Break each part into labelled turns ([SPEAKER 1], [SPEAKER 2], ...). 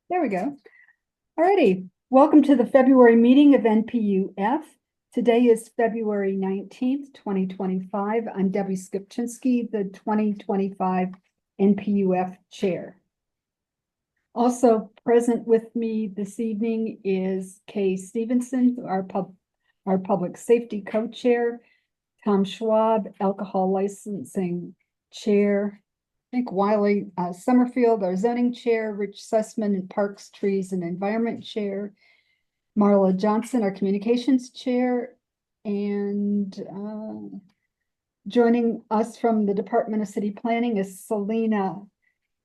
[SPEAKER 1] There we go. Alrighty, welcome to the February meeting of NPU F. Today is February 19th, 2025. I'm Debbie Skipczynski, the 2025 NPU F chair. Also present with me this evening is Kay Stevenson, our public safety co-chair, Tom Schwab, alcohol licensing chair, I think Wiley Summerfield, our zoning chair, Rich Sussman, and Parks, Trees, and Environment chair, Marla Johnson, our communications chair, and joining us from the Department of City Planning is Selena,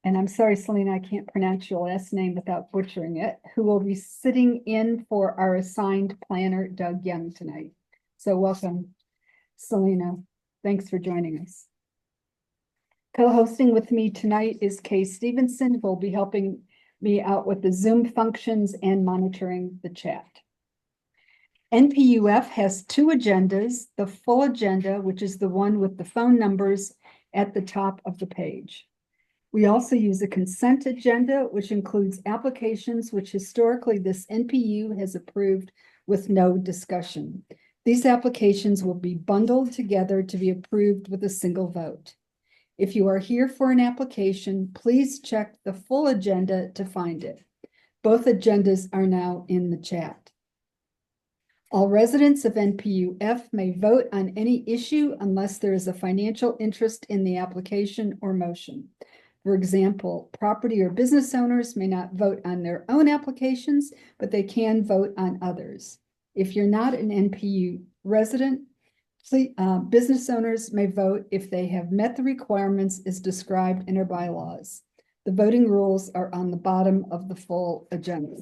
[SPEAKER 1] and I'm sorry, Selena, I can't pronounce your last name without butchering it, who will be sitting in for our assigned planner, Doug Young, tonight. So welcome, Selena. Thanks for joining us. Co-hosting with me tonight is Kay Stevenson, who will be helping me out with the Zoom functions and monitoring the chat. NPUF has two agendas, the full agenda, which is the one with the phone numbers at the top of the page. We also use a consent agenda, which includes applications which historically this NPU has approved with no discussion. These applications will be bundled together to be approved with a single vote. If you are here for an application, please check the full agenda to find it. Both agendas are now in the chat. All residents of NPU F may vote on any issue unless there is a financial interest in the application or motion. For example, property or business owners may not vote on their own applications, but they can vote on others. If you're not an NPU resident, business owners may vote if they have met the requirements as described in our bylaws. The voting rules are on the bottom of the full agenda.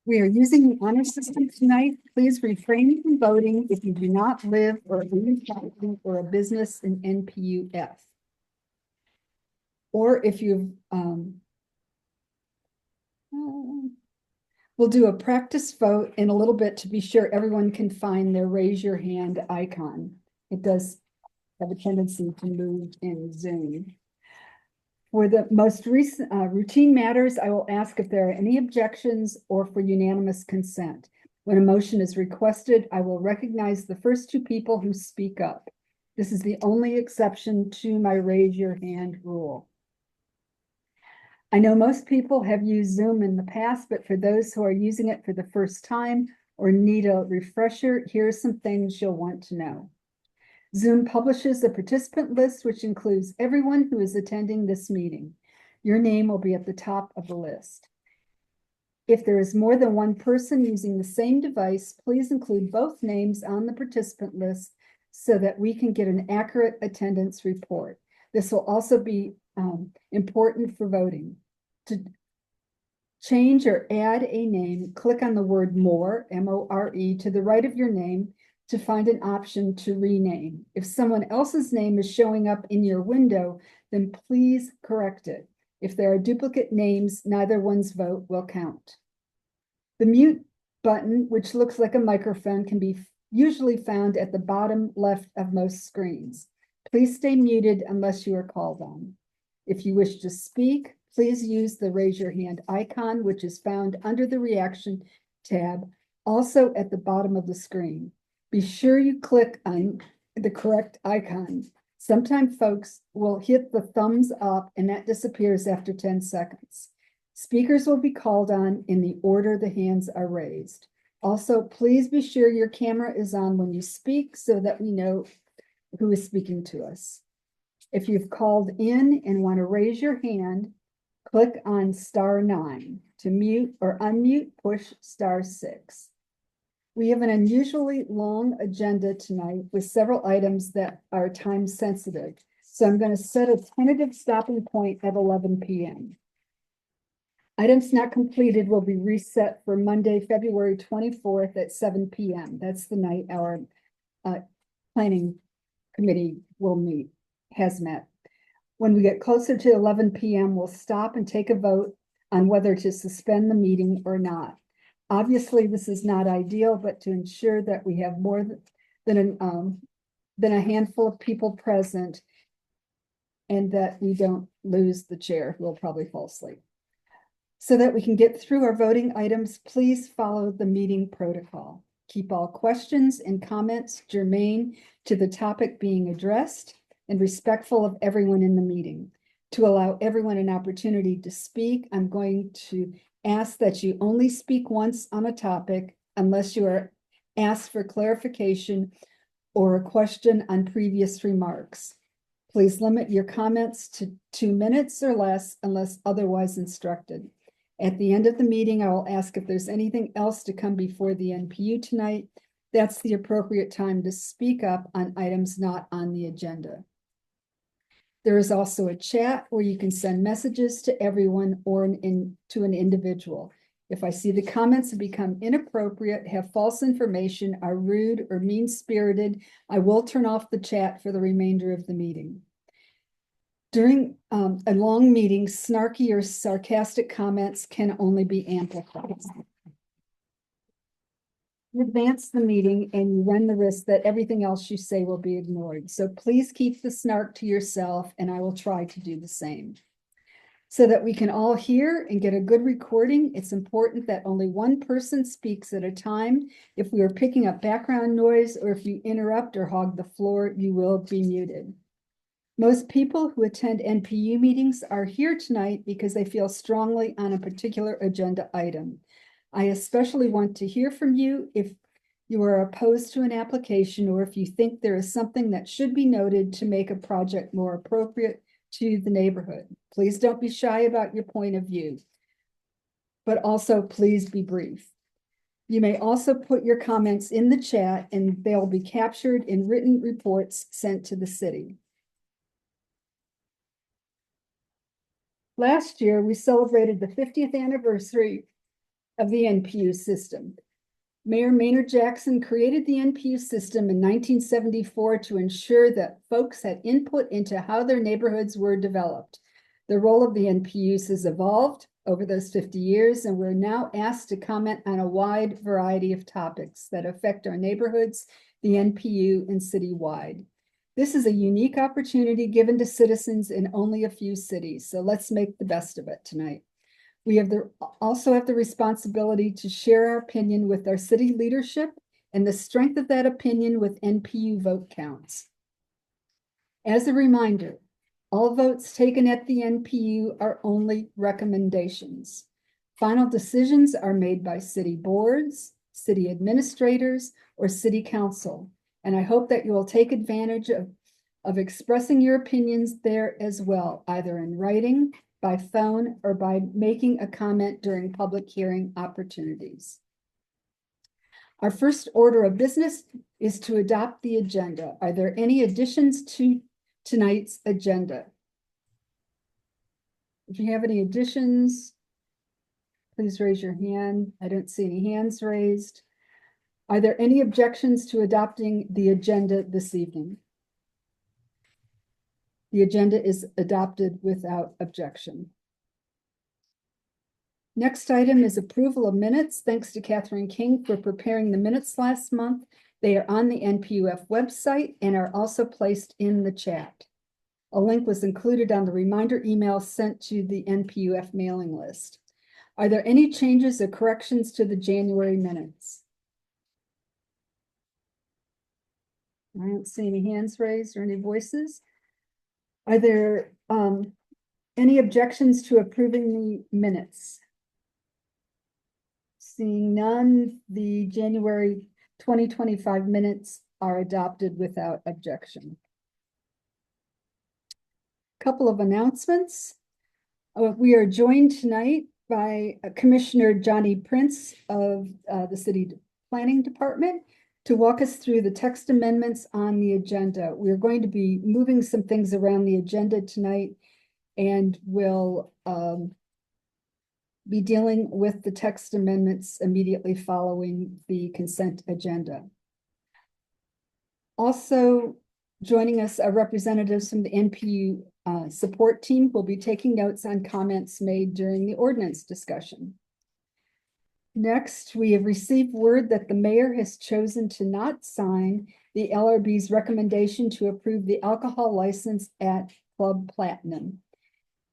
[SPEAKER 1] We are using the honor system tonight. Please refrain from voting if you do not live or own property or a business in NPU F. Or if you've we'll do a practice vote in a little bit to be sure everyone can find their raise your hand icon. It does have a tendency to move in Zoom. For the most recent routine matters, I will ask if there are any objections or for unanimous consent. When a motion is requested, I will recognize the first two people who speak up. This is the only exception to my raise your hand rule. I know most people have used Zoom in the past, but for those who are using it for the first time or need a refresher, here are some things you'll want to know. Zoom publishes a participant list, which includes everyone who is attending this meeting. Your name will be at the top of the list. If there is more than one person using the same device, please include both names on the participant list so that we can get an accurate attendance report. This will also be important for voting. To change or add a name, click on the word more, M-O-R-E, to the right of your name to find an option to rename. If someone else's name is showing up in your window, then please correct it. If there are duplicate names, neither one's vote will count. The mute button, which looks like a microphone, can be usually found at the bottom left of most screens. Please stay muted unless you are called on. If you wish to speak, please use the raise your hand icon, which is found under the reaction tab, also at the bottom of the screen. Be sure you click on the correct icon. Sometimes folks will hit the thumbs up and that disappears after 10 seconds. Speakers will be called on in the order the hands are raised. Also, please be sure your camera is on when you speak so that we know who is speaking to us. If you've called in and want to raise your hand, click on *9. To mute or unmute, push *6. We have an unusually long agenda tonight with several items that are time sensitive. So I'm going to set a tentative stopping point at 11 p.m. Items not completed will be reset for Monday, February 24th at 7 p.m. That's the night our planning committee has met. When we get closer to 11 p.m., we'll stop and take a vote on whether to suspend the meeting or not. Obviously, this is not ideal, but to ensure that we have more than a handful of people present, and that we don't lose the chair, who will probably fall asleep. So that we can get through our voting items, please follow the meeting protocol. Keep all questions and comments germane to the topic being addressed and respectful of everyone in the meeting. To allow everyone an opportunity to speak, I'm going to ask that you only speak once on a topic unless you are asked for clarification or a question on previous remarks. Please limit your comments to 2 minutes or less unless otherwise instructed. At the end of the meeting, I will ask if there's anything else to come before the NPU tonight. That's the appropriate time to speak up on items not on the agenda. There is also a chat where you can send messages to everyone or to an individual. If I see the comments have become inappropriate, have false information, are rude or mean-spirited, I will turn off the chat for the remainder of the meeting. During a long meeting, snarky or sarcastic comments can only be amplified. You advance the meeting and you run the risk that everything else you say will be ignored. So please keep the snark to yourself, and I will try to do the same. So that we can all hear and get a good recording, it's important that only one person speaks at a time. If we are picking up background noise or if you interrupt or hog the floor, you will be muted. Most people who attend NPU meetings are here tonight because they feel strongly on a particular agenda item. I especially want to hear from you if you are opposed to an application or if you think there is something that should be noted to make a project more appropriate to the neighborhood. Please don't be shy about your point of view, but also please be brief. You may also put your comments in the chat and they'll be captured in written reports sent to the city. Last year, we celebrated the 50th anniversary of the NPU system. Mayor Maynard Jackson created the NPU system in 1974 to ensure that folks had input into how their neighborhoods were developed. The role of the NPUs has evolved over those 50 years, and we're now asked to comment on a wide variety of topics that affect our neighborhoods, the NPU, and citywide. This is a unique opportunity given to citizens in only a few cities, so let's make the best of it tonight. We also have the responsibility to share our opinion with our city leadership and the strength of that opinion with NPU vote counts. As a reminder, all votes taken at the NPU are only recommendations. Final decisions are made by city boards, city administrators, or city council. And I hope that you will take advantage of expressing your opinions there as well, either in writing, by phone, or by making a comment during public hearing opportunities. Our first order of business is to adopt the agenda. Are there any additions to tonight's agenda? If you have any additions, please raise your hand. I don't see any hands raised. Are there any objections to adopting the agenda this evening? The agenda is adopted without objection. Next item is approval of minutes. Thanks to Catherine King for preparing the minutes last month. They are on the NPU F website and are also placed in the chat. A link was included on the reminder email sent to the NPU F mailing list. Are there any changes or corrections to the January minutes? I don't see any hands raised or any voices. Are there any objections to approving the minutes? Seeing none, the January 2025 minutes are adopted without objection. Couple of announcements. We are joined tonight by Commissioner Johnny Prince of the City Planning Department to walk us through the text amendments on the agenda. We're going to be moving some things around the agenda tonight, and we'll be dealing with the text amendments immediately following the consent agenda. Also joining us are representatives from the NPU support team who will be taking notes on comments made during the ordinance discussion. Next, we have received word that the mayor has chosen to not sign the LRB's recommendation to approve the alcohol license at Club Platinum.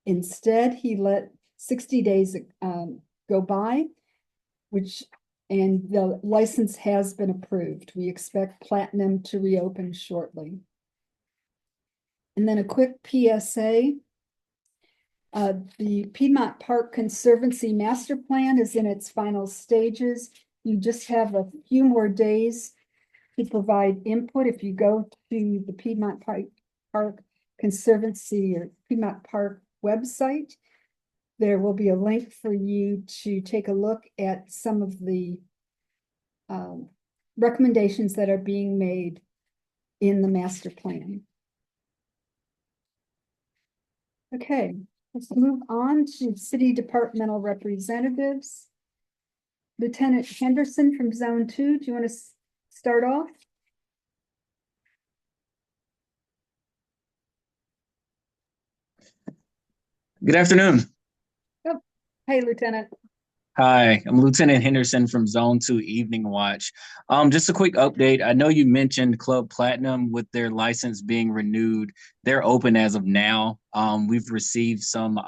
[SPEAKER 1] Instead, he let 60 days go by, and the license has been approved. We expect Platinum to reopen shortly. And then a quick PSA. The Piedmont Park Conservancy Master Plan is in its final stages. You just have a few more days to provide input. If you go to the Piedmont Park Conservancy or Piedmont Park website, there will be a link for you to take a look at some of the recommendations that are being made in the master plan. Okay, let's move on to city departmental representatives. Lieutenant Henderson from Zone 2, do you want to start off?
[SPEAKER 2] Good afternoon.
[SPEAKER 1] Oh, hey, Lieutenant.
[SPEAKER 2] Hi, I'm Lieutenant Henderson from Zone 2 Evening Watch. Just a quick update. I know you mentioned Club Platinum with their license being renewed. They're open as of now. We've received some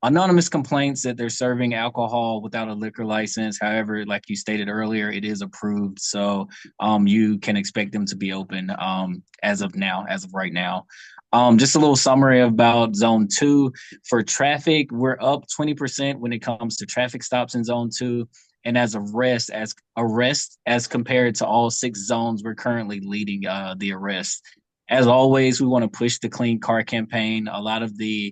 [SPEAKER 2] anonymous complaints that they're serving alcohol without a liquor license. However, like you stated earlier, it is approved. So you can expect them to be open as of now, as of right now. Just a little summary about Zone 2. For traffic, we're up 20% when it comes to traffic stops in Zone 2. And as arrests as compared to all 6 zones, we're currently leading the arrests. As always, we want to push the clean car campaign. A lot of the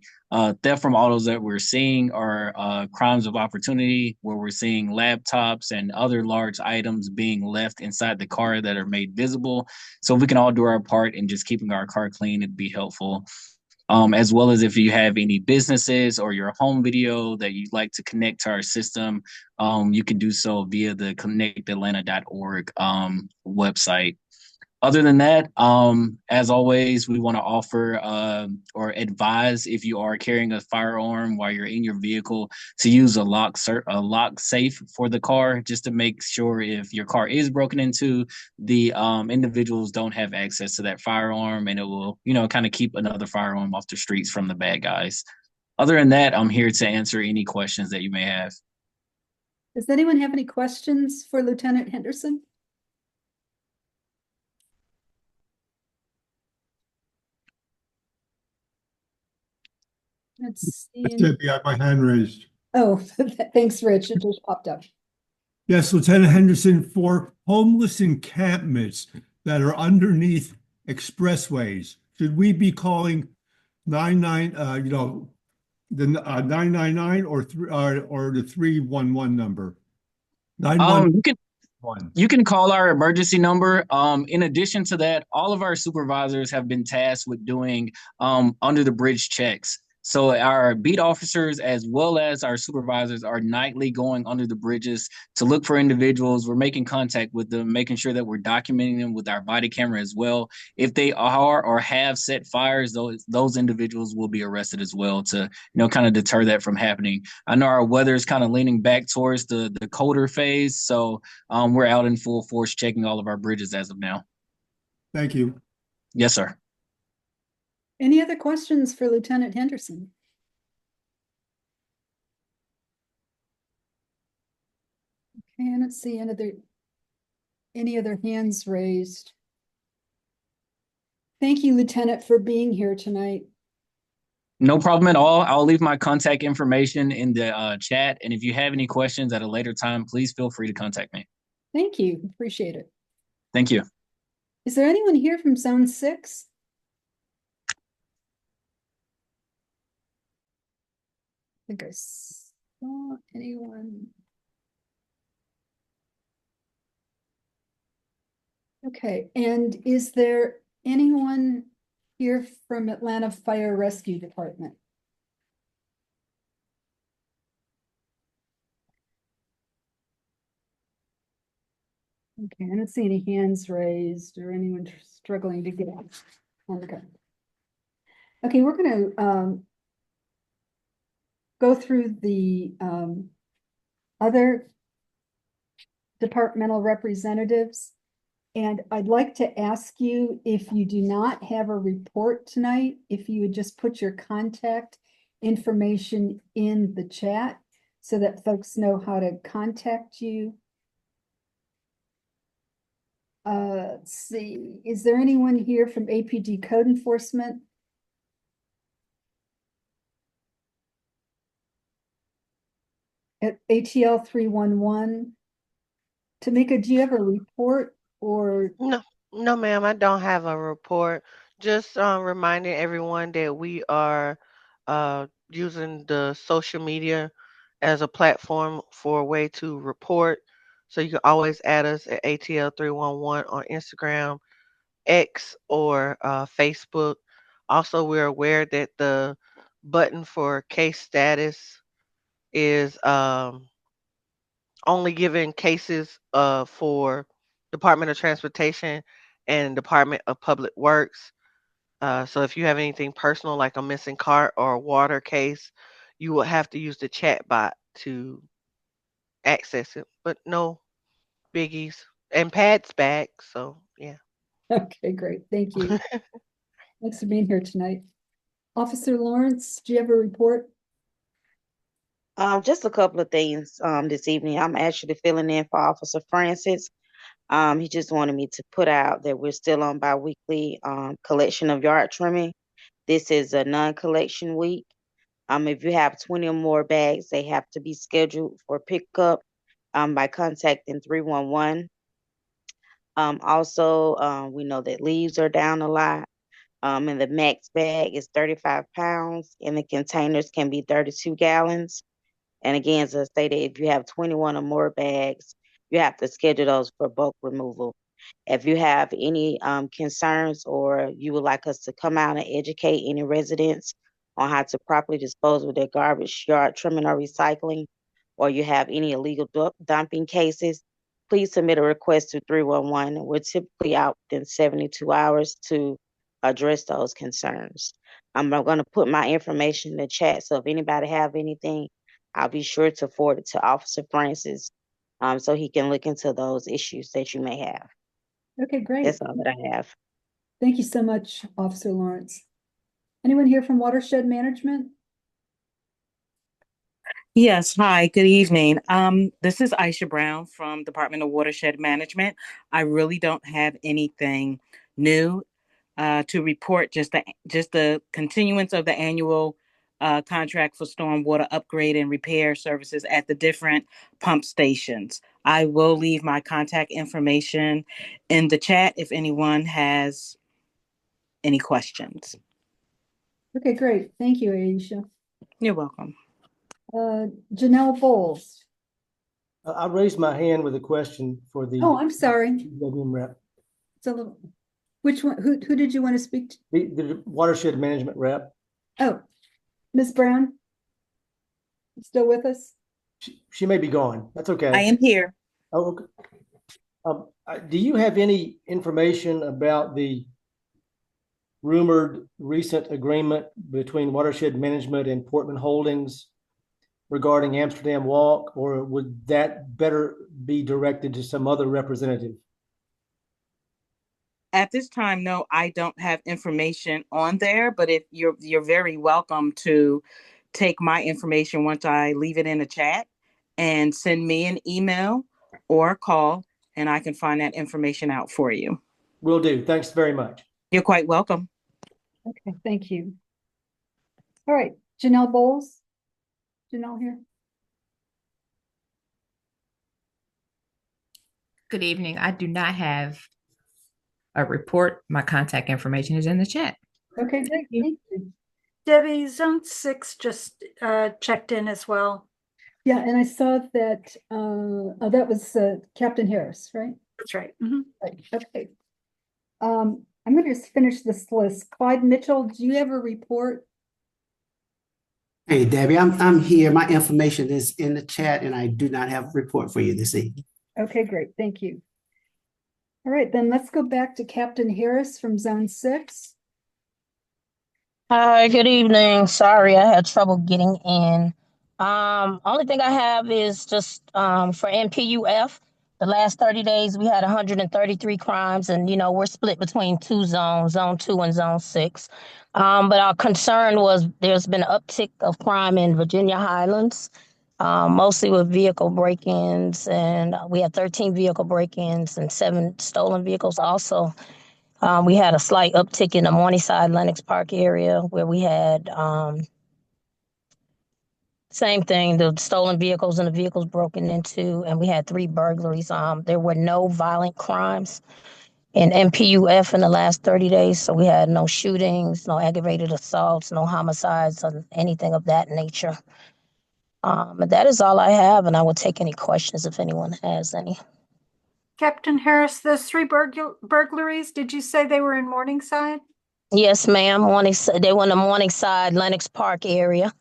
[SPEAKER 2] theft from autos that we're seeing are crimes of opportunity, where we're seeing laptops and other large items being left inside the car that are made visible. So if we can all do our part in just keeping our car clean, it'd be helpful. As well as if you have any businesses or your home video that you'd like to connect to our system, you can do so via the connectatlanta.org website. Other than that, as always, we want to offer or advise if you are carrying a firearm while you're in your vehicle to use a lock safe for the car, just to make sure if your car is broken into, the individuals don't have access to that firearm, and it will, kind of keep another firearm off the streets from the bad guys. Other than that, I'm here to answer any questions that you may have.
[SPEAKER 1] Does anyone have any questions for Lieutenant Henderson? Let's see.
[SPEAKER 3] Debbie, I have my hand raised.
[SPEAKER 1] Oh, thanks, Rich. It just popped up.
[SPEAKER 3] Yes, Lieutenant Henderson, for homeless encampments that are underneath expressways, should we be calling 99, the 999 or the 311 number? 911.
[SPEAKER 2] You can You can call our emergency number. In addition to that, all of our supervisors have been tasked with doing under the bridge checks. So our beat officers as well as our supervisors are nightly going under the bridges to look for individuals. We're making contact with them, making sure that we're documenting them with our body camera as well. If they are or have set fires, those individuals will be arrested as well to kind of deter that from happening. I know our weather is kind of leaning back towards the colder phase, so we're out in full force checking all of our bridges as of now.
[SPEAKER 3] Thank you.
[SPEAKER 2] Yes, sir.
[SPEAKER 1] Any other questions for Lieutenant Henderson? Okay, I don't see any other hands raised. Thank you, Lieutenant, for being here tonight.
[SPEAKER 2] No problem at all. I'll leave my contact information in the chat. And if you have any questions at a later time, please feel free to contact me.
[SPEAKER 1] Thank you. Appreciate it.
[SPEAKER 2] Thank you.
[SPEAKER 1] Is there anyone here from Zone 6? I think I saw anyone. Okay, and is there anyone here from Atlanta Fire Rescue Department? Okay, I don't see any hands raised or anyone struggling to get on. Okay. Okay, we're going to go through the other departmental representatives. And I'd like to ask you, if you do not have a report tonight, if you would just put your contact information in the chat so that folks know how to contact you. Let's see, is there anyone here from APD Code Enforcement? At ATL 311. Tamika, do you have a report or?
[SPEAKER 4] No, ma'am, I don't have a report. Just reminding everyone that we are using the social media as a platform for a way to report. So you can always add us at ATL 311 on Instagram, X, or Facebook. Also, we're aware that the button for case status is only giving cases for Department of Transportation and Department of Public Works. So if you have anything personal like a missing cart or a water case, you will have to use the chat bot to access it. But no biggies. And Pat's back, so yeah.
[SPEAKER 1] Okay, great. Thank you. Thanks for being here tonight. Officer Lawrence, do you have a report?
[SPEAKER 5] Just a couple of things this evening. I'm actually filling in for Officer Francis. He just wanted me to put out that we're still on bi-weekly collection of yard trimming. This is a non-collection week. If you have 20 or more bags, they have to be scheduled for pickup by contacting 311. Also, we know that leaves are down a lot. And the max bag is 35 pounds, and the containers can be 32 gallons. And again, as I stated, if you have 21 or more bags, you have to schedule those for bulk removal. If you have any concerns or you would like us to come out and educate any residents on how to properly dispose of their garbage, yard trimming, or recycling, or you have any illegal dumping cases, please submit a request to 311. We're typically out within 72 hours to address those concerns. I'm going to put my information in the chat, so if anybody have anything, I'll be sure to forward it to Officer Francis so he can look into those issues that you may have.
[SPEAKER 1] Okay, great.
[SPEAKER 5] That's all that I have.
[SPEAKER 1] Thank you so much, Officer Lawrence. Anyone here from Watershed Management?
[SPEAKER 6] Yes, hi, good evening. This is Aisha Brown from Department of Watershed Management. I really don't have anything new to report, just the continuance of the annual contract for stormwater upgrade and repair services at the different pump stations. I will leave my contact information in the chat if anyone has any questions.
[SPEAKER 1] Okay, great. Thank you, Aisha.
[SPEAKER 6] You're welcome.
[SPEAKER 1] Janelle Bowles.
[SPEAKER 7] I raised my hand with a question for the.
[SPEAKER 1] Oh, I'm sorry.
[SPEAKER 7] Rep.
[SPEAKER 1] It's a little, which one, who did you want to speak to?
[SPEAKER 7] The watershed management rep.
[SPEAKER 1] Oh, Ms. Brown? Still with us?
[SPEAKER 7] She may be gone. That's okay.
[SPEAKER 6] I am here.
[SPEAKER 7] Oh, okay. Do you have any information about the rumored recent agreement between Watershed Management and Portman Holdings regarding Amsterdam Walk, or would that better be directed to some other representative?
[SPEAKER 6] At this time, no, I don't have information on there, but if you're very welcome to take my information once I leave it in the chat and send me an email or a call, and I can find that information out for you.
[SPEAKER 7] Will do. Thanks very much.
[SPEAKER 6] You're quite welcome.
[SPEAKER 1] Okay, thank you. All right, Janelle Bowles. Janelle here.
[SPEAKER 8] Good evening. I do not have a report. My contact information is in the chat.
[SPEAKER 1] Okay, thank you.
[SPEAKER 9] Debbie, Zone 6 just checked in as well.
[SPEAKER 1] Yeah, and I saw that, oh, that was Captain Harris, right?
[SPEAKER 9] That's right.
[SPEAKER 1] Right, okay. I'm going to just finish this list. Clyde Mitchell, do you have a report?
[SPEAKER 10] Hey, Debbie, I'm here. My information is in the chat, and I do not have a report for you this evening.
[SPEAKER 1] Okay, great. Thank you. All right, then let's go back to Captain Harris from Zone 6.
[SPEAKER 11] Hi, good evening. Sorry, I had trouble getting in. Only thing I have is just for NPU F, The last 30 days, we had 133 crimes, and we're split between two zones, Zone 2 and Zone 6. But our concern was there's been an uptick of crime in Virginia Highlands, mostly with vehicle break-ins, and we had 13 vehicle break-ins and 7 stolen vehicles. Also, we had a slight uptick in the Morningside Lenox Park area where we had same thing, the stolen vehicles and the vehicles broken into, and we had 3 burglaries. There were no violent crimes in NPU F in the last 30 days, so we had no shootings, no aggravated assaults, no homicides, or anything of that nature. And that is all I have, and I will take any questions if anyone has any.
[SPEAKER 9] Captain Harris, those 3 burglaries, did you say they were in Morningside?
[SPEAKER 11] Yes, ma'am. They were in the Morningside Lenox Park area.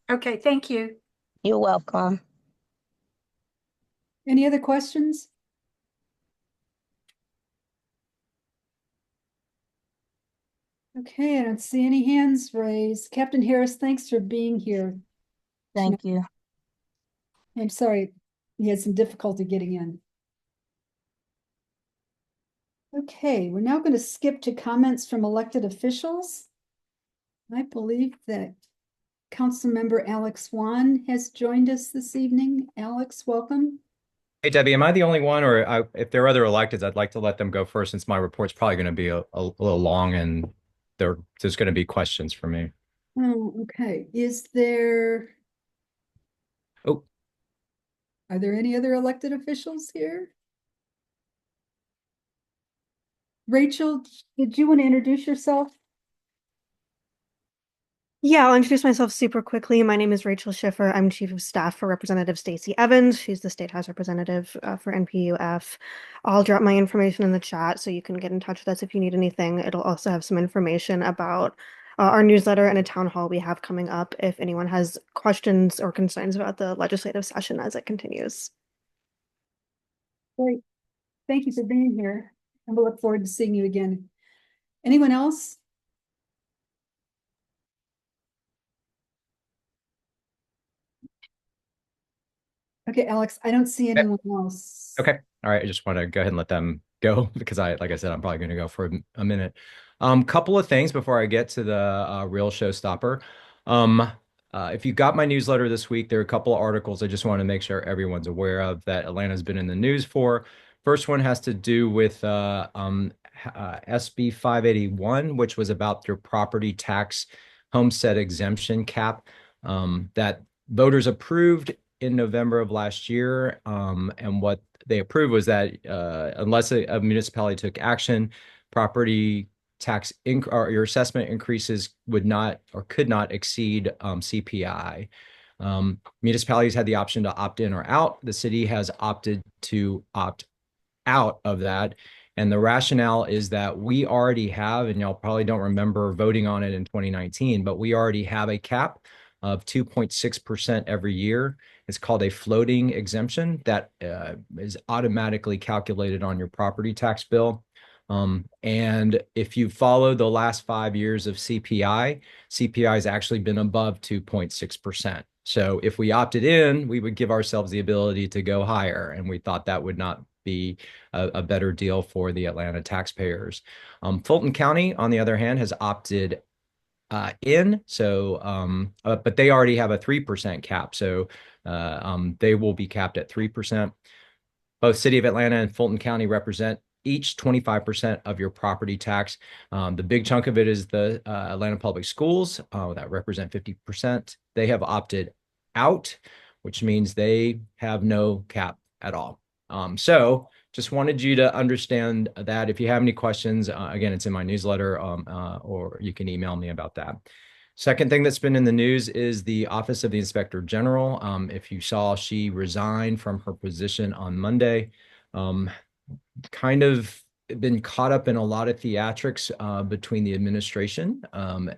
[SPEAKER 9] Okay, thank you.
[SPEAKER 11] You're welcome.
[SPEAKER 1] Any other questions? Okay, I don't see any hands raised. Captain Harris, thanks for being here.
[SPEAKER 11] Thank you.
[SPEAKER 1] I'm sorry, you had some difficulty getting in. Okay, we're now going to skip to comments from elected officials. I believe that Councilmember Alex Wan has joined us this evening. Alex, welcome.
[SPEAKER 12] Hey, Debbie, am I the only one, or if there are other electeds, I'd like to let them go first since my report's probably going to be a little long and there's going to be questions for me.
[SPEAKER 1] Oh, okay. Is there?
[SPEAKER 12] Oh,
[SPEAKER 1] Are there any other elected officials here? Rachel, did you want to introduce yourself?
[SPEAKER 13] Yeah, I'll introduce myself super quickly. My name is Rachel Schiffer. I'm Chief of Staff for Representative Stacey Evans. She's the State House Representative for NPUF. I'll drop my information in the chat so you can get in touch with us if you need anything. It'll also have some information about our newsletter and a town hall we have coming up if anyone has questions or concerns about the legislative session as it continues.
[SPEAKER 1] Great. Thank you for being here. And we'll look forward to seeing you again. Anyone else? Okay, Alex, I don't see anyone else.
[SPEAKER 12] okay. All right. I just want to go ahead and let them go because like I said, I'm probably going to go for a minute. Couple of things before I get to the real showstopper. If you got my newsletter this week, there are a couple of articles I just want to make sure everyone's aware of that Atlanta's been in the news for. First one has to do with SB 581, which was about your property tax homestead exemption cap that voters approved in November of last year. And what they approved was that unless a municipality took action, property tax or your assessment increases would not or could not exceed CPI. Municipalities had the option to opt in or out. The city has opted to opt out of that. And the rationale is that we already have, and y'all probably don't remember voting on it in 2019, but we already have a cap of 2.6% every year. It's called a floating exemption that is automatically calculated on your property tax bill. And if you follow the last 5 years of CPI has actually been above 2.6%. So if we opted in, we would give ourselves the ability to go higher. And we thought that would not be a better deal for the Atlanta taxpayers. Fulton County, on the other hand, has opted in. So, but they already have a 3% cap. So they will be capped at 3%. Both City of Atlanta and Fulton County represent each 25% of your property tax. The big chunk of it is the Atlanta Public Schools that represent 50%. They have opted out, which means they have no cap at all. So just wanted you to understand that. If you have any questions, again, it's in my newsletter or you can email me about that. Second thing that's been in the news is the Office of the Inspector General. If you saw, she resigned from her position on Monday. Kind of been caught up in a lot of theatrics between the administration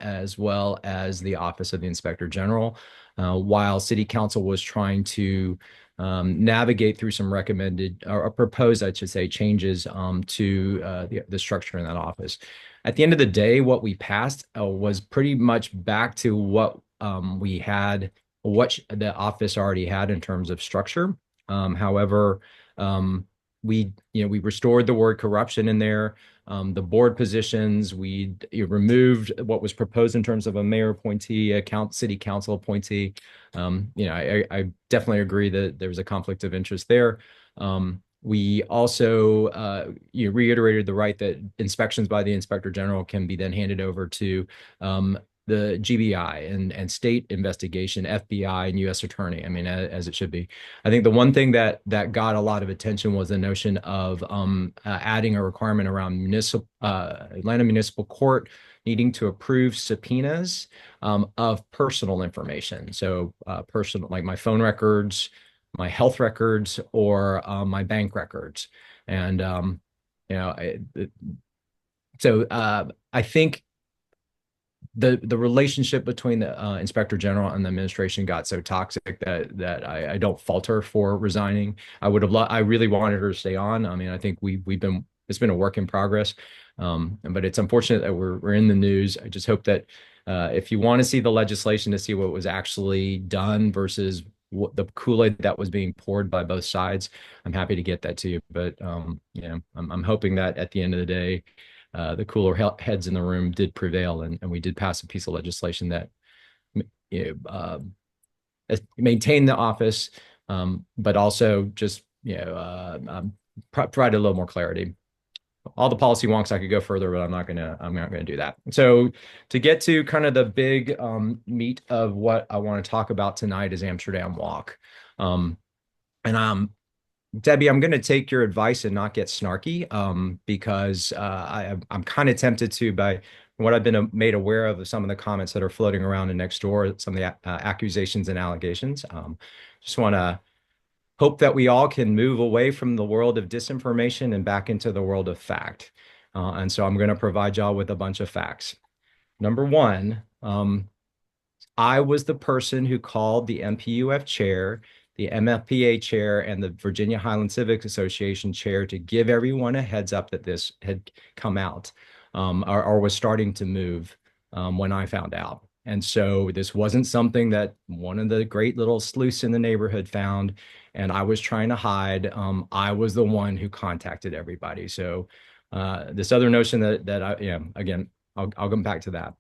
[SPEAKER 12] as well as the Office of the Inspector General, while City Council was trying to navigate through some recommended or proposed, I should say, changes to the structure in that office. At the end of the day, what we passed was pretty much back to what we had, what the office already had in terms of structure. However, we restored the word corruption in there. The board positions, we removed what was proposed in terms of a mayor appointee, a city council appointee. I definitely agree that there's a conflict of interest there. We also reiterated the right that inspections by the inspector general can be then handed over to the GBI and state investigation, FBI and U.S. attorney. I mean, as it should be. I think the one thing that got a lot of attention was the notion of adding a requirement around Atlanta Municipal Court needing to approve subpoenas of personal information. So personal, like my phone records, my health records, or my bank records. And I think the relationship between the inspector general and the administration got so toxic that I don't falter for resigning. I really wanted her to stay on. I mean, I think it's been a work in progress, but it's unfortunate that we're in the news. I just hope that if you want to see the legislation to see what was actually done versus what the Kool-Aid that was being poured by both sides, I'm happy to get that to you. But I'm hoping that at the end of the day, the cooler heads in the room did prevail, and we did pass a piece of legislation that maintained the office, but also just provide a little more clarity. All the policy wonks, I could go further, but I'm not gonna do that. So to get to kind of the big meat of what I want to talk about tonight is Amsterdam Walk. Debbie, I'm going to take your advice and not get snarky because I'm kind of tempted to, by what I've been made aware of some of the comments that are floating around in next door, some of the accusations and allegations. Just want to hope that we all can move away from the world of disinformation and back into the world of fact. And so I'm going to provide y'all with a bunch of facts. Number one, I was the person who called the NPUF chair, the MFPA chair, and the Virginia Highland Civic Association chair to give everyone a heads up that this had come out or was starting to move when I found out. And so this wasn't something that one of the great little sleuths in the neighborhood found, and I was trying to hide. I was the one who contacted everybody. So this other notion again, I'll come back to that.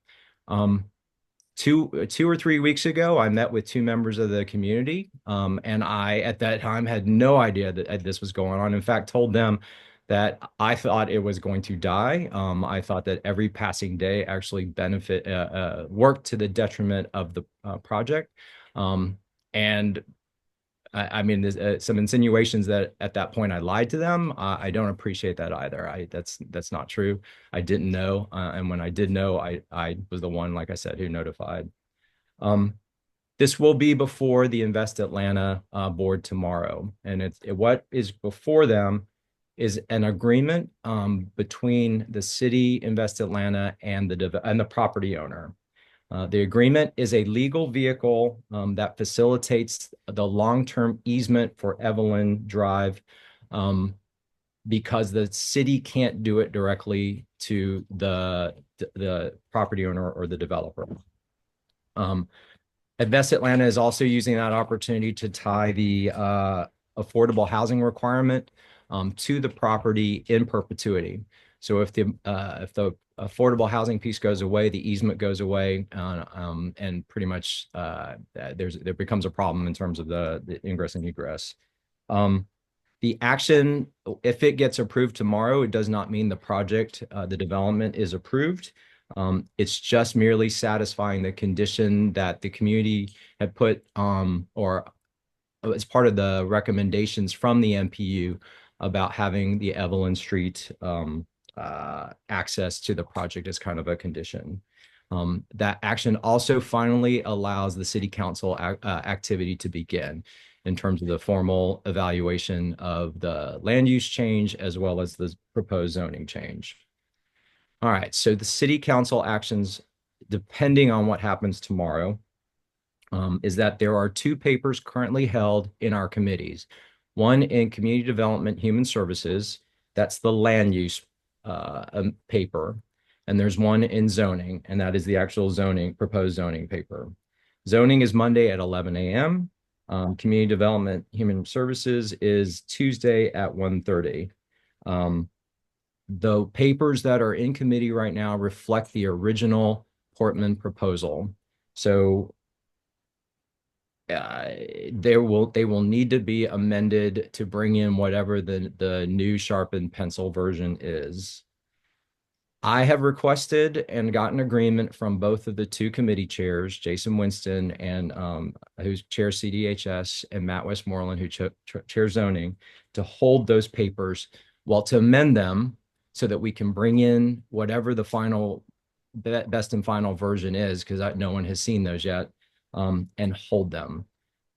[SPEAKER 12] 2 or 3 weeks ago, I met with 2 members of the community, and I, at that time, had no idea that this was going on. In fact, told them that I thought it was going to die. I thought that every passing day actually worked to the detriment of the project. And I mean, there's some insinuations that at that point I lied to them. I don't appreciate that either. That's not true. I didn't know, and when I did know, I was the one, like I said, who notified. This will be before the Invest Atlanta board tomorrow, and what is before them is an agreement between the city, Invest Atlanta, and the property owner. The agreement is a legal vehicle that facilitates the long-term easement for Evelyn Drive because the city can't do it directly to the property owner or the developer. Invest Atlanta is also using that opportunity to tie the affordable housing requirement to the property in perpetuity. So if the affordable housing piece goes away, the easement goes away, and pretty much there becomes a problem in terms of the ingress and egress. The action, if it gets approved tomorrow, it does not mean the project, the development is approved. It's just merely satisfying the condition that the community had put, or as part of the recommendations from the NPU about having the Evelyn Street access to the project as kind of a condition. That action also finally allows the city council activity to begin in terms of the formal evaluation of the land use change as well as the proposed zoning change. All right, so the city council actions, depending on what happens tomorrow, is that there are 2 papers currently held in our committees. One in Community Development Human Services, that's the land use paper, and there's one in zoning, and that is the actual proposed zoning paper. Zoning is Monday at 11 a.m. Community Development, Human Services is Tuesday at 1:30. The papers that are in committee right now reflect the original Portman proposal. So they will need to be amended to bring in whatever the new sharpened pencil version is. I have requested and gotten agreement from both of the two committee chairs, Jason Winston and who chairs CDHS, and Matt Westmoreland, who chairs zoning, to hold those papers, to amend them so that we can bring in whatever the final best and final version is, because no one has seen those yet, and hold them.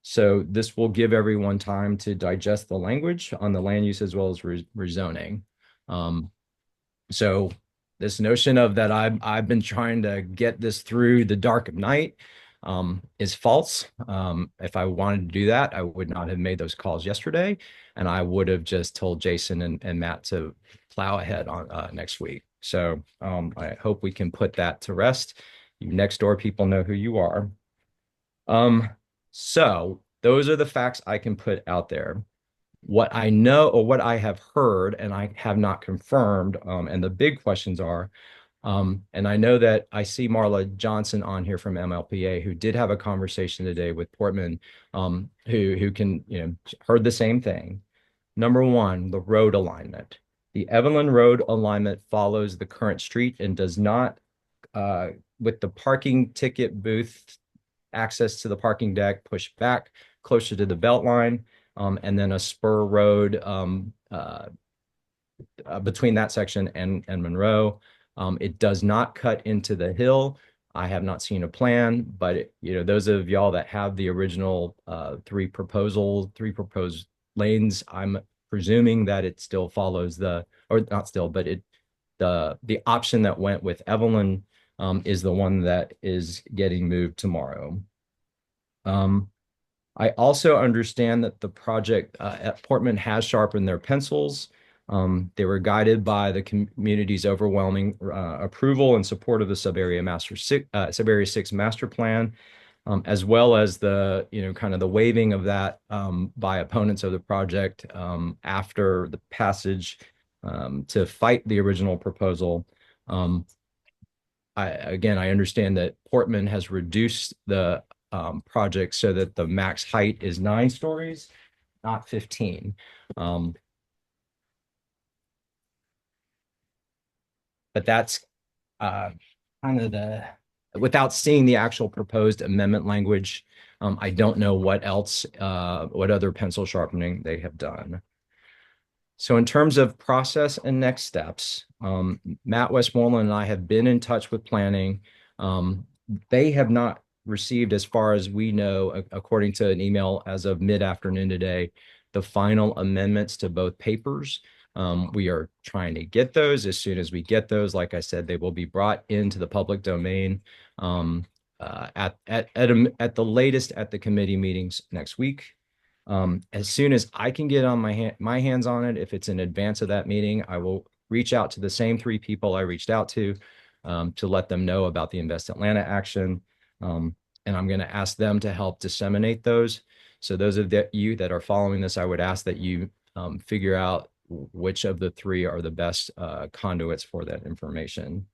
[SPEAKER 12] So this will give everyone time to digest the language on the land use as well as rezoning. So this notion of that I've been trying to get this through the dark of night is false. If I wanted to do that, I would not have made those calls yesterday, and I would have just told Jason and Matt to plow ahead on next week. So I hope we can put that to rest. You next door people know who you are. So those are the facts I can put out there. What I know, or what I have heard, and I have not confirmed, and the big questions are, and I know that I see Marla Johnson on here from MLPA, who did have a conversation today with Portman, who can, heard the same thing. Number one, the road alignment. The Evelyn Road alignment follows the current street and does not, with the parking ticket booth access to the parking deck, push back closer to the belt line, and then a spur road between that section and Monroe. It does not cut into the hill. I have not seen a plan, but those of y'all that have the original three proposed lanes, I'm presuming that it still follows or not still, but the option that went with Evelyn is the one that is getting moved tomorrow. I also understand that the project at Portman has sharpened their pencils. They were guided by the community's overwhelming approval and support of the Sub-Area 6 master plan, as well as the kind of the waiving of that by opponents of the project after the passage to fight the original proposal. I understand that Portman has reduced the project so that the max height is 9 stories, not 15. But that's kind of without seeing the actual proposed amendment language, I don't know what other pencil sharpening they have done. So in terms of process and next steps, Matt Westmoreland and I have been in touch with planning. They have not received, as far as we know, according to an email as of mid-afternoon today, the final amendments to both papers. We are trying to get those. As soon as we get those, like I said, they will be brought into the public domain at the latest at the committee meetings next week. As soon as I can get on my hands on it, if it's in advance of that meeting, I will reach out to the same 3 people I reached out to let them know about the Invest Atlanta action. And I'm going to ask them to help disseminate those. So those of you that are following this, I would ask that you figure out which of the 3 are the best conduits for that information.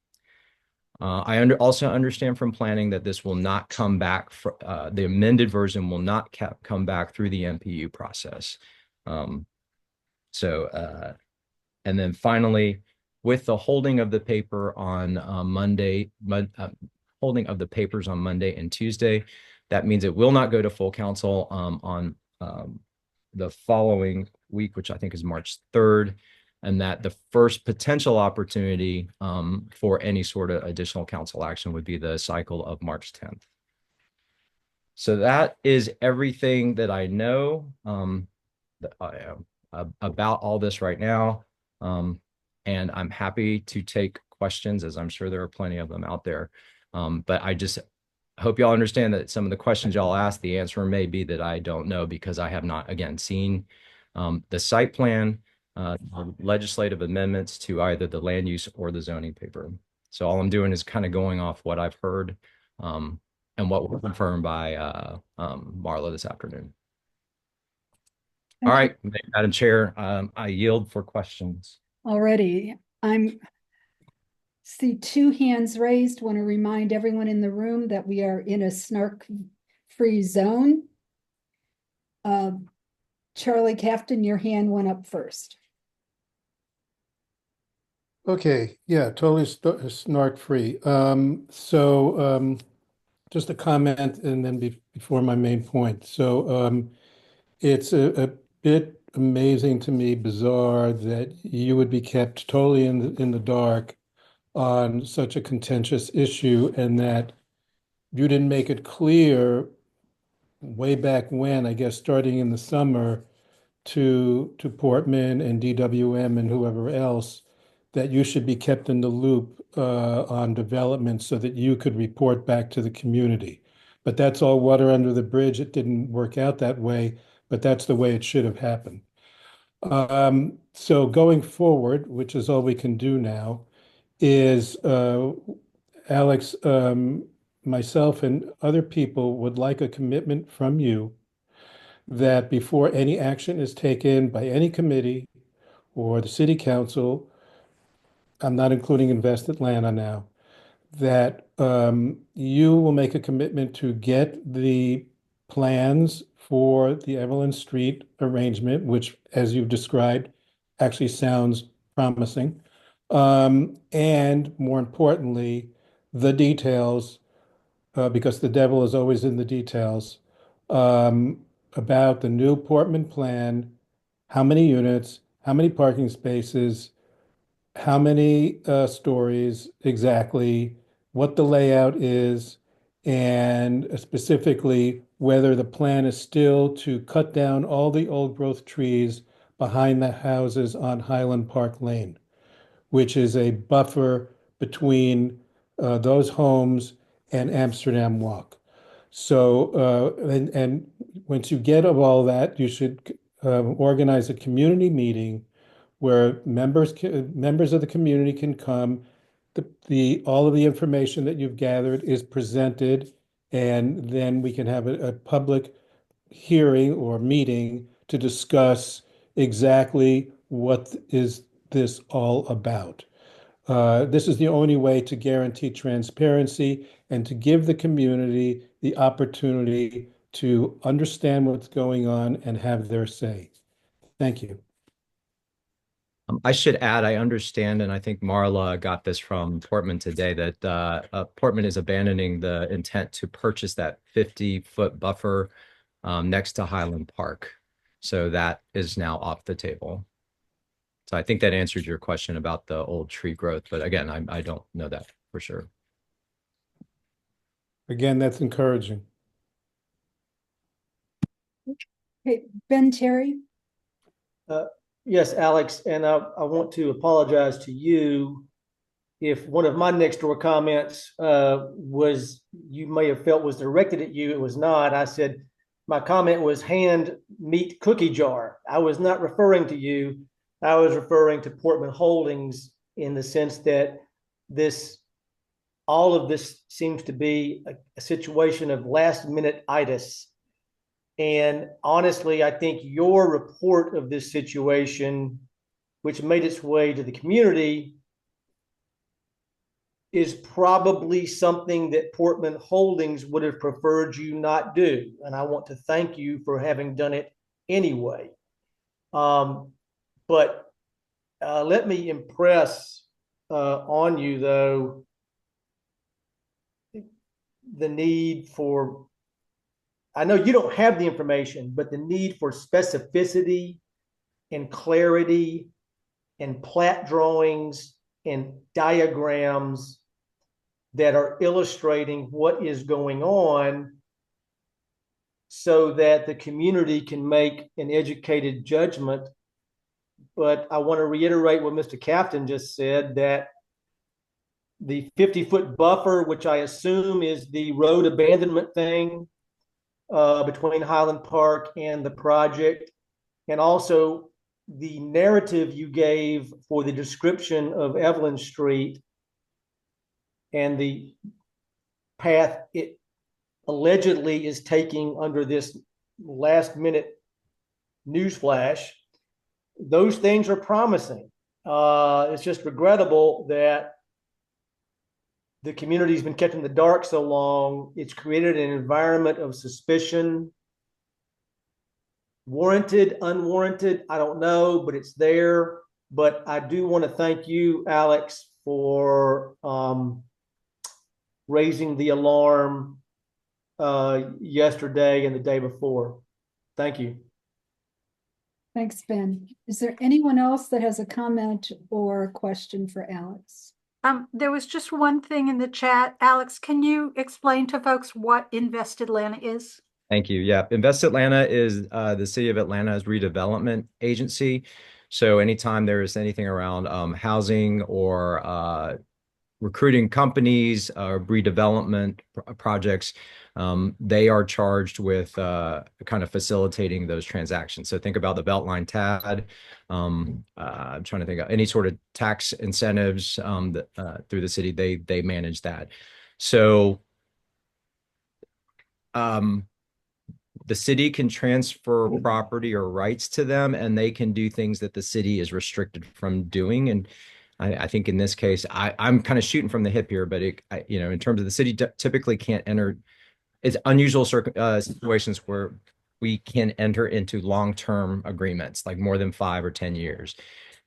[SPEAKER 12] I also understand from planning that this will not come back, the amended version will not come back through the NPU process. And then finally, with the holding of the paper on holding of the papers on Monday and Tuesday, that means it will not go to full council on the following week, which I think is March 3rd. And that the first potential opportunity for any sort of additional council action would be the cycle of March 10th. So that is everything that I know about all this right now. And I'm happy to take questions, as I'm sure there are plenty of them out there. But I just hope y'all understand that some of the questions y'all ask, the answer may be that I don't know, because I have not, again, seen the site plan, legislative amendments to either the land use or the zoning paper. So all I'm doing is kind of going off what I've heard and what was confirmed by Marla this afternoon. All right, Madam Chair, I yield for questions.
[SPEAKER 1] Already, I'm see two hands raised. Want to remind everyone in the room that we are in a snark-free zone. Charlie Captain, your hand went up first.
[SPEAKER 14] Okay, yeah, totally snark free. Just a comment and then before my main point. It's a bit amazing to me, bizarre that you would be kept totally in the dark on such a contentious issue and that you didn't make it clear way back when, I guess, starting in the summer to Portman and DWM and whoever else that you should be kept in the loop on development so that you could report back to the community. But that's all water under the bridge. It didn't work out that way, but that's the way it should have happened. So going forward, which is all we can do now, is Alex, myself and other people would like a commitment from you that before any action is taken by any committee or the city council, I'm not including Invest Atlanta now, that you will make a commitment to get the plans for the Evelyn Street arrangement, which, as you've described, actually sounds promising. And more importantly, the details, because the devil is always in the details, about the new Portman plan, how many units, how many parking spaces, how many stories exactly, what the layout is, and specifically whether the plan is still to cut down all the old growth trees behind the houses on Highland Park Lane, which is a buffer between those homes and Amsterdam Walk. And once you get of all that, you should organize a community meeting where members of the community can come. All of the information that you've gathered is presented, and then we can have a public hearing or meeting to discuss exactly what is this all about. This is the only way to guarantee transparency and to give the community the opportunity to understand what's going on and have their say. Thank you.
[SPEAKER 12] I should add, I understand, and I think Marla got this from Portman today, that Portman is abandoning the intent to purchase that 50-foot buffer next to Highland Park. So that is now off the table. So I think that answered your question about the old tree growth, but again, I don't know that for sure.
[SPEAKER 14] Again, that's encouraging.
[SPEAKER 1] Okay, Ben Terry.
[SPEAKER 7] Yes, Alex, and I want to apologize to you if one of my next door comments was you may have felt was directed at you. It was not. I said my comment was hand meat cookie jar. I was not referring to you. I was referring to Portman Holdings in the sense that all of this seems to be a situation of last minute itis. And honestly, I think your report of this situation, which made its way to the community, is probably something that Portman Holdings would have preferred you not do. And I want to thank you for having done it anyway. But let me impress on you, though, the need for, I know you don't have the information, but the need for specificity and clarity and plat drawings and diagrams that are illustrating what is going on so that the community can make an educated judgment. But I want to reiterate what Mr. Captain just said, that the 50-foot buffer, which I assume is the road abandonment thing between Highland Park and the project, and also the narrative you gave for the description of Evelyn Street and the path it allegedly is taking under this last minute newsflash, those things are promising. It's just regrettable that the community's been kept in the dark so long. It's created an environment of suspicion, warranted, unwarranted, I don't know, but it's there. But I do want to thank you, Alex, for raising the alarm yesterday and the day before. Thank you.
[SPEAKER 1] Thanks, Ben. Is there anyone else that has a comment or question for Alex?
[SPEAKER 9] There was just one thing in the chat. Alex, can you explain to folks what Invest Atlanta is?
[SPEAKER 12] Thank you. Yeah, Invest Atlanta is the City of Atlanta's redevelopment agency. So anytime there is anything around housing or recruiting companies, redevelopment projects, they are charged with kind of facilitating those transactions. So think about the Beltline TAD. I'm trying to think of any sort of tax incentives through the city. They manage that. So the city can transfer property or rights to them, and they can do things that the city is restricted from doing. And I think in this case, I'm kind of shooting from the hip here, but in terms of the city typically can't enter. It's unusual situations where we can enter into long-term agreements, like more than 5 or 10 years.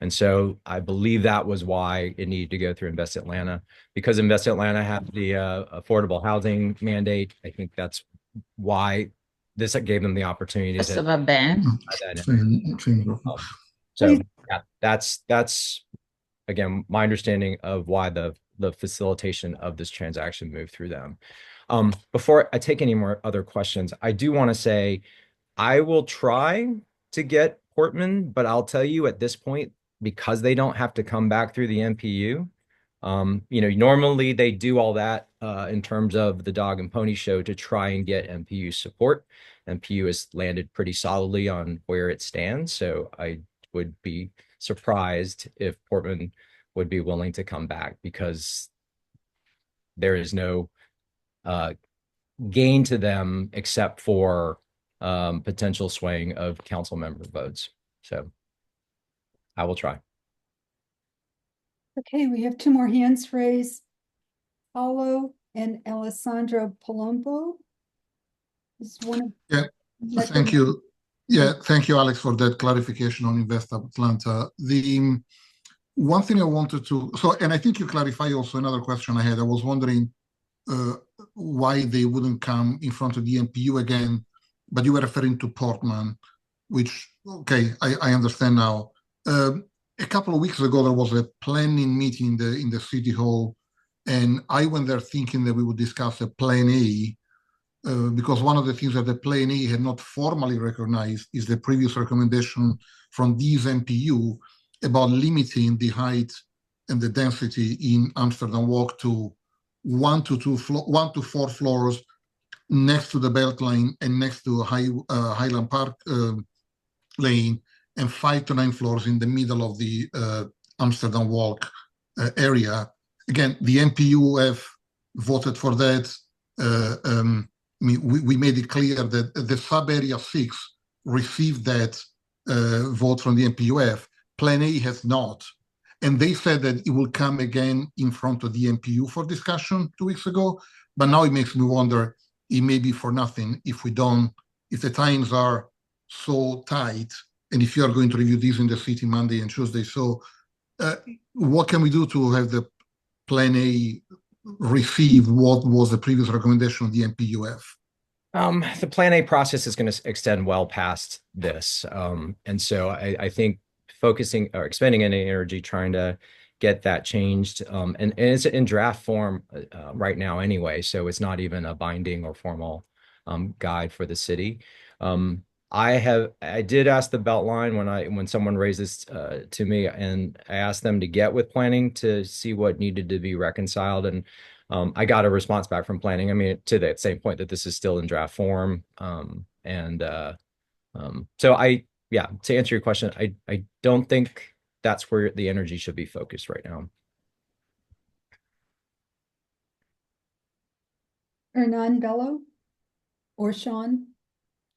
[SPEAKER 12] And so I believe that was why it needed to go through Invest Atlanta, because Invest Atlanta had the affordable housing mandate. I think that's why this gave them the opportunity to. So yeah, that's again my understanding of why the facilitation of this transaction moved through them. Before I take any more other questions, I do want to say I will try to get Portman, but I'll tell you at this point, because they don't have to come back through the NPU. Normally they do all that in terms of the dog and pony show to try and get NPU support. NPU has landed pretty solidly on where it stands, so I would be surprised if Portman would be willing to come back, because there is no gain to them except for potential swaying of council member votes. So I will try.
[SPEAKER 1] Okay, we have 2 more hands raised. Paulo and Alessandra Palumbo. Is one of
[SPEAKER 15] Thank you. Yeah, thank you, Alex, for that clarification on Invest Atlanta. The one thing I wanted to, and I think you clarify also another question I had. I was wondering why they wouldn't come in front of the NPU again, but you were referring to Portman, which, okay, I understand now. A couple of weeks ago, there was a planning meeting in the city hall, and I went there thinking that we would discuss a Plan A, because one of the things that the Plan A had not formally recognized is the previous recommendation from these NPU about limiting the height and the density in Amsterdam Walk to 1 to 4 floors next to the Beltline and next to Highland Park lane, and 5 to 9 floors in the middle of the Amsterdam Walk area. Again, the NPU have voted for that. We made it clear that the sub-area 6 received that vote from the NPUF. Plan A has not. And they said that it will come again in front of the NPU for discussion 2 weeks ago. But now it makes me wonder, it may be for nothing if the times are so tight, and if you are going to review these in the city Monday and Tuesday. So what can we do to have the Plan A receive what was the previous recommendation of the NPUF?
[SPEAKER 12] The Plan A process is going to extend well past this. And so I think focusing or expending any energy trying to get that changed. And it's in draft form right now anyway, so it's not even a binding or formal guide for the city. I did ask the Beltline when someone raised this to me, and I asked them to get with planning to see what needed to be reconciled. And I got a response back from planning. I mean, to that same point that this is still in draft form. So to answer your question, I don't think that's where the energy should be focused right now.
[SPEAKER 1] Hernan Bello or Sean?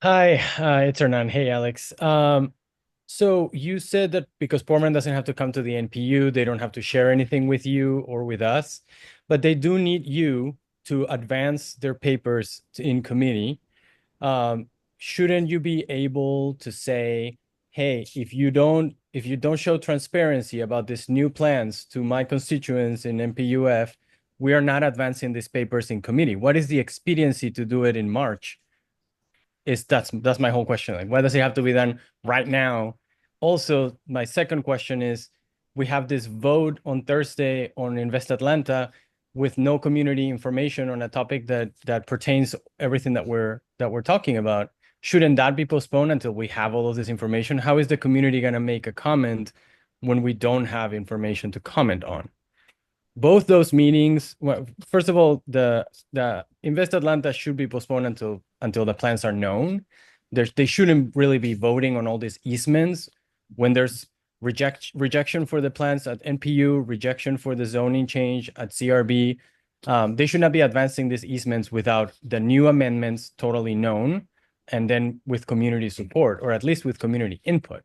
[SPEAKER 16] Hi, it's Hernan. Hey, Alex. So you said that because Portman doesn't have to come to the NPU, they don't have to share anything with you or with us, but they do need you to advance their papers in committee. Um, shouldn't you be able to say, hey, if you don't show transparency about these new plans to my constituents in NPUF, we are not advancing these papers in committee. What is the expediency to do it in March? That's my whole question. Like, why does it have to be done right now? Also, my second question is, we have this vote on Thursday on Invest Atlanta with no community information on a topic that pertains everything that we're talking about. Shouldn't that be postponed until we have all of this information? How is the community going to make a comment when we don't have information to comment on? Both those meetings, well, first of all, the Invest Atlanta should be postponed until the plans are known. They shouldn't really be voting on all these easements when there's rejection for the plans at NPU, rejection for the zoning change at CRB. They should not be advancing these easements without the new amendments totally known, and then with community support, or at least with community input.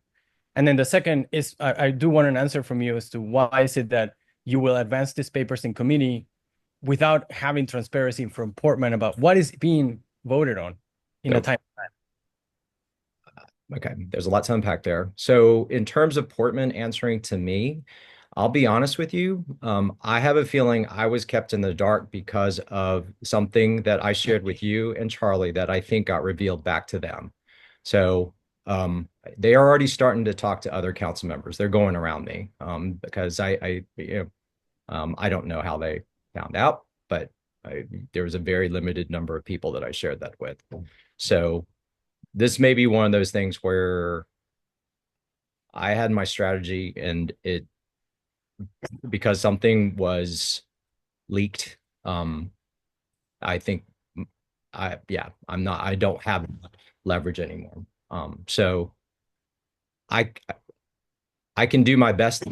[SPEAKER 16] And then the second is, I do want an answer from you as to why is it that you will advance these papers in committee without having transparency from Portman about what is being voted on in a time.
[SPEAKER 12] Okay, there's a lot to unpack there. So in terms of Portman answering to me, I'll be honest with you. I have a feeling I was kept in the dark because of something that I shared with you and Charlie that I think got revealed back to them. So they are already starting to talk to other council members. They're going around me because I don't know how they found out, but there was a very limited number of people that I shared that with. So this may be one of those things where I had my strategy and it, because something was leaked, I think I don't have leverage anymore. So I can do my best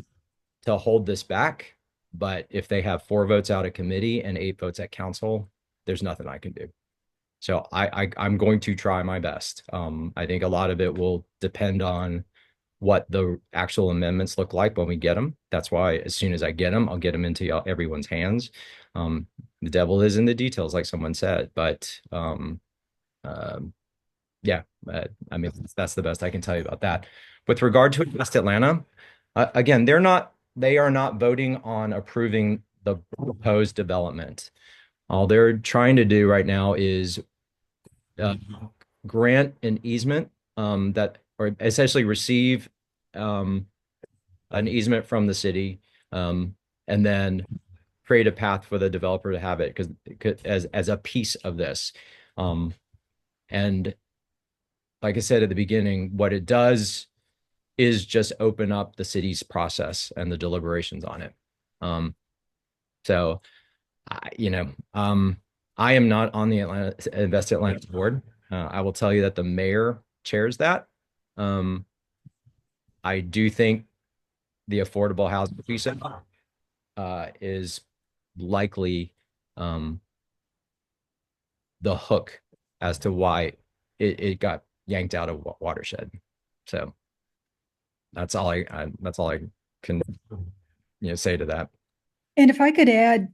[SPEAKER 12] to hold this back, but if they have 4 votes out at committee and 8 votes at council, there's nothing I can do. So I'm going to try my best. I think a lot of it will depend on what the actual amendments look like when we get them. That's why as soon as I get them, I'll get them into everyone's hands. The devil is in the details, like someone said, but yeah, I mean, that's the best I can tell you about that. With regard to West Atlanta, again, they are not voting on approving the proposed development. All they're trying to do right now is grant an easement that, or essentially receive an easement from the city, and then create a path for the developer to have it because as a piece of this. And like I said at the beginning, what it does is just open up the city's process and the deliberations on it. So, I am not on the Invest Atlanta board. I will tell you that the mayor chairs that. I do think the affordable housing piece is likely the hook as to why it got yanked out of watershed. So that's all I can say to that.
[SPEAKER 1] And if I could add,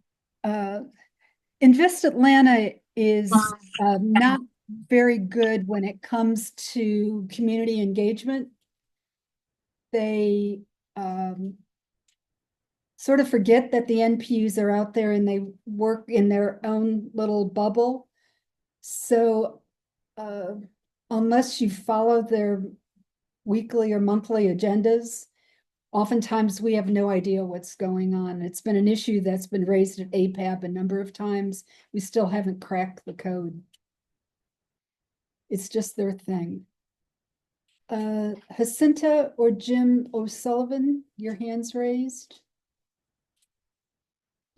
[SPEAKER 1] Invest Atlanta is not very good when it comes to community engagement. They sort of forget that the NPUs are out there and they work in their own little bubble. So unless you follow their weekly or monthly agendas, oftentimes we have no idea what's going on. It's been an issue that's been raised at APAB a number of times. We still haven't cracked the code. It's just their thing. Jacinta or Jim O'Sullivan, your hands raised.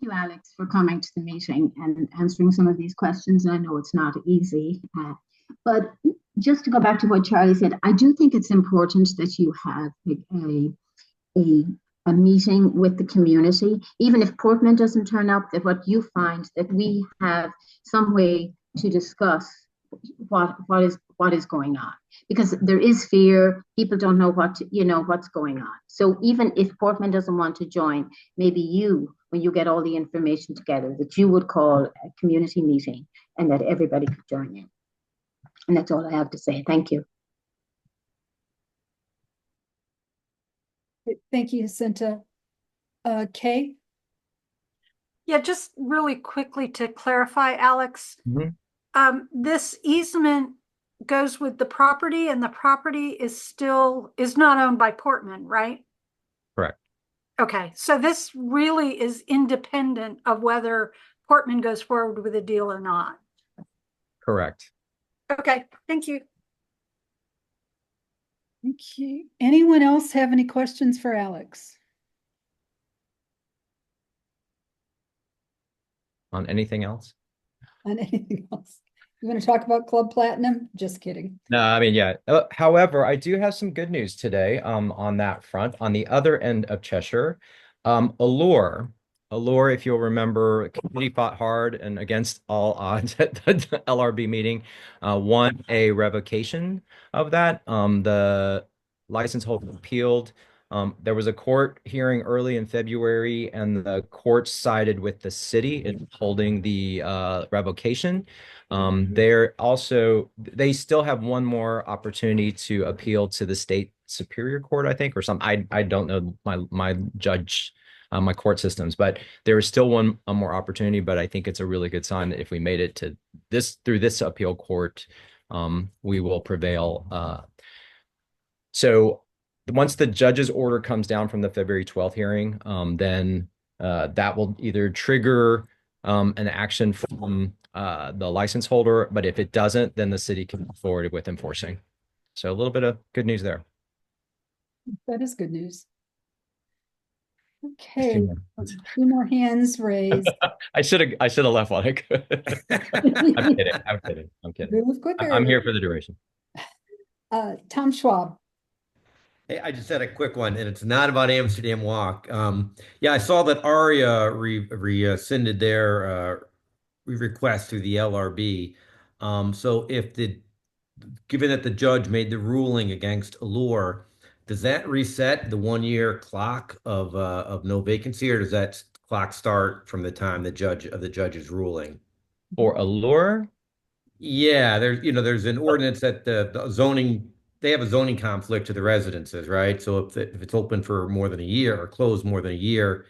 [SPEAKER 17] Thank you, Alex, for coming to the meeting and answering some of these questions. And I know it's not easy, but just to go back to what Charlie said, I do think it's important that you have a meeting with the community, even if Portman doesn't turn up, that what you find that we have some way to discuss what is going on, because there is fear. People don't know what's going on. So even if Portman doesn't want to join, maybe you, when you get all the information together, that you would call a community meeting and that everybody could join in. And that's all I have to say. Thank you.
[SPEAKER 1] Thank you, Jacinta. Kay?
[SPEAKER 9] Yeah, just really quickly to clarify, Alex, this easement goes with the property and the property is not owned by Portman, right?
[SPEAKER 12] Correct.
[SPEAKER 9] Okay, so this really is independent of whether Portman goes forward with a deal or not.
[SPEAKER 12] Correct.
[SPEAKER 9] Okay, thank you.
[SPEAKER 1] Thank you. Anyone else have any questions for Alex?
[SPEAKER 12] On anything else?
[SPEAKER 1] On anything else? You want to talk about Club Platinum? Just kidding.
[SPEAKER 12] No, I mean, yeah. However, I do have some good news today on that front. On the other end of Cheshire, Allure, if you'll remember, committee fought hard and against all odds at the LRB meeting, won a revocation of that. The license holder appealed. There was a court hearing early in February, and the court sided with the city in holding the revocation. They still have one more opportunity to appeal to the state superior court, I think, or something. I don't know my judge, my court systems, but there is still one more opportunity. But I think it's a really good sign that if we made it to through this appeal court, we will prevail. So once the judge's order comes down from the February 12th hearing, then that will either trigger an action from the license holder, but if it doesn't, then the city can move forward with enforcing. So a little bit of good news there.
[SPEAKER 1] That is good news. Okay, two more hands raised.
[SPEAKER 12] I should have left while I could. I'm kidding.
[SPEAKER 1] Move quicker.
[SPEAKER 12] I'm here for the duration.
[SPEAKER 1] Tom Schwab.
[SPEAKER 18] Hey, I just had a quick one, and it's not about Amsterdam Walk. Yeah, I saw that ARIA rescinded their request to the LRB. So given that the judge made the ruling against Allure, does that reset the 1 year clock of no vacancy, or does that clock start from the time the judge's ruling?
[SPEAKER 12] For Allure?
[SPEAKER 18] Yeah, there's an ordinance that the zoning, they have a zoning conflict to the residences, right? So if it's open for more than a year or closed more than a year,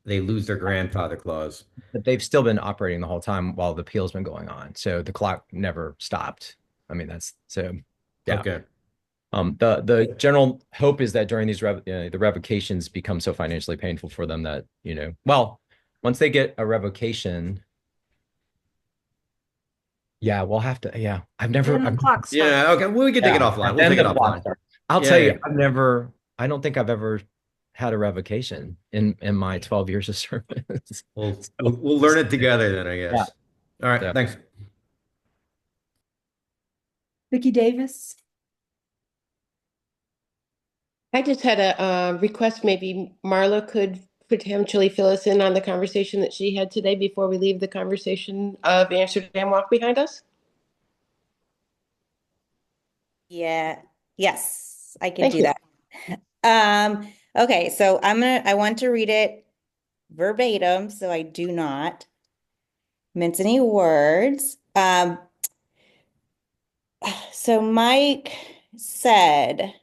[SPEAKER 18] they lose their grandfather clause.
[SPEAKER 12] But they've still been operating the whole time while the appeal's been going on. So the clock never stopped. I mean, yeah.
[SPEAKER 18] Okay.
[SPEAKER 12] The general hope is that during these the revocations become so financially painful for them that, well, once they get a revocation, yeah, we'll have to, yeah.
[SPEAKER 18] Yeah, okay. Well, we can take it offline. We'll take it offline.
[SPEAKER 12] I'll tell you, I don't think I've ever had a revocation in my 12 years of service.
[SPEAKER 18] We'll learn it together then, I guess.
[SPEAKER 12] Yeah.
[SPEAKER 18] All right, thanks.
[SPEAKER 1] Vicki Davis.
[SPEAKER 19] I just had a request. Maybe Marla could potentially fill us in on the conversation that she had today before we leave the conversation of Amsterdam Walk behind us.
[SPEAKER 20] Yeah. Yes, I can do that. Okay, so I want to read it verbatim, so I do not mince any words. So Mike said,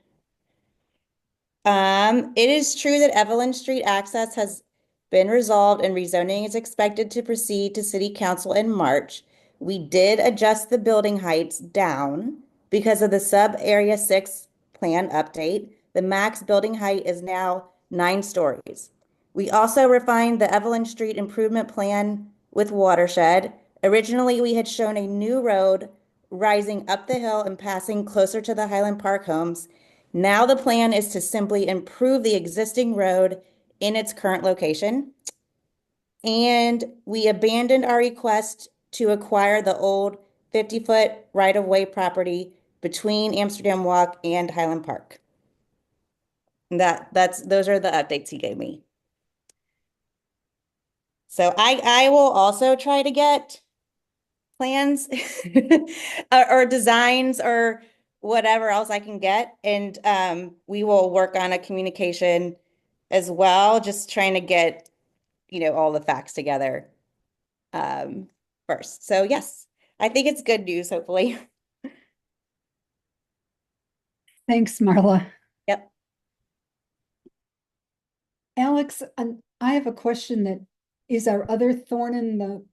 [SPEAKER 20] it is true that Evelyn Street access has been resolved and rezoning is expected to proceed to City Council in March. We did adjust the building heights down because of the sub-area 6 plan update. The max building height is now 9 stories. We also refined the Evelyn Street improvement plan with Watershed. Originally, we had shown a new road rising up the hill and passing closer to the Highland Park homes. Now the plan is to simply improve the existing road in its current location. And we abandoned our request to acquire the old 50-foot right-of-way property between Amsterdam Walk and Highland Park. Those are the updates he gave me. So I will also try to get plans or designs or whatever else I can get. And we will work on a communication as well, just trying to get, all the facts together first. So yes, I think it's good news, hopefully.
[SPEAKER 1] Thanks, Marla.
[SPEAKER 20] Yep.
[SPEAKER 1] Alex, I have a question that is our other thorn in the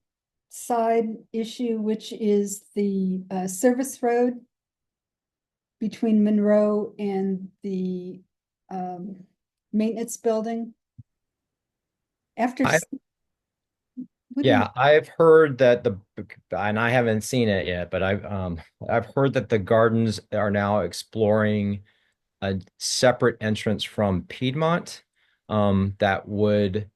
[SPEAKER 1] side issue, which is the service road between Monroe and the maintenance building. After,
[SPEAKER 12] Yeah, I've heard that and I haven't seen it yet, but I've heard that the gardens are now exploring a separate entrance from Piedmont that would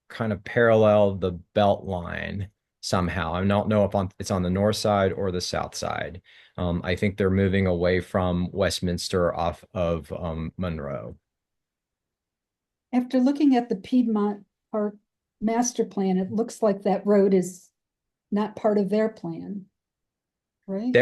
[SPEAKER 12] kind of parallel the belt line somehow. I don't know if it's on the north side or the south side. I think they're moving away from Westminster off of Monroe.
[SPEAKER 1] After looking at the Piedmont Park master plan, it looks like that road is not part of their plan, right?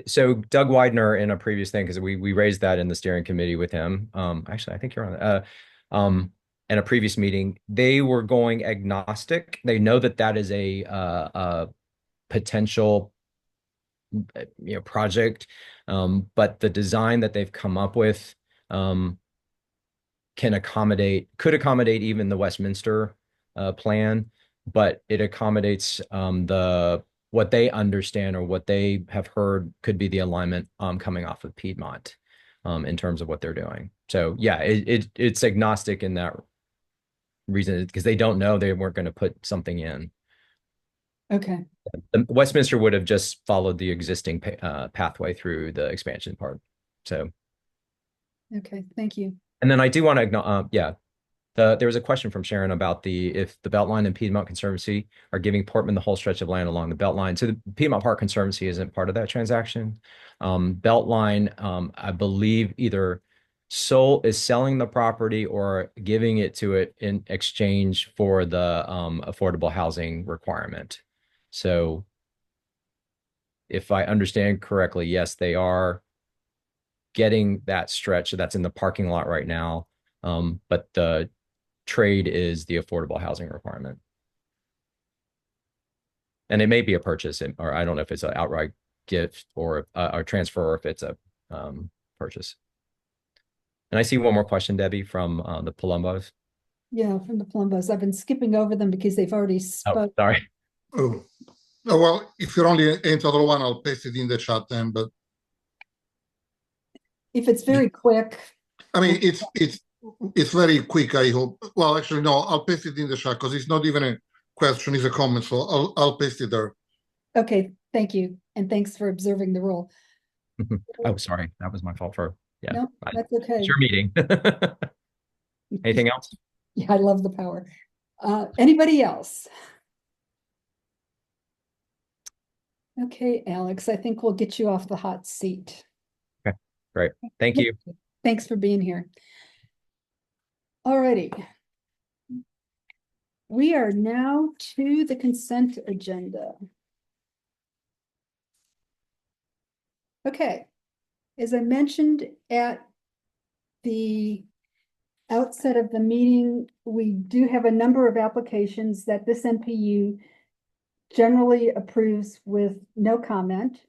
[SPEAKER 12] So Doug Widener in a previous thing, because we raised that in the steering committee with him. Actually, I think you're on in a previous meeting, they were going agnostic. They know that is a potential project, but the design that they've come up with could accommodate even the Westminster plan, but it accommodates what they understand or what they have heard could be the alignment coming off of Piedmont in terms of what they're doing. So yeah, it's agnostic in that reason, because they don't know, they weren't going to put something in.
[SPEAKER 1] Okay.
[SPEAKER 12] Westminster would have just followed the existing pathway through the expansion part. So.
[SPEAKER 1] Okay, thank you.
[SPEAKER 12] And then I do want to, there was a question from Sharon about if the Beltline and Piedmont Conservancy are giving Portman the whole stretch of land along the Beltline. So the Piedmont Park Conservancy isn't part of that transaction. Beltline, I believe either is selling the property or giving it to it in exchange for the affordable housing requirement. So if I understand correctly, yes, they are getting that stretch that's in the parking lot right now. But the trade is the affordable housing requirement. And it may be a purchase, or I don't know if it's an outright gift or a transfer, or if it's a purchase. And I see one more question, Debbie, from the Palombos.
[SPEAKER 1] Yeah, from the Palombos. I've been skipping over them because they've already spoken.
[SPEAKER 12] Oh, sorry.
[SPEAKER 15] Oh, well, if you're only into the one, I'll paste it in the chat then. But
[SPEAKER 1] if it's very quick,
[SPEAKER 15] I mean, it's very quick. I hope. Well, actually, no. I'll paste it in the chat because it's not even a question; it's a comment. So I'll paste it there.
[SPEAKER 1] Okay, thank you, and thanks for observing the rule.
[SPEAKER 12] Oh, sorry, that was my fault
[SPEAKER 1] No, that's okay.
[SPEAKER 12] It's your meeting. Anything else?
[SPEAKER 1] Yeah, I love the power. Anybody else? Okay, Alex, I think we'll get you off the hot seat.
[SPEAKER 12] Okay, great. Thank you.
[SPEAKER 1] Thanks for being here. All righty. We are now to the consent agenda. Okay, as I mentioned at the outset of the meeting, we do have a number of applications that this NPU generally approves with no comment.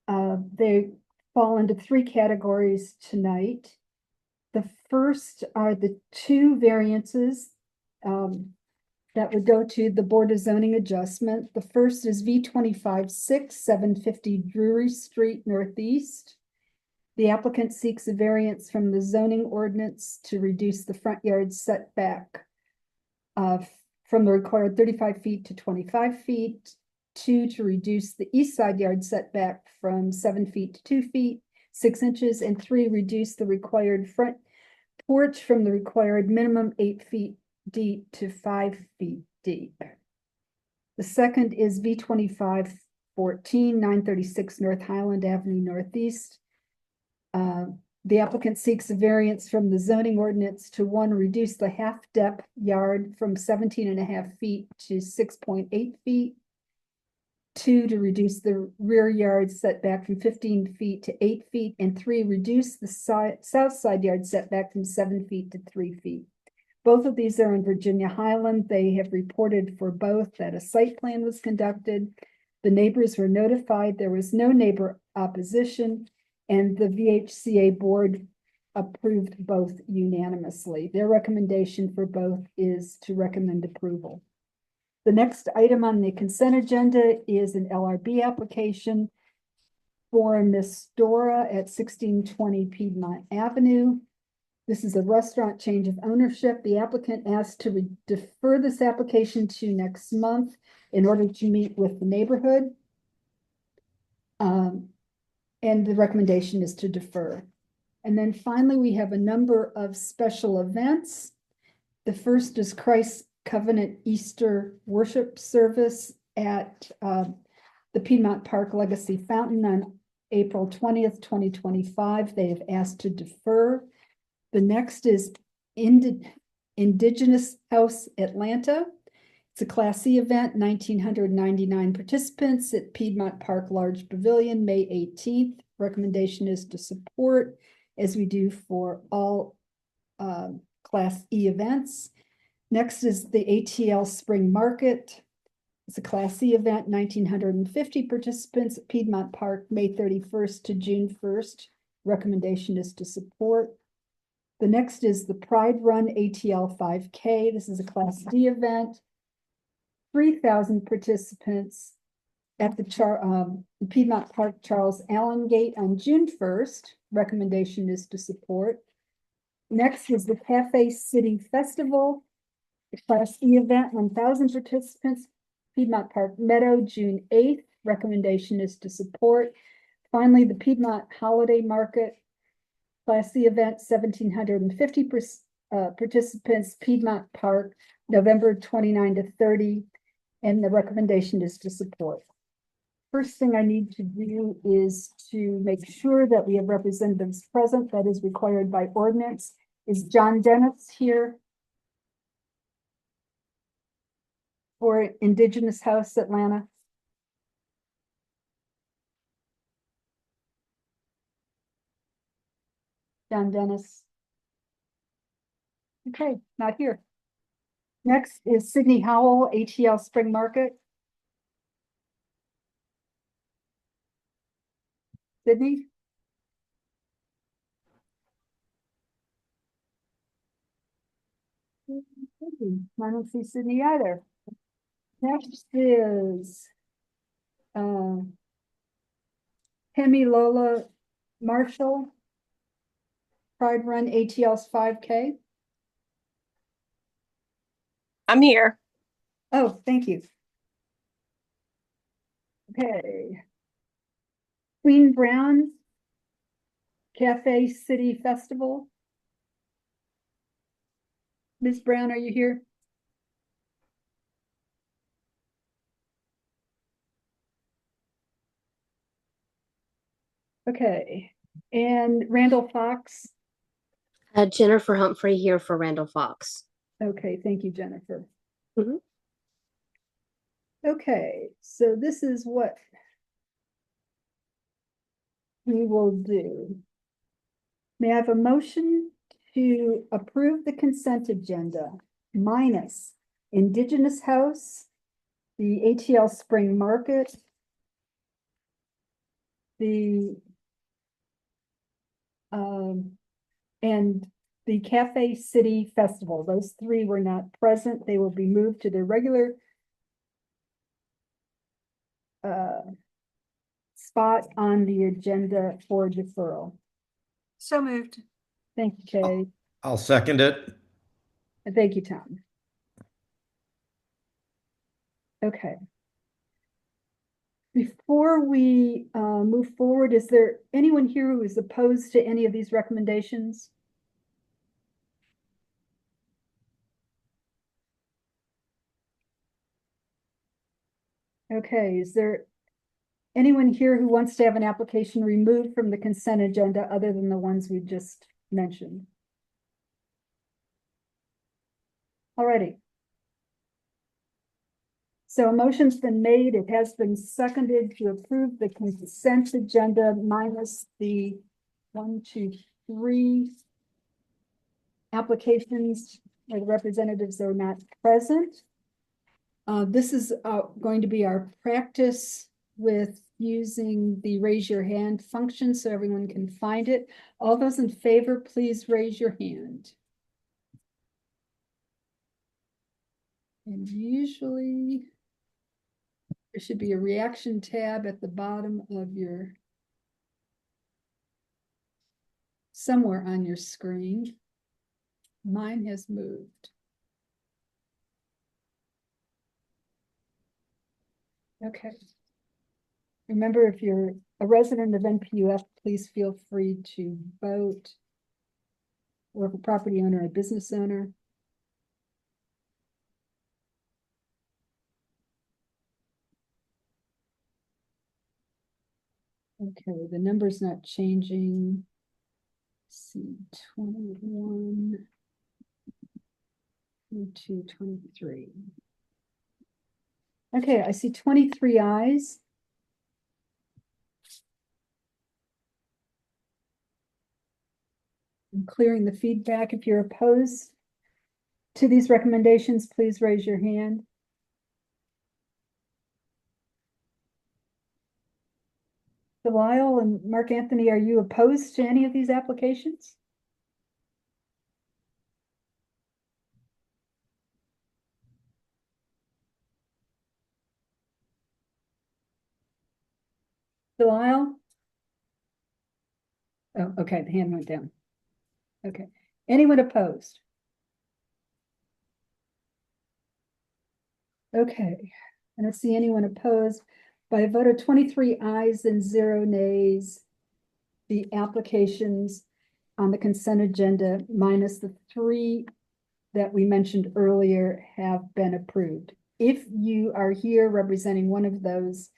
[SPEAKER 1] They fall into three categories tonight. The first are the two variances that would go to the Board of Zoning Adjustment. The first is V25-6, 750 Drury Street Northeast. The applicant seeks a variance from the zoning ordinance to reduce the front yard setback from the required 35 feet to 25 feet, 2, to reduce the east side yard setback from 7 feet to 2 feet, 6 inches, and 3, reduce the required front porch from the required minimum 8 feet deep to 5 feet deep. The second is V25-14, 936 North Highland Avenue Northeast. The applicant seeks a variance from the zoning ordinance to 1, reduce the half depth yard from 17.5 feet to 6.8 feet. 2, to reduce the rear yard setback from 15 feet to 8 feet, and 3, reduce the south side yard setback from 7 feet to 3 feet. Both of these are in Virginia Highland. They have reported for both that a site plan was conducted. The neighbors were notified. There was no neighbor opposition, and the VHCA board approved both unanimously. Their recommendation for both is to recommend approval. The next item on the consent agenda is an LRB application for Miss Dora at 1620 Piedmont Avenue. This is a restaurant change of ownership. The applicant asked to defer this application to next month in order to meet with the neighborhood. And the recommendation is to defer. And then finally, we have a number of special events. The first is Christ Covenant Easter Worship Service at the Piedmont Park Legacy Fountain on April 20th, 2025. They have asked to defer. The next is Indigenous House Atlanta. It's a Class C event, 1,999 participants at Piedmont Park Large Pavilion, May 18th. Recommendation is to support, as we do for all Class E events. Next is the ATL Spring Market. It's a Class C event, 1,950 participants at Piedmont Park, May 31st to June 1st. Recommendation is to support. The next is the Pride Run ATL 5K. This is a Class D event, 3,000 participants at the Piedmont Park Charles Allen Gate on June 1st. Recommendation is to support. Next is the Cafe City Festival, a Class E event, 1,000 participants, Piedmont Park Meadow, June 8th. Recommendation is to support. Finally, the Piedmont Holiday Market, Class C event, 1,750 participants, Piedmont Park, November 29 to 30, and the recommendation is to support. First thing I need to do is to make sure that we have representatives present. That is required by ordinance. Is John Dennis here for Indigenous House Atlanta? John Dennis. Okay, not here. Next is Sydney Howell, ATL Spring Market. Sydney? I don't see Sydney either. Next is Hemi Lola Marshall, Pride Run ATL's 5K.
[SPEAKER 21] I'm here.
[SPEAKER 1] Oh, thank you. Okay. Queen Brown Cafe City Festival. Ms. Brown, are you here? Okay. And Randall Fox.
[SPEAKER 21] Jennifer Humphrey here for Randall Fox.
[SPEAKER 1] Okay, thank you, Jennifer. Okay, so this is what we will do. May I have a motion to approve the consent agenda minus Indigenous House, the ATL Spring Market, the and the Cafe City Festival. Those three were not present. They will be moved to their regular spot on the agenda for deferral.
[SPEAKER 9] So moved.
[SPEAKER 1] Thank you, Kay.
[SPEAKER 18] I'll second it.
[SPEAKER 1] And thank you, Tom. Okay. Before we move forward, is there anyone here who is opposed to any of these recommendations? Okay, is there anyone here who wants to have an application removed from the consent agenda other than the ones we just mentioned? Alrighty. So a motion's been made, it has been seconded to approve the consent agenda minus the 1, 2, 3 applications where the representatives are not present. This is going to be our practice with using the raise your hand function so everyone can find it. All those in favor, please raise your hand. And usually there should be a reaction tab at the bottom of your, somewhere on your screen. Mine has moved. Okay. Remember, if you're a resident of NPU F, please feel free to vote. Or if a property owner or business owner. Okay, the number's not changing. Let's see, 21, 22, 23. Okay, I see 23 ayes. I'm clearing the feedback. If you're opposed to these recommendations, please raise your hand. Delisle and Mark Anthony, are you opposed to any of these applications? Delisle? Oh, okay, the hand went down. Okay, anyone opposed? Okay, I don't see anyone opposed. By a vote of 23 ayes and 0 nays, the applications on the consent agenda minus the 3 that we mentioned earlier have been approved. If you are here representing one of those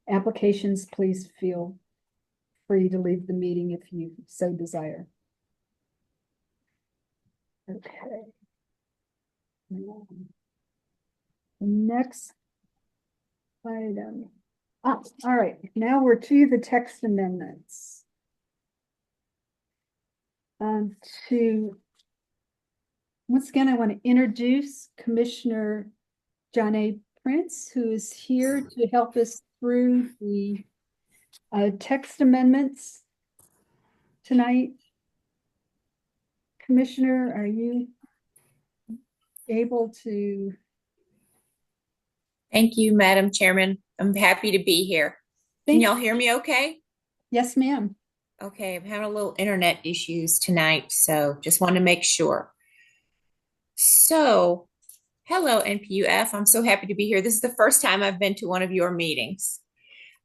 [SPEAKER 1] applications, please feel free to leave the meeting if you so desire. Okay. Next item. All right, now we're to the text amendments. Once again, I want to introduce Commissioner John A. Prince, who is here to help us through the text amendments tonight. Commissioner, are you able to?
[SPEAKER 3] Thank you, Madam Chairman. I'm happy to be here. Can y'all hear me okay?
[SPEAKER 1] Yes, ma'am.
[SPEAKER 3] Okay, I'm having a little internet issues tonight, so just want to make sure. So, hello, NPU F. I'm so happy to be here. This is the first time I've been to one of your meetings.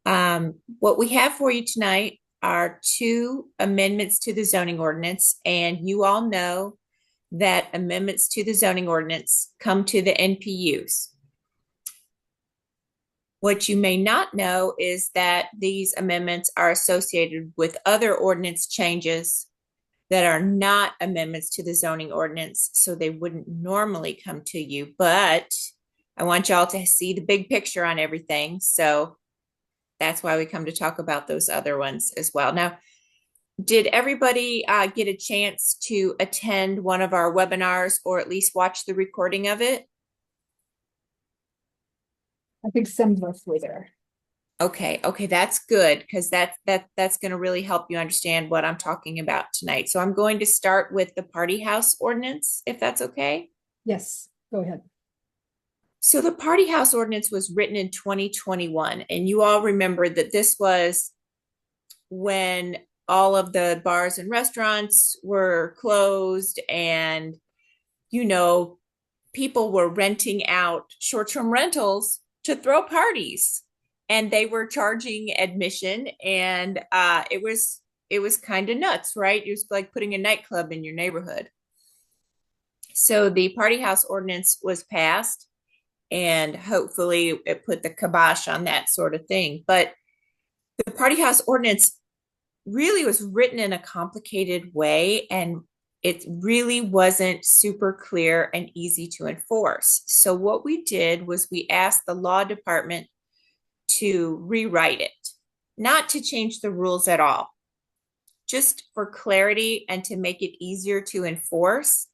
[SPEAKER 3] What we have for you tonight are 2 amendments to the zoning ordinance, and you all know that amendments to the zoning ordinance come to the NPUs. What you may not know is that these amendments are associated with other ordinance changes that are not amendments to the zoning ordinance, so they wouldn't normally come to you. But I want y'all to see the big picture on everything, so that's why we come to talk about those other ones as well. Now, did everybody get a chance to attend one of our webinars or at least watch the recording of it?
[SPEAKER 1] I think some of us were there.
[SPEAKER 3] Okay, that's good because that's going to really help you understand what I'm talking about tonight. So I'm going to start with the party house ordinance, if that's okay.
[SPEAKER 1] Yes, go ahead.
[SPEAKER 3] So the party house ordinance was written in 2021, and you all remember that this was when all of the bars and restaurants were closed and, people were renting out short-term rentals to throw parties, and they were charging admission, and it was kind of nuts, right? It was like putting a nightclub in your neighborhood. So the party house ordinance was passed, and hopefully it put the kibosh on that sort of thing. But the party house ordinance really was written in a complicated way, and it really wasn't super clear and easy to enforce. So what we did was we asked the law department to rewrite it, not to change the rules at all, just for clarity and to make it easier to enforce,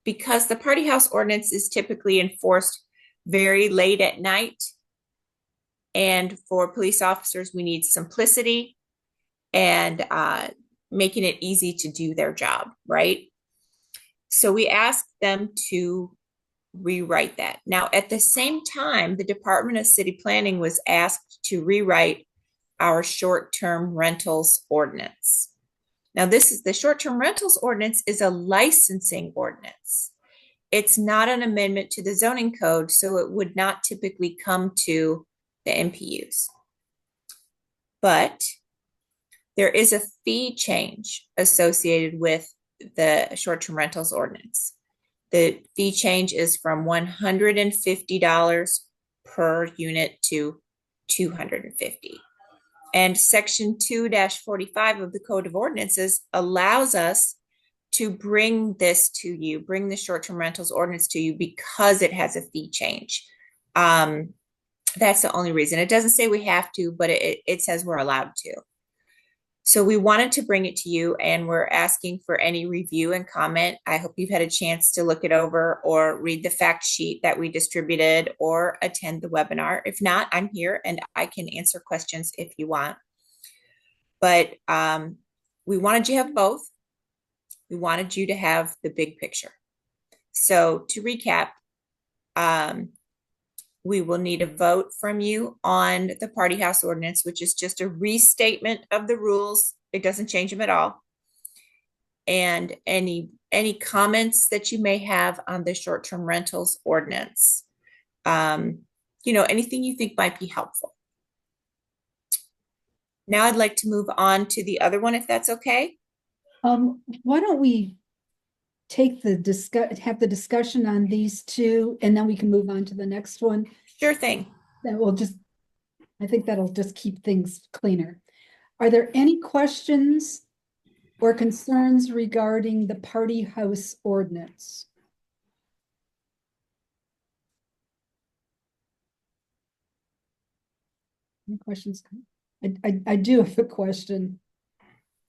[SPEAKER 3] because the party house ordinance is typically enforced very late at night. And for police officers, we need simplicity and making it easy to do their job, right? So we asked them to rewrite that. Now, at the same time, the Department of City Planning was asked to rewrite our short-term rentals ordinance. Now, this is the short-term rentals ordinance is a licensing ordinance. It's not an amendment to the zoning code, so it would not typically come to the NPUs. But there is a fee change associated with the short-term rentals ordinance. The fee change is from $150 per unit to $250. And Section 2-45 of the Code of Ordinances allows us to bring this to you, bring the short-term rentals ordinance to you because it has a fee change. That's the only reason. It doesn't say we have to, but it says we're allowed to. So we wanted to bring it to you, and we're asking for any review and comment. I hope you've had a chance to look it over or read the fact sheet that we distributed or attend the webinar. If not, I'm here and I can answer questions if you want. But we wanted you to have both. We wanted you to have the big picture. So to recap, we will need a vote from you on the party house ordinance, which is just a restatement of the rules. It doesn't change them at all. And any comments that you may have on the short-term rentals ordinance. Anything you think might be helpful. Now I'd like to move on to the other one, if that's okay.
[SPEAKER 1] Why don't we take have the discussion on these two, and then we can move on to the next one.
[SPEAKER 3] Sure thing.
[SPEAKER 1] I think that'll just keep things cleaner. Are there any questions or concerns regarding the party house ordinance? Any questions? I do have a question.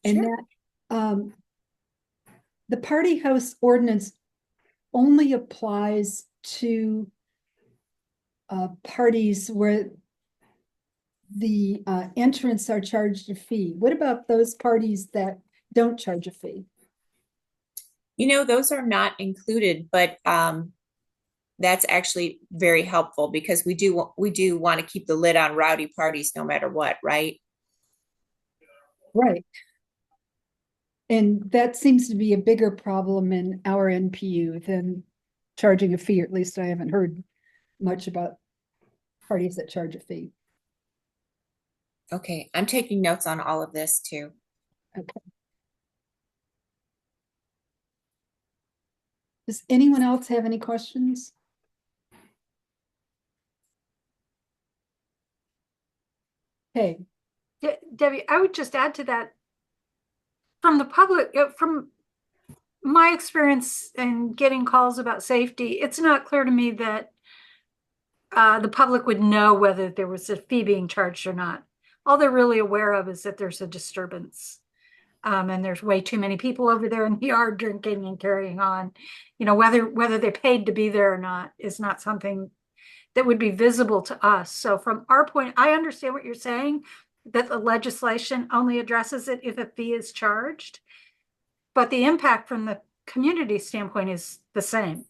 [SPEAKER 1] And that the party house ordinance only applies to parties where the entrants are charged a fee. What about those parties that don't charge a fee?
[SPEAKER 3] Those are not included, but that's actually very helpful because we do want to keep the lid on rowdy parties no matter what, right?
[SPEAKER 1] Right. And that seems to be a bigger problem in our NPU than charging a fee. Or at least I haven't heard much about parties that charge a fee.
[SPEAKER 3] Okay, I'm taking notes on all of this too.
[SPEAKER 1] Okay. Does anyone else have any questions? Hey.
[SPEAKER 9] Debbie, I would just add to that, from the public, from my experience in getting calls about safety, it's not clear to me that the public would know whether there was a fee being charged or not. All they're really aware of is that there's a disturbance. And there's way too many people over there in the yard drinking and carrying on. Whether they paid to be there or not is not something that would be visible to us. So from our point, I understand what you're saying, that the legislation only addresses it if a fee is charged, but the impact from the community standpoint is the same.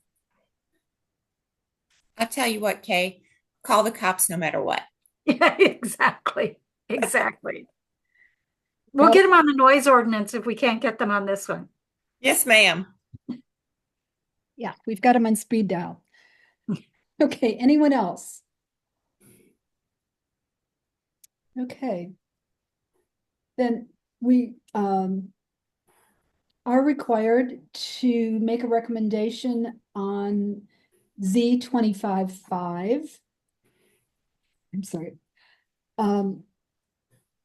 [SPEAKER 3] I'll tell you what, Kay, call the cops no matter what.
[SPEAKER 9] Yeah, exactly. We'll get them on the noise ordinance if we can't get them on this one.
[SPEAKER 3] Yes, ma'am.
[SPEAKER 1] Yeah, we've got them on speed dial. Okay, anyone else? Okay. Then we are required to make a recommendation on Z25-5. I'm sorry.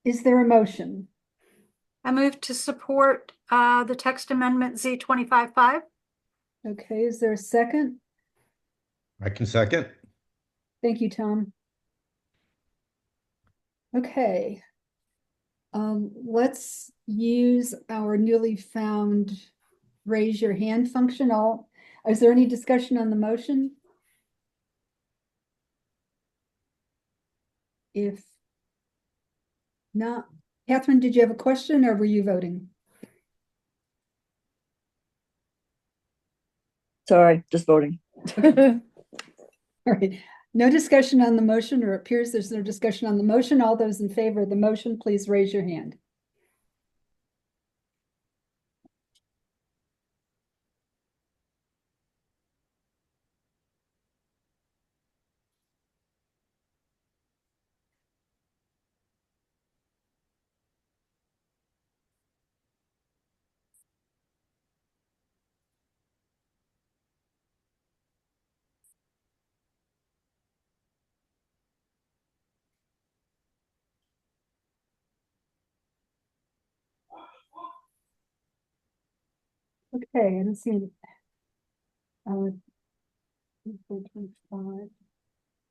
[SPEAKER 1] Is there a motion?
[SPEAKER 9] I move to support the text amendment Z25-5.
[SPEAKER 1] Okay, is there a second?
[SPEAKER 18] I can second.
[SPEAKER 1] Thank you, Tom. Okay. Let's use our newly found raise your hand function. Is there any discussion on the motion? If not, Catherine, did you have a question or were you voting?
[SPEAKER 2] Sorry, just voting.
[SPEAKER 1] All right. No discussion on the motion, or it appears there's no discussion on the motion. All those in favor of the motion, please raise your hand. Okay, I don't see any. 425.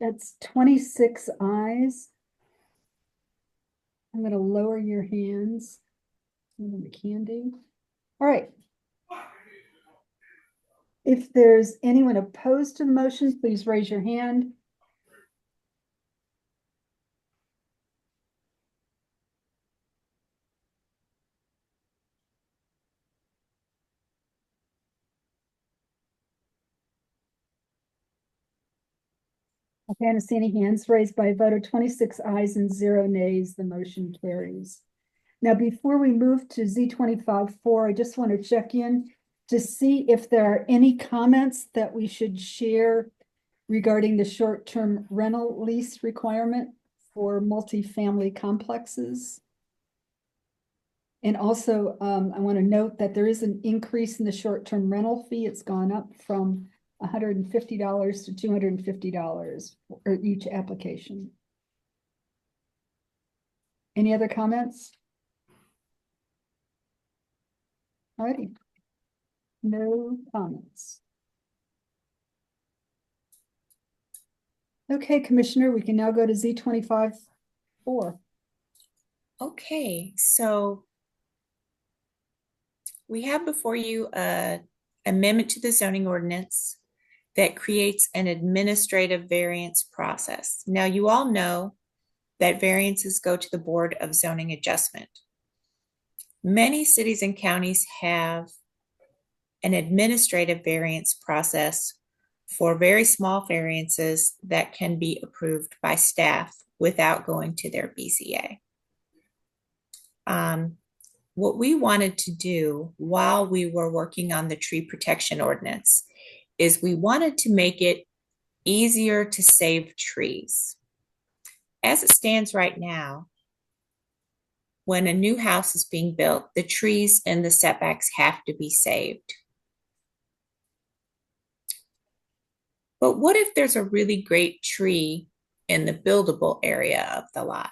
[SPEAKER 1] That's 26 ayes. I'm gonna lower your hands. Candy. All right. If there's anyone opposed to the motion, please raise your hand. Okay, I don't see any hands raised. By a vote of 26 ayes and 0 nays, the motion carries. Now, before we move to Z25-4, I just want to check in to see if there are any comments that we should share regarding the short-term rental lease requirement for multifamily complexes. And also, I want to note that there is an increase in the short-term rental fee. It's gone up from $150 to $250 for each application. Any other comments? All righty. No comments. Okay, Commissioner, we can now go to Z25-4.
[SPEAKER 3] Okay, so we have before you an amendment to the zoning ordinance that creates an administrative variance process. Now, you all know that variances go to the Board of Zoning Adjustment. Many cities and counties have an administrative variance process for very small variances that can be approved by staff without going to their BZA. What we wanted to do while we were working on the tree protection ordinance is we wanted to make it easier to save trees. As it stands right now, when a new house is being built, the trees and the setbacks have to be saved. But what if there's a really great tree in the buildable area of the lot?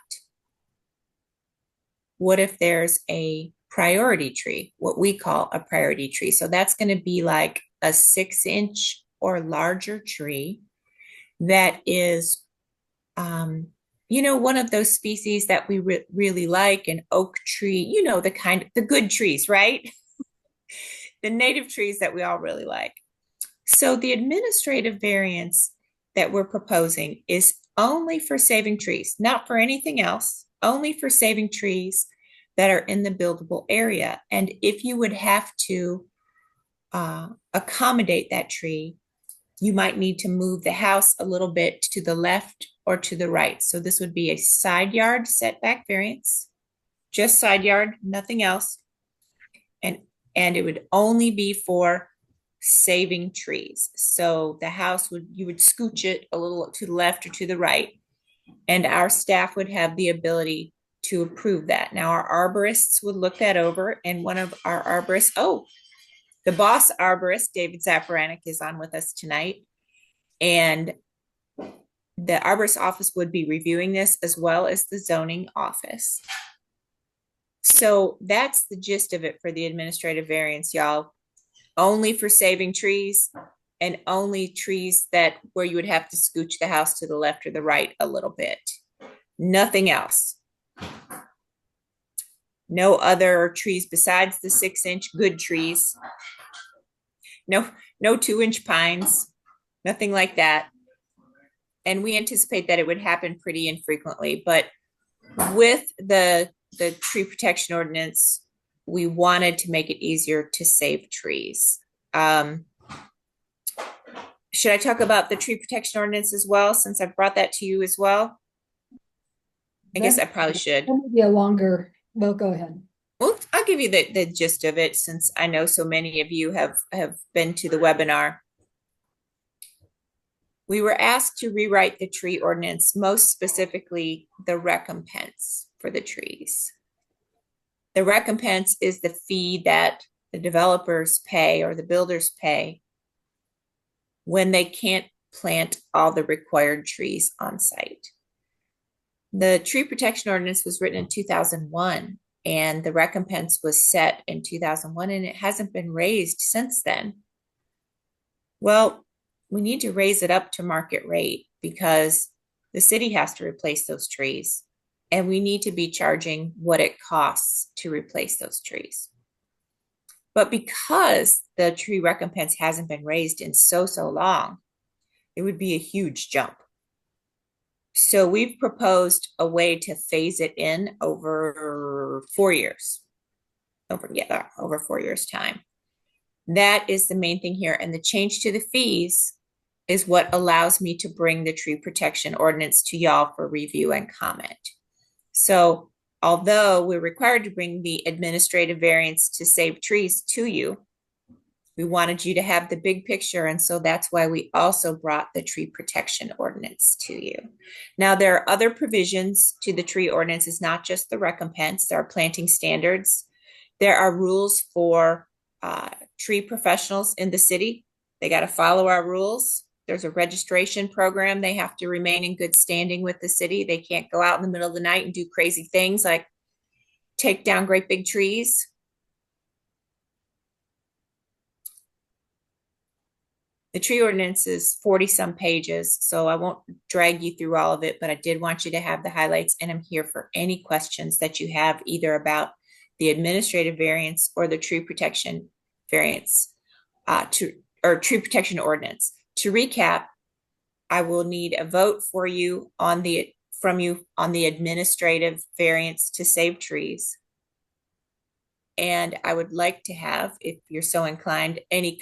[SPEAKER 3] What if there's a priority tree, what we call a priority tree? So that's going to be like a 6-inch or larger tree that is, one of those species that we really like, an oak tree, the good trees, right? The native trees that we all really like. So the administrative variance that we're proposing is only for saving trees, not for anything else, only for saving trees that are in the buildable area. And if you would have to accommodate that tree, you might need to move the house a little bit to the left or to the right. So this would be a side yard setback variance, just side yard, nothing else. And it would only be for saving trees. So the house you would scooch it a little to the left or to the right, and our staff would have the ability to approve that. Now our arborists would look that over, and one of our arborists, the boss arborist, David Zaporanik, is on with us tonight. And the arborist office would be reviewing this as well as the zoning office. So that's the gist of it for the administrative variance, y'all. Only for saving trees, and only trees that where you would have to scooch the house to the left or the right a little bit. Nothing else. No other trees besides the 6-inch good trees. No 2-inch pines, nothing like that. And we anticipate that it would happen pretty infrequently, but with the tree protection ordinance, we wanted to make it easier to save trees. Should I talk about the tree protection ordinance as well, since I've brought that to you as well? I guess I probably should.
[SPEAKER 1] That may be a longer, well, go ahead.
[SPEAKER 3] Well, I'll give you the gist of it, since I know so many of you have been to the webinar. We were asked to rewrite the tree ordinance, most specifically the recompense for the trees. The recompense is the fee that the developers pay or the builders pay when they can't plant all the required trees on site. The tree protection ordinance was written in 2001, and the recompense was set in 2001, and it hasn't been raised since then. Well, we need to raise it up to market rate because the city has to replace those trees, and we need to be charging what it costs to replace those trees. But because the tree recompense hasn't been raised in so long, it would be a huge jump. So we've proposed a way to phase it in over 4 years. Over 4 years' time. That is the main thing here. And the change to the fees is what allows me to bring the tree protection ordinance to y'all for review and comment. So although we're required to bring the administrative variance to save trees to you, we wanted you to have the big picture. And so that's why we also brought the tree protection ordinance to you. Now, there are other provisions to the tree ordinance. It's not just the recompense. There are planting standards. There are rules for tree professionals in the city. They got to follow our rules. There's a registration program. They have to remain in good standing with the city. They can't go out in the middle of the night and do crazy things like take down great big trees. The tree ordinance is 40-some pages, so I won't drag you through all of it, but I did want you to have the highlights, and I'm here for any questions that you have either about the administrative variance or the tree protection variance tree protection ordinance. To recap, I will need a vote from you on the administrative variance to save trees. And I would like to have, if you're so inclined, any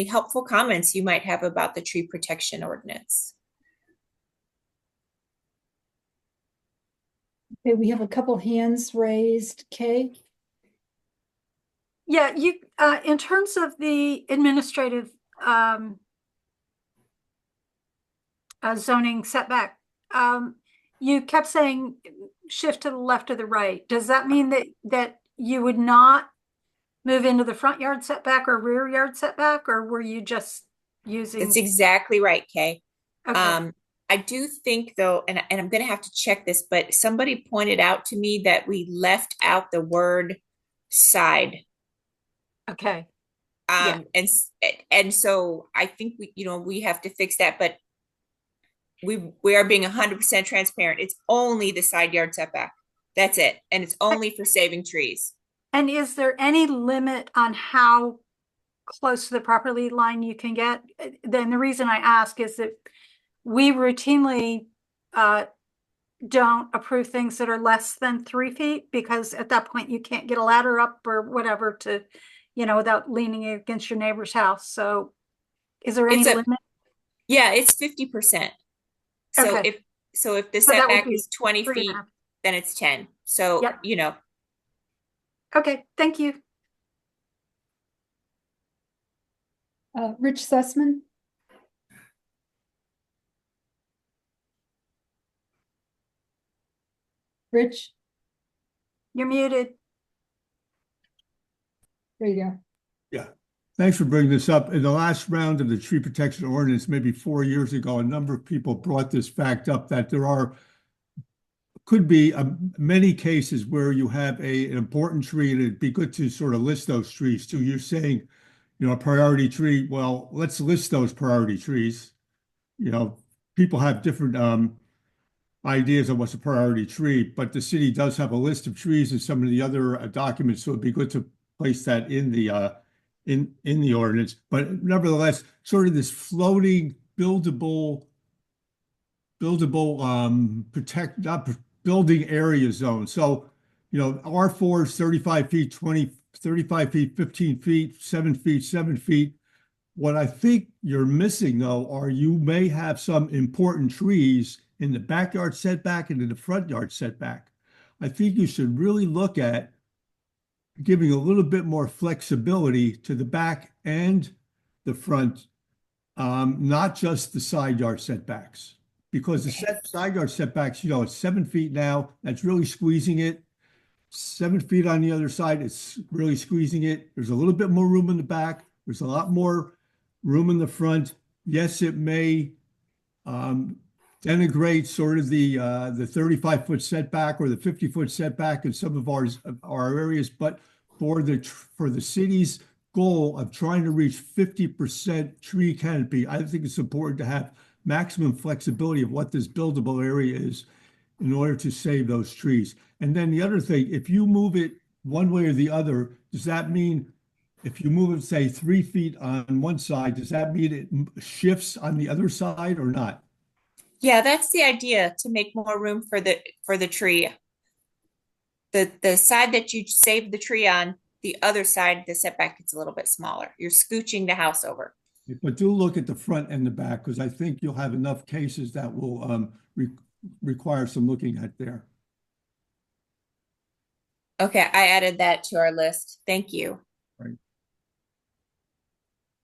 [SPEAKER 3] helpful comments you might have about the tree protection ordinance.
[SPEAKER 1] Okay, we have a couple hands raised. Kay?
[SPEAKER 9] Yeah, you in terms of the administrative zoning setback, you kept saying shift to the left or the right. Does that mean that you would not move into the front yard setback or rear yard setback, or were you just using?
[SPEAKER 3] That's exactly right, Kay.
[SPEAKER 9] Okay.
[SPEAKER 3] I do think though, and I'm going to have to check this, but somebody pointed out to me that we left out the word side.
[SPEAKER 9] Okay.
[SPEAKER 3] Yeah. And so I think we have to fix that, but we are being 100% transparent. It's only the side yard setback. That's it. And it's only for saving trees.
[SPEAKER 9] And is there any limit on how close to the property line you can get? Then the reason I ask is that we routinely don't approve things that are less than 3 feet, because at that point you can't get a ladder up or whatever to, without leaning against your neighbor's house. So is there any limit?
[SPEAKER 3] Yeah, it's 50%. So
[SPEAKER 9] Okay.
[SPEAKER 3] if the setback is 20 feet, then it's 10. So,
[SPEAKER 9] yep. Okay, thank you.
[SPEAKER 1] Rich Sussman? Rich?
[SPEAKER 9] You're muted.
[SPEAKER 1] There you go.
[SPEAKER 2] Yeah. Thanks for bringing this up. In the last round of the tree protection ordinance, maybe 4 years ago, a number of people brought this fact up that there are could be many cases where you have an important tree, and it'd be good to sort of list those trees too. You're saying, a priority tree. Well, let's list those priority trees. People have different ideas of what's a priority tree, but the city does have a list of trees and some of the other documents, so it'd be good to place that in the in the ordinance. But nevertheless, sort of this floating buildable protect not building area zone. So, R4 is 35 feet, 35 feet, 15 feet, 7 feet, 7 feet. What I think you're missing, though, are you may have some important trees in the backyard setback and in the front yard setback. I think you should really look at giving a little bit more flexibility to the back and the front, not just the side yard setbacks. Because the side yard setbacks, it's 7 feet now. That's really squeezing it. 7 feet on the other side, it's really squeezing it. There's a little bit more room in the back. There's a lot more room in the front. Yes, it may denigrate sort of the 35-foot setback or the 50-foot setback in some of our areas, but for the city's goal of trying to reach 50% tree canopy, I think it's important to have maximum flexibility of what this buildable area is in order to save those trees. And then the other thing, if you move it one way or the other, does that mean if you move it, say 3 feet on one side, does that mean it shifts on the other side or not?
[SPEAKER 3] Yeah, that's the idea, to make more room for the tree. The side that you save the tree on, the other side, the setback gets a little bit smaller. You're scooching the house over.
[SPEAKER 2] But do look at the front and the back, because I think you'll have enough cases that will require some looking at there.
[SPEAKER 3] Okay, I added that to our list. Thank you.
[SPEAKER 2] Right.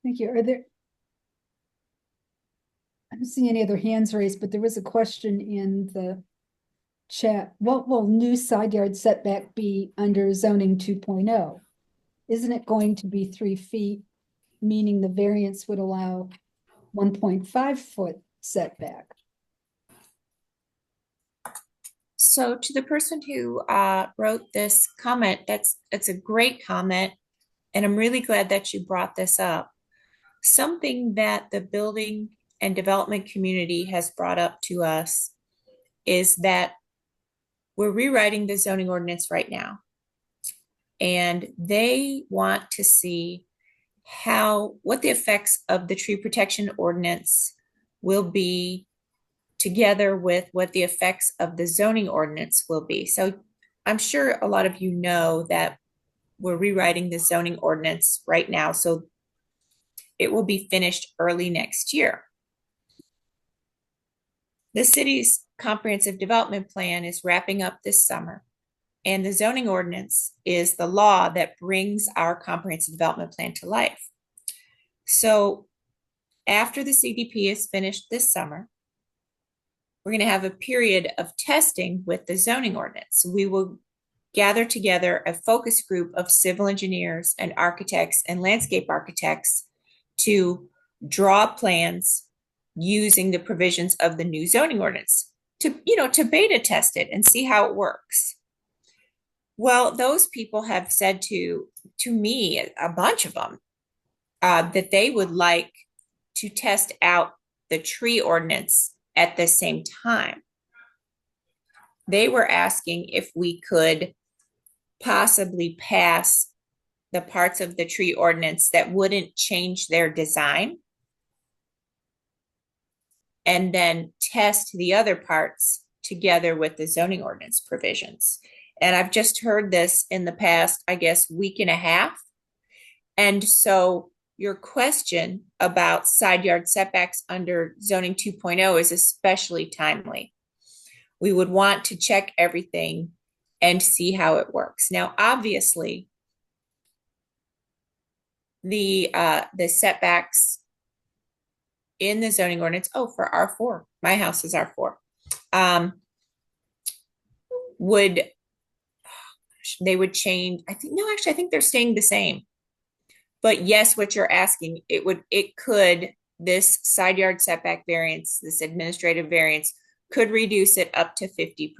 [SPEAKER 1] Thank you. I don't see any other hands raised, but there was a question in the chat. What will new side yard setback be under zoning 2.0? Isn't it going to be 3 feet, meaning the variance would allow 1.5 foot setback?
[SPEAKER 3] So to the person who wrote this comment, it's a great comment, and I'm really glad that you brought this up. Something that the building and development community has brought up to us is that we're rewriting the zoning ordinance right now, and they want to see what the effects of the tree protection ordinance will be together with what the effects of the zoning ordinance will be. So I'm sure a lot of you know that we're rewriting the zoning ordinance right now, so it will be finished early next year. The city's comprehensive development plan is wrapping up this summer, and the zoning ordinance is the law that brings our comprehensive development plan to life. So after the CDP is finished this summer, we're going to have a period of testing with the zoning ordinance. We will gather together a focus group of civil engineers and architects and landscape architects to draw plans using the provisions of the new zoning ordinance to beta test it and see how it works. Well, those people have said to me, a bunch of them, that they would like to test out the tree ordinance at the same time. They were asking if we could possibly pass the parts of the tree ordinance that wouldn't change their design, and then test the other parts together with the zoning ordinance provisions. And I've just heard this in the past, I guess, week and a half. And so your question about side yard setbacks under zoning 2.0 is especially timely. We would want to check everything and see how it works. Now, obviously, the setbacks in the zoning ordinance, for R4, my house is R4, they would change. I think they're staying the same. But yes, what you're asking, this side yard setback variance, this administrative variance, could reduce it up to 50%.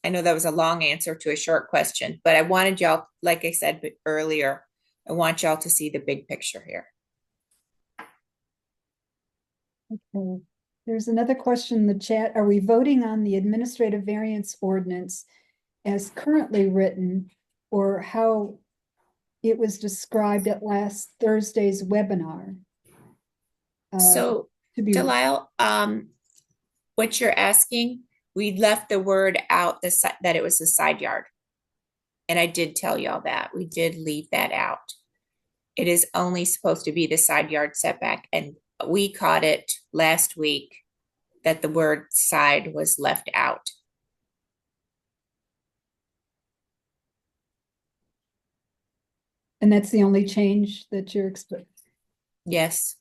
[SPEAKER 3] I know that was a long answer to a short question, but I wanted y'all, like I said earlier, I want y'all to see the big picture here.
[SPEAKER 1] Okay. There's another question in the chat. Are we voting on the administrative variance ordinance as currently written, or how it was described at last Thursday's webinar?
[SPEAKER 3] So,
[SPEAKER 1] to be
[SPEAKER 3] Delisle, what you're asking, we left the word out that it was a side yard. And I did tell y'all that. We did leave that out. It is only supposed to be the side yard setback. And we caught it last week that the word side was left out.
[SPEAKER 1] And that's the only change that you're expecting?
[SPEAKER 3] Yes.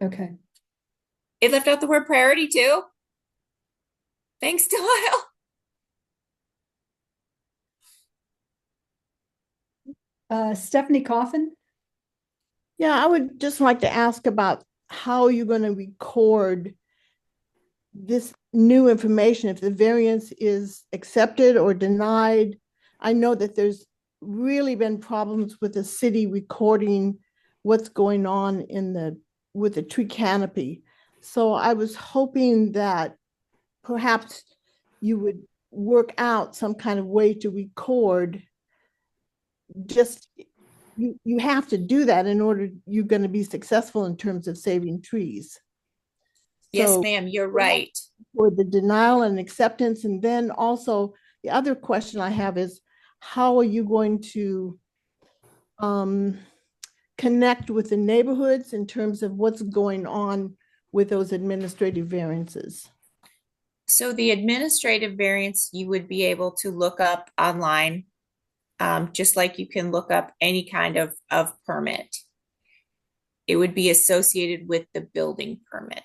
[SPEAKER 1] Okay.
[SPEAKER 3] It left out the word priority too. Thanks, Delisle.
[SPEAKER 1] Stephanie Coffin?
[SPEAKER 4] Yeah, I would just like to ask about how you're going to record this new information, if the variance is accepted or denied. I know that there's really been problems with the city recording what's going on with the tree canopy. So I was hoping that perhaps you would work out some kind of way to record. Just you have to do that in order you're going to be successful in terms of saving trees.
[SPEAKER 3] Yes, ma'am, you're right.
[SPEAKER 4] For the denial and acceptance. And then also the other question I have is, how are you going to connect with the neighborhoods in terms of what's going on with those administrative variances?
[SPEAKER 3] So the administrative variance, you would be able to look up online, just like you can look up any kind of permit. It would be associated with the building permit.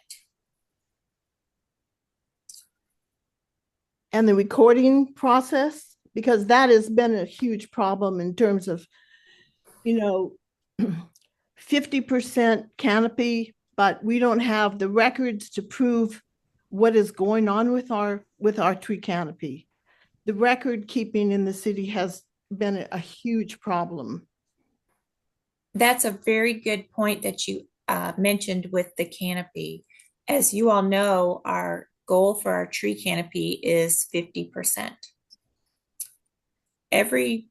[SPEAKER 4] And the recording process, because that has been a huge problem in terms of, 50% canopy, but we don't have the records to prove what is going on with our tree canopy. The record keeping in the city has been a huge problem.
[SPEAKER 3] That's a very good point that you mentioned with the canopy. As you all know, our goal for our tree canopy is 50%. Every,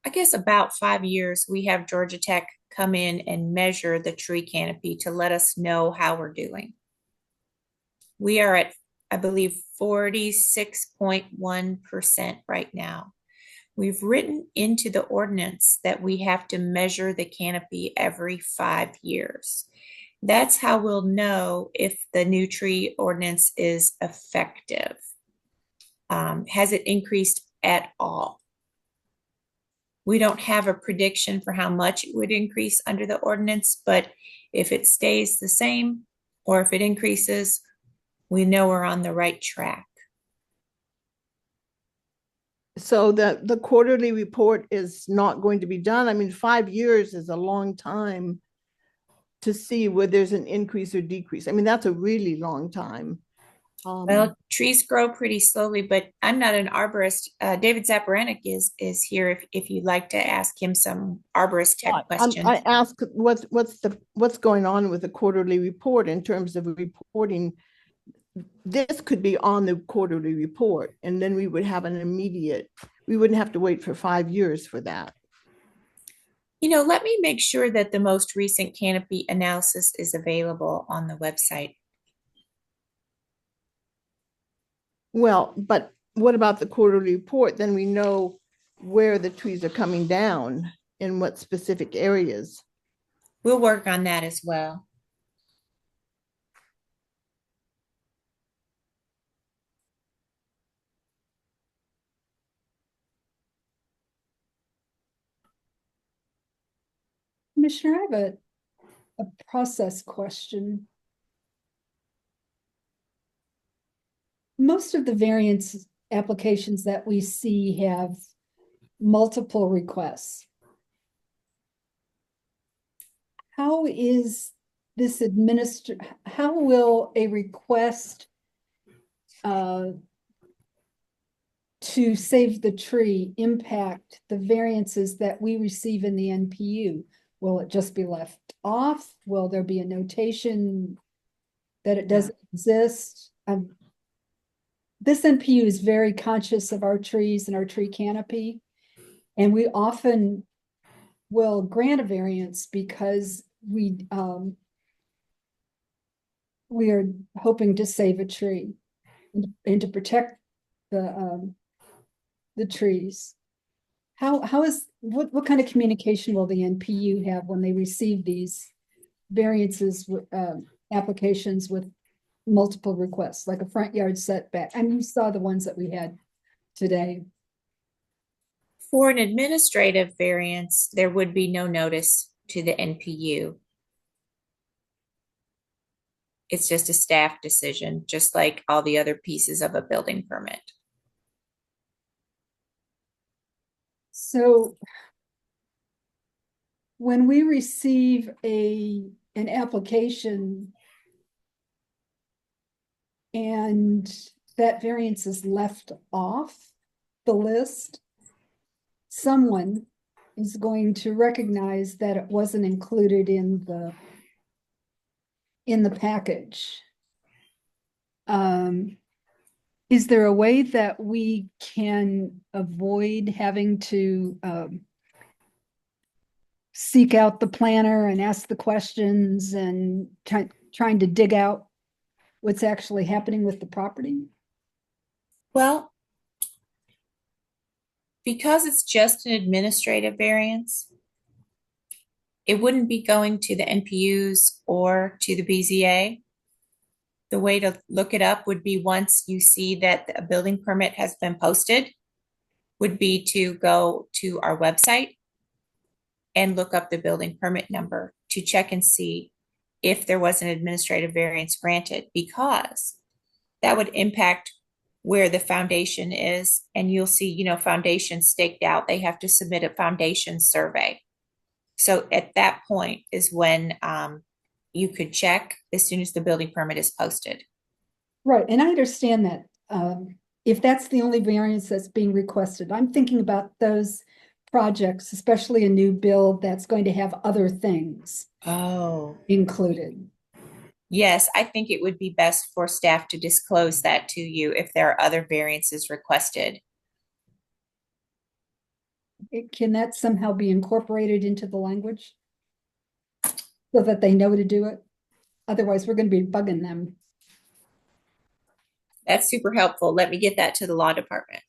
[SPEAKER 3] I guess about 5 years, we have Georgia Tech come in and measure the tree canopy to let us know how we're doing. We are at, I believe, 46.1% right now. We've written into the ordinance that we have to measure the canopy every 5 years. That's how we'll know if the new tree ordinance is effective. Has it increased at all? We don't have a prediction for how much it would increase under the ordinance, but if it stays the same or if it increases, we know we're on the right track.
[SPEAKER 4] So the quarterly report is not going to be done. I mean, 5 years is a long time to see whether there's an increase or decrease. I mean, that's a really long time.
[SPEAKER 3] Well, trees grow pretty slowly, but I'm not an arborist. David Zaparanic is here if you'd like to ask him some arborist type questions.
[SPEAKER 4] I ask what's going on with the quarterly report in terms of reporting. This could be on the quarterly report, and then we would have an immediate, we wouldn't have to wait for 5 years for that.
[SPEAKER 3] Let me make sure that the most recent canopy analysis is available on the website.
[SPEAKER 4] Well, but what about the quarterly report? Then we know where the trees are coming down in what specific areas.
[SPEAKER 3] We'll work on that as well.
[SPEAKER 1] Commissioner, I have a process question. Most of the variance applications that we see have multiple requests. How is this how will a request to save the tree impact the variances that we receive in the NPU? Will it just be left off? Will there be a notation that it doesn't exist? This NPU is very conscious of our trees and our tree canopy. And we often will grant a variance because we are hoping to save a tree and to protect the trees. What kind of communication will the NPU have when they receive these variances, applications with multiple requests, like a front yard setback? And you saw the ones that we had today.
[SPEAKER 3] For an administrative variance, there would be no notice to the NPU. It's just a staff decision, just like all the other pieces of a building permit.
[SPEAKER 1] So when we receive an application and that variance is left off the list, someone is going to recognize that it wasn't included in the package. Is there a way that we can avoid having to seek out the planner and ask the questions and trying to dig out what's actually happening with the property?
[SPEAKER 3] Well, because it's just an administrative variance, it wouldn't be going to the NPUs or to the BZA. The way to look it up would be, once you see that a building permit has been posted, would be to go to our website and look up the building permit number to check and see if there was an administrative variance granted, because that would impact where the foundation is. And you'll see, foundation staked out. They have to submit a foundation survey. So at that point is when you could check as soon as the building permit is posted.
[SPEAKER 1] Right, and I understand that if that's the only variance that's being requested, I'm thinking about those projects, especially a new build that's going to have other things included.
[SPEAKER 3] Yes, I think it would be best for staff to disclose that to you if there are other variances requested.
[SPEAKER 1] Can that somehow be incorporated into the language so that they know to do it? Otherwise, we're going to be bugging them.
[SPEAKER 3] That's super helpful. Let me get that to the law department.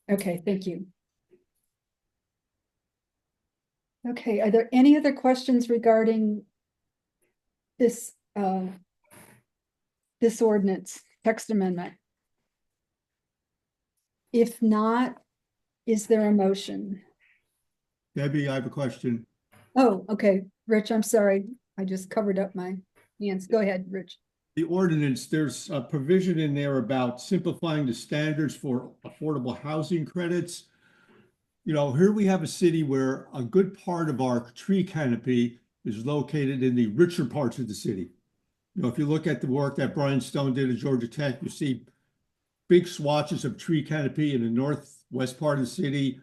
[SPEAKER 1] Okay, thank you. Okay, are there any other questions regarding this this ordinance text amendment? If not, is there a motion?
[SPEAKER 2] Debbie, I have a question.
[SPEAKER 1] Oh, okay, Rich, I'm sorry. I just covered up my hands. Go ahead, Rich.
[SPEAKER 2] The ordinance, there's a provision in there about simplifying the standards for affordable housing credits. Here we have a city where a good part of our tree canopy is located in the richer parts of the city. If you look at the work that Brian Stone did at Georgia Tech, you see big swatches of tree canopy in the northwest part of the city.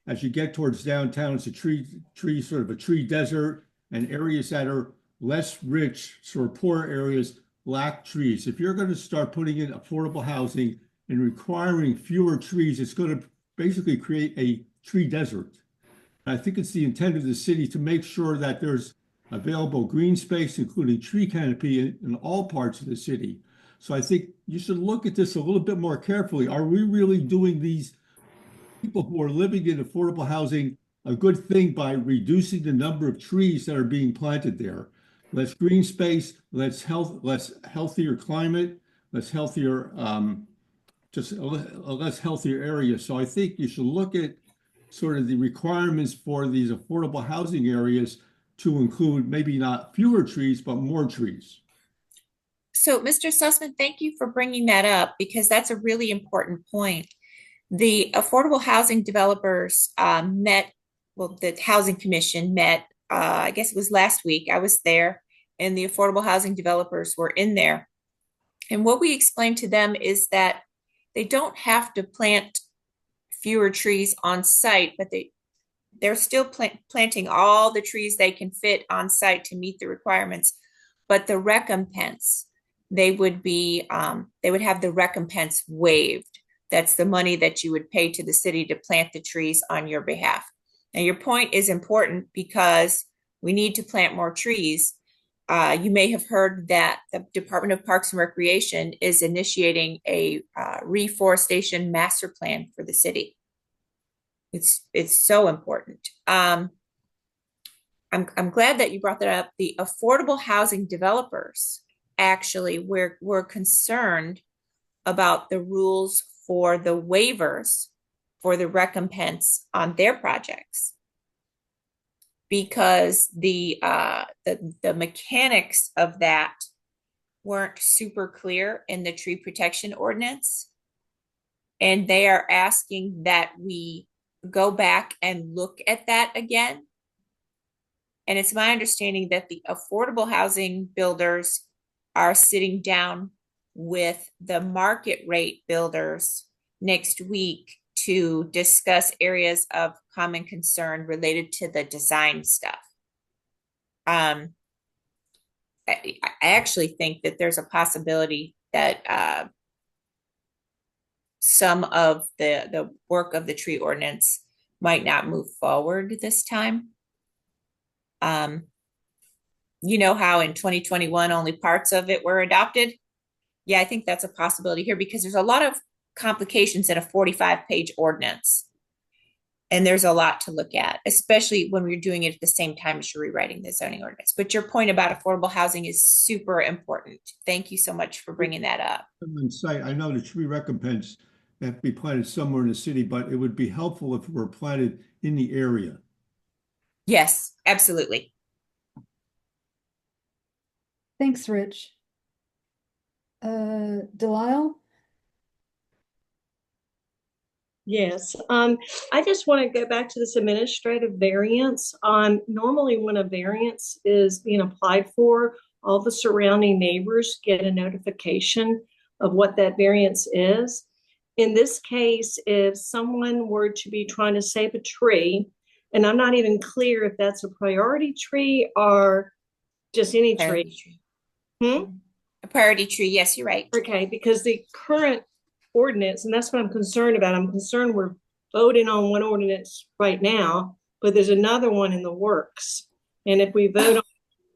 [SPEAKER 2] As you get towards downtown, it's a sort of a tree desert, and areas that are less rich, sort of poor areas, lack trees. If you're going to start putting in affordable housing and requiring fewer trees, it's going to basically create a tree desert. I think it's the intent of the city to make sure that there's available green space, including tree canopy, in all parts of the city. So I think you should look at this a little bit more carefully. Are we really doing these people who are living in affordable housing a good thing by reducing the number of trees that are being planted there? Less green space, less healthier climate, less healthier, just a less healthier area. So I think you should look at sort of the requirements for these affordable housing areas to include maybe not fewer trees, but more trees.
[SPEAKER 3] So, Mr. Sussman, thank you for bringing that up, because that's a really important point. The affordable housing developers the Housing Commission met, I guess it was last week. I was there, and the affordable housing developers were in there. And what we explained to them is that they don't have to plant fewer trees on site, but they're still planting all the trees they can fit on site to meet the requirements. But the recompense, they would have the recompense waived. That's the money that you would pay to the city to plant the trees on your behalf. Now, your point is important because we need to plant more trees. You may have heard that the Department of Parks and Recreation is initiating a reforestation master plan for the city. It's so important. I'm glad that you brought that up. The affordable housing developers actually were concerned about the rules for the waivers for the recompense on their projects, because the mechanics of that weren't super clear in the tree protection ordinance. And they are asking that we go back and look at that again. And it's my understanding that the affordable housing builders are sitting down with the market rate builders next week to discuss areas of common concern related to the design stuff. I actually think that there's a possibility that some of the work of the tree ordinance might not move forward this time. You know how in 2021 only parts of it were adopted? Yeah, I think that's a possibility here because there's a lot of complications in a 45-page ordinance. And there's a lot to look at, especially when we're doing it at the same time as you're rewriting the zoning ordinance. But your point about affordable housing is super important. Thank you so much for bringing that up.
[SPEAKER 2] On site, I know the tree recompense have to be planted somewhere in the city, but it would be helpful if it were planted in the area.
[SPEAKER 3] Yes, absolutely.
[SPEAKER 1] Thanks, Rich. Delisle?
[SPEAKER 5] Yes, I just want to go back to this administrative variance. Normally when a variance is being applied for, all the surrounding neighbors get a notification of what that variance is. In this case, if someone were to be trying to save a tree, and I'm not even clear if that's a priority tree or just any tree.
[SPEAKER 3] A priority tree, yes, you're right.
[SPEAKER 5] Okay, because the current ordinance, and that's what I'm concerned about. I'm concerned we're voting on one ordinance right now, but there's another one in the works. And if we vote on,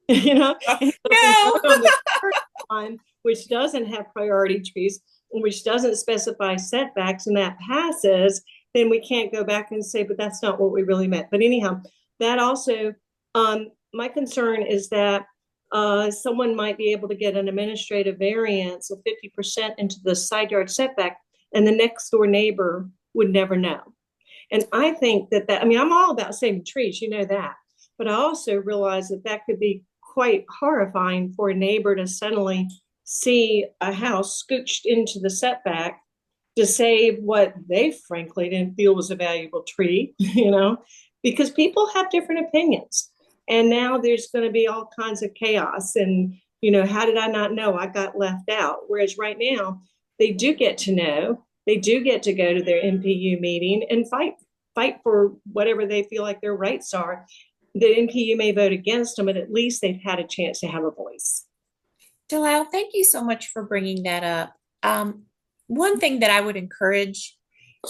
[SPEAKER 5] if we vote on the first one, which doesn't have priority trees, which doesn't specify setbacks, and that passes, then we can't go back and say, but that's not what we really meant. But anyhow, that also, my concern is that someone might be able to get an administrative variance of 50% into the side yard setback, and the next door neighbor would never know. And I think that I'm all about saving trees, you know that, but I also realize that that could be quite horrifying for a neighbor to suddenly see a house scooched into the setback to save what they frankly didn't feel was a valuable tree, because people have different opinions. And now there's going to be all kinds of chaos. And, how did I not know I got left out? Whereas right now, they do get to know, they do get to go to their NPU meeting and fight for whatever they feel like their rights are. The NPU may vote against them, but at least they've had a chance to have a voice.
[SPEAKER 3] Delisle, thank you so much for bringing that up. One thing that I would encourage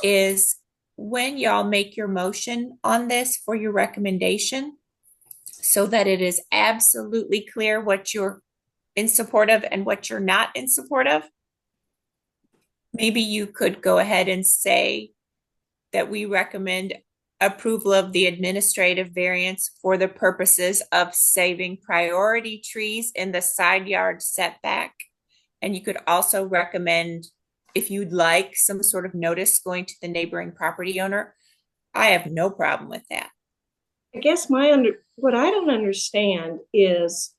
[SPEAKER 3] is when y'all make your motion on this for your recommendation, so that it is absolutely clear what you're in support of and what you're not in support of. Maybe you could go ahead and say that we recommend approval of the administrative variance for the purposes of saving priority trees in the side yard setback. And you could also recommend, if you'd like, some sort of notice going to the neighboring property owner. I have no problem with that.
[SPEAKER 5] I guess what I don't understand is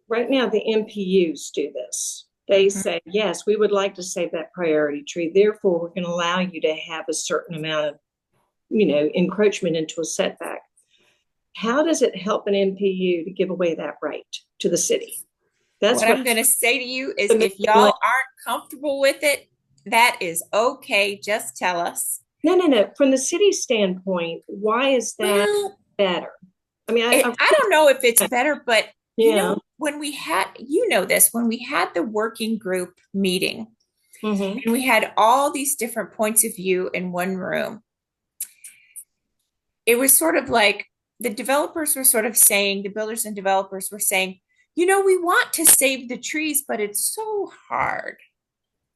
[SPEAKER 5] right now the NPUs do this. They say, yes, we would like to save that priority tree. Therefore, we're going to allow you to have a certain amount of, encroachment into a setback. How does it help an NPU to give away that right to the city? That's
[SPEAKER 3] what I'm going to say to you is if y'all aren't comfortable with it, that is okay. Just tell us.
[SPEAKER 5] No. From the city standpoint, why is that
[SPEAKER 3] Well,
[SPEAKER 5] better? I mean,
[SPEAKER 3] I don't know if it's better, but you
[SPEAKER 5] Yeah.
[SPEAKER 3] know, when we had, you know this, when we had the working group meeting and we had all these different points of view in one room, it was sort of like the developers were sort of saying, the builders and developers were saying, you know, we want to save the trees, but it's so hard.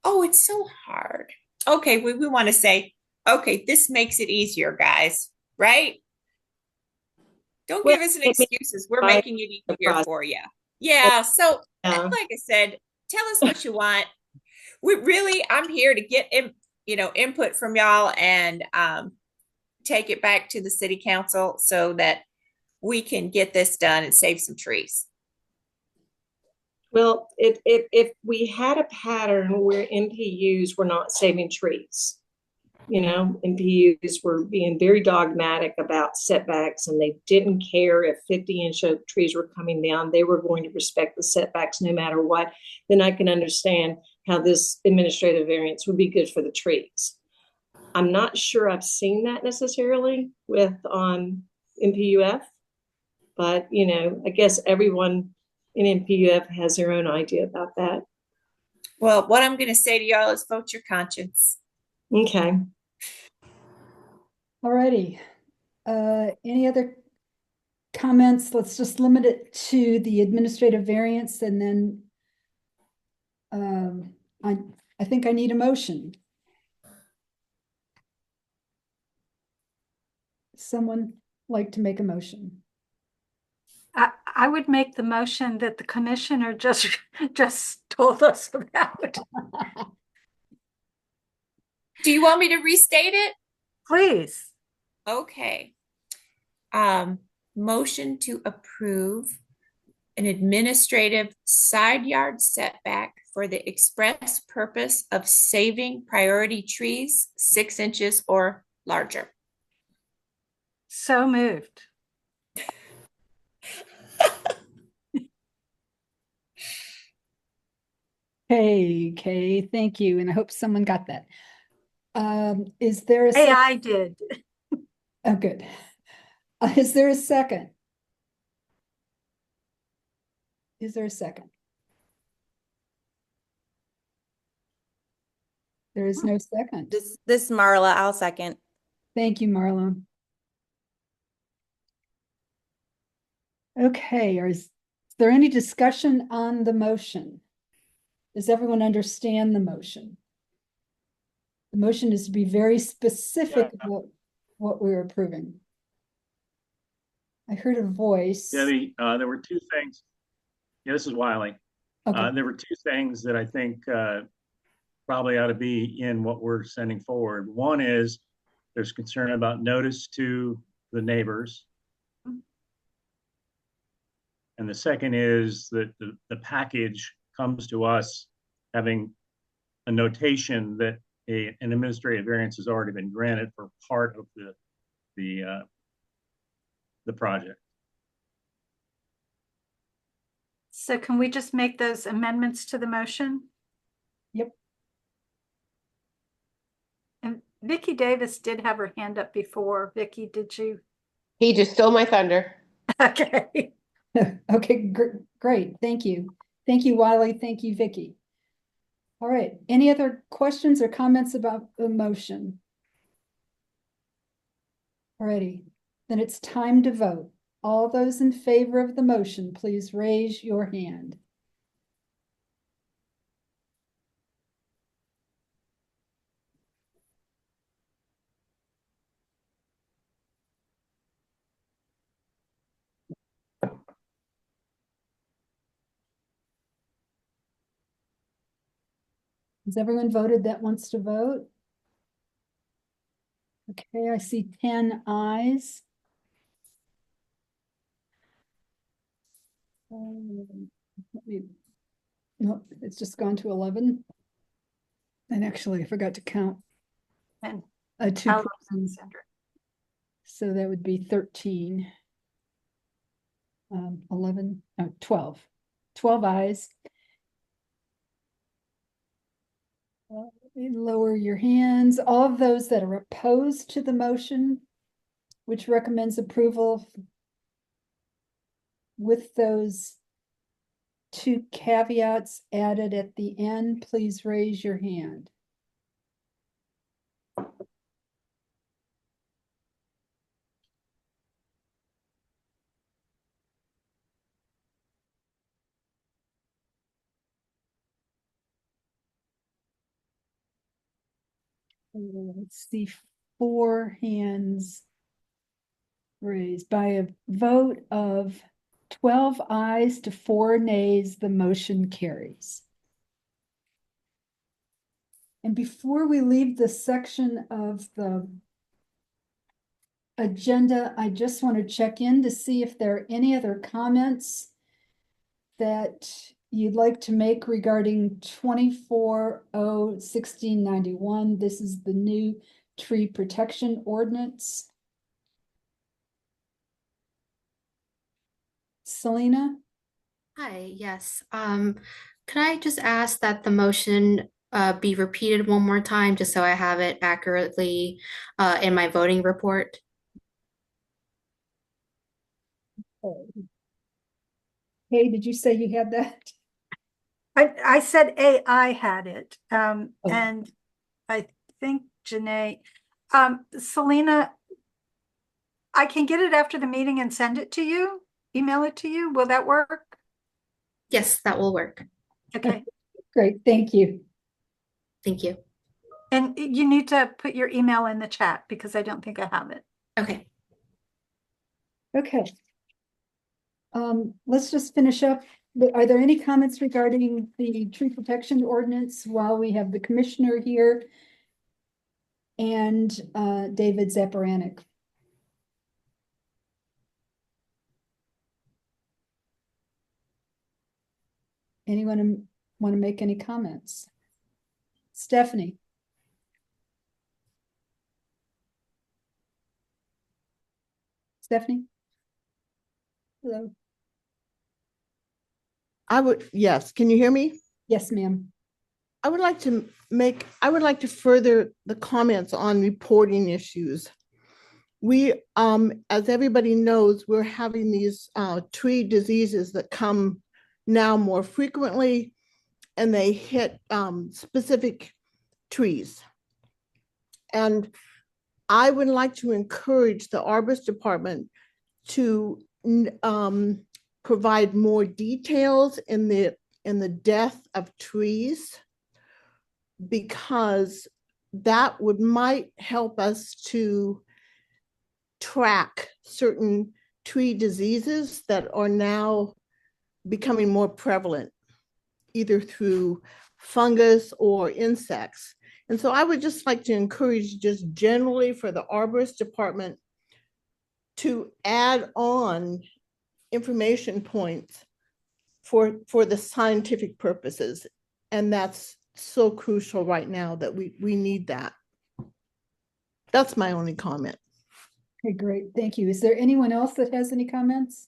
[SPEAKER 3] Oh, it's so hard. Okay, we want to say, okay, this makes it easier, guys, right? Don't give us any excuses. We're making it easier for you. Yeah. So, like I said, tell us what you want. We really, I'm here to get input from y'all and take it back to the city council so that we can get this done and save some trees.
[SPEAKER 5] Well, if we had a pattern where NPUs were not saving trees, NPUs were being very dogmatic about setbacks and they didn't care if 50-inch oak trees were coming down. They were going to respect the setbacks no matter what. Then I can understand how this administrative variance would be good for the trees. I'm not sure I've seen that necessarily with NPUF, but I guess everyone in NPUF has their own idea about that.
[SPEAKER 3] Well, what I'm going to say to y'all is vote your conscience.
[SPEAKER 5] Okay.
[SPEAKER 1] Alrighty. Any other comments? Let's just limit it to the administrative variance and then I think I need a motion. Someone like to make a motion?
[SPEAKER 9] I would make the motion that the commissioner just told us about.
[SPEAKER 3] Do you want me to restate it?
[SPEAKER 9] Please.
[SPEAKER 3] Okay. Motion to approve an administrative side yard setback for the express purpose of saving priority trees 6 inches or larger.
[SPEAKER 9] So moved.
[SPEAKER 1] Okay, thank you. And I hope someone got that. Is there a
[SPEAKER 9] Hey,
[SPEAKER 1] second?
[SPEAKER 9] I did.
[SPEAKER 1] Oh, good. Is there a second? Is there a second? There is no second.
[SPEAKER 20] This Marla, I'll second.
[SPEAKER 1] Thank you, Marla. Okay, is there any discussion on the motion? Does everyone understand the motion? The motion is to be very specific about what we're approving. I heard a voice.
[SPEAKER 6] Debbie, there were two things. Yeah, this is Wiley.
[SPEAKER 1] Okay.
[SPEAKER 6] There were two things that I think probably ought to be in what we're sending forward. One is there's concern about notice to the neighbors. And the second is that the package comes to us having a notation that an administrative variance has already been granted for part of the project.
[SPEAKER 9] So can we just make those amendments to the motion?
[SPEAKER 1] Yep.
[SPEAKER 9] And Vicki Davis did have her hand up before. Vicki, did you?
[SPEAKER 19] He just stole my thunder.
[SPEAKER 9] Okay.
[SPEAKER 1] Okay, great. Thank you. Thank you, Wiley. Thank you, Vicki. All right. Any other questions or comments about the motion? Alrighty, then it's time to vote. All those in favor of the motion, please raise your hand. Has everyone voted that wants to vote? Okay, I see 10 ayes. Nope, it's just gone to 11. And actually, I forgot to count.
[SPEAKER 9] And
[SPEAKER 1] 2 persons. So that would be 13. 11, no, 12. 12 ayes. Lower your hands. All of those that are opposed to the motion, which recommends approval with those two caveats added at the end, please raise your hand. Let's see, 4 hands raised. By a vote of 12 ayes to 4 nays, the motion carries. And before we leave this section of the agenda, I just want to check in to see if there are any other comments that you'd like to make regarding 24-0-1691. This is the new tree protection ordinance. Selena?
[SPEAKER 21] Hi, yes. Could I just ask that the motion be repeated one more time, just so I have it accurately in my voting report?
[SPEAKER 1] Hey, did you say you had that?
[SPEAKER 9] I said AI had it, and I think Janae, Selena, I can get it after the meeting and send it to you, email it to you. Will that work?
[SPEAKER 21] Yes, that will work.
[SPEAKER 9] Okay,
[SPEAKER 1] Great, thank you.
[SPEAKER 21] Thank you.
[SPEAKER 9] and you need to put your email in the chat because I don't think I have it.
[SPEAKER 21] Okay.
[SPEAKER 1] Okay. Let's just finish up. Are there any comments regarding the tree protection ordinance while we have the commissioner here and David Zaparanik? Anyone want to make any comments? Stephanie? Stephanie? Hello?
[SPEAKER 4] Yes, can you hear me?
[SPEAKER 1] Yes, ma'am.
[SPEAKER 4] I would like to further the comments on reporting issues. We, as everybody knows, we're having these tree diseases that come now more frequently, and they hit specific trees. And I would like to encourage the arborist department to provide more details in the death of trees, because that might help us to track certain tree diseases that are now becoming more prevalent, either through fungus or insects. And so I would just like to encourage just generally for the arborist department to add on information points for the scientific purposes. And that's so crucial right now that we need that. That's my only comment.
[SPEAKER 1] Okay, great. Thank you. Is there anyone else that has any comments?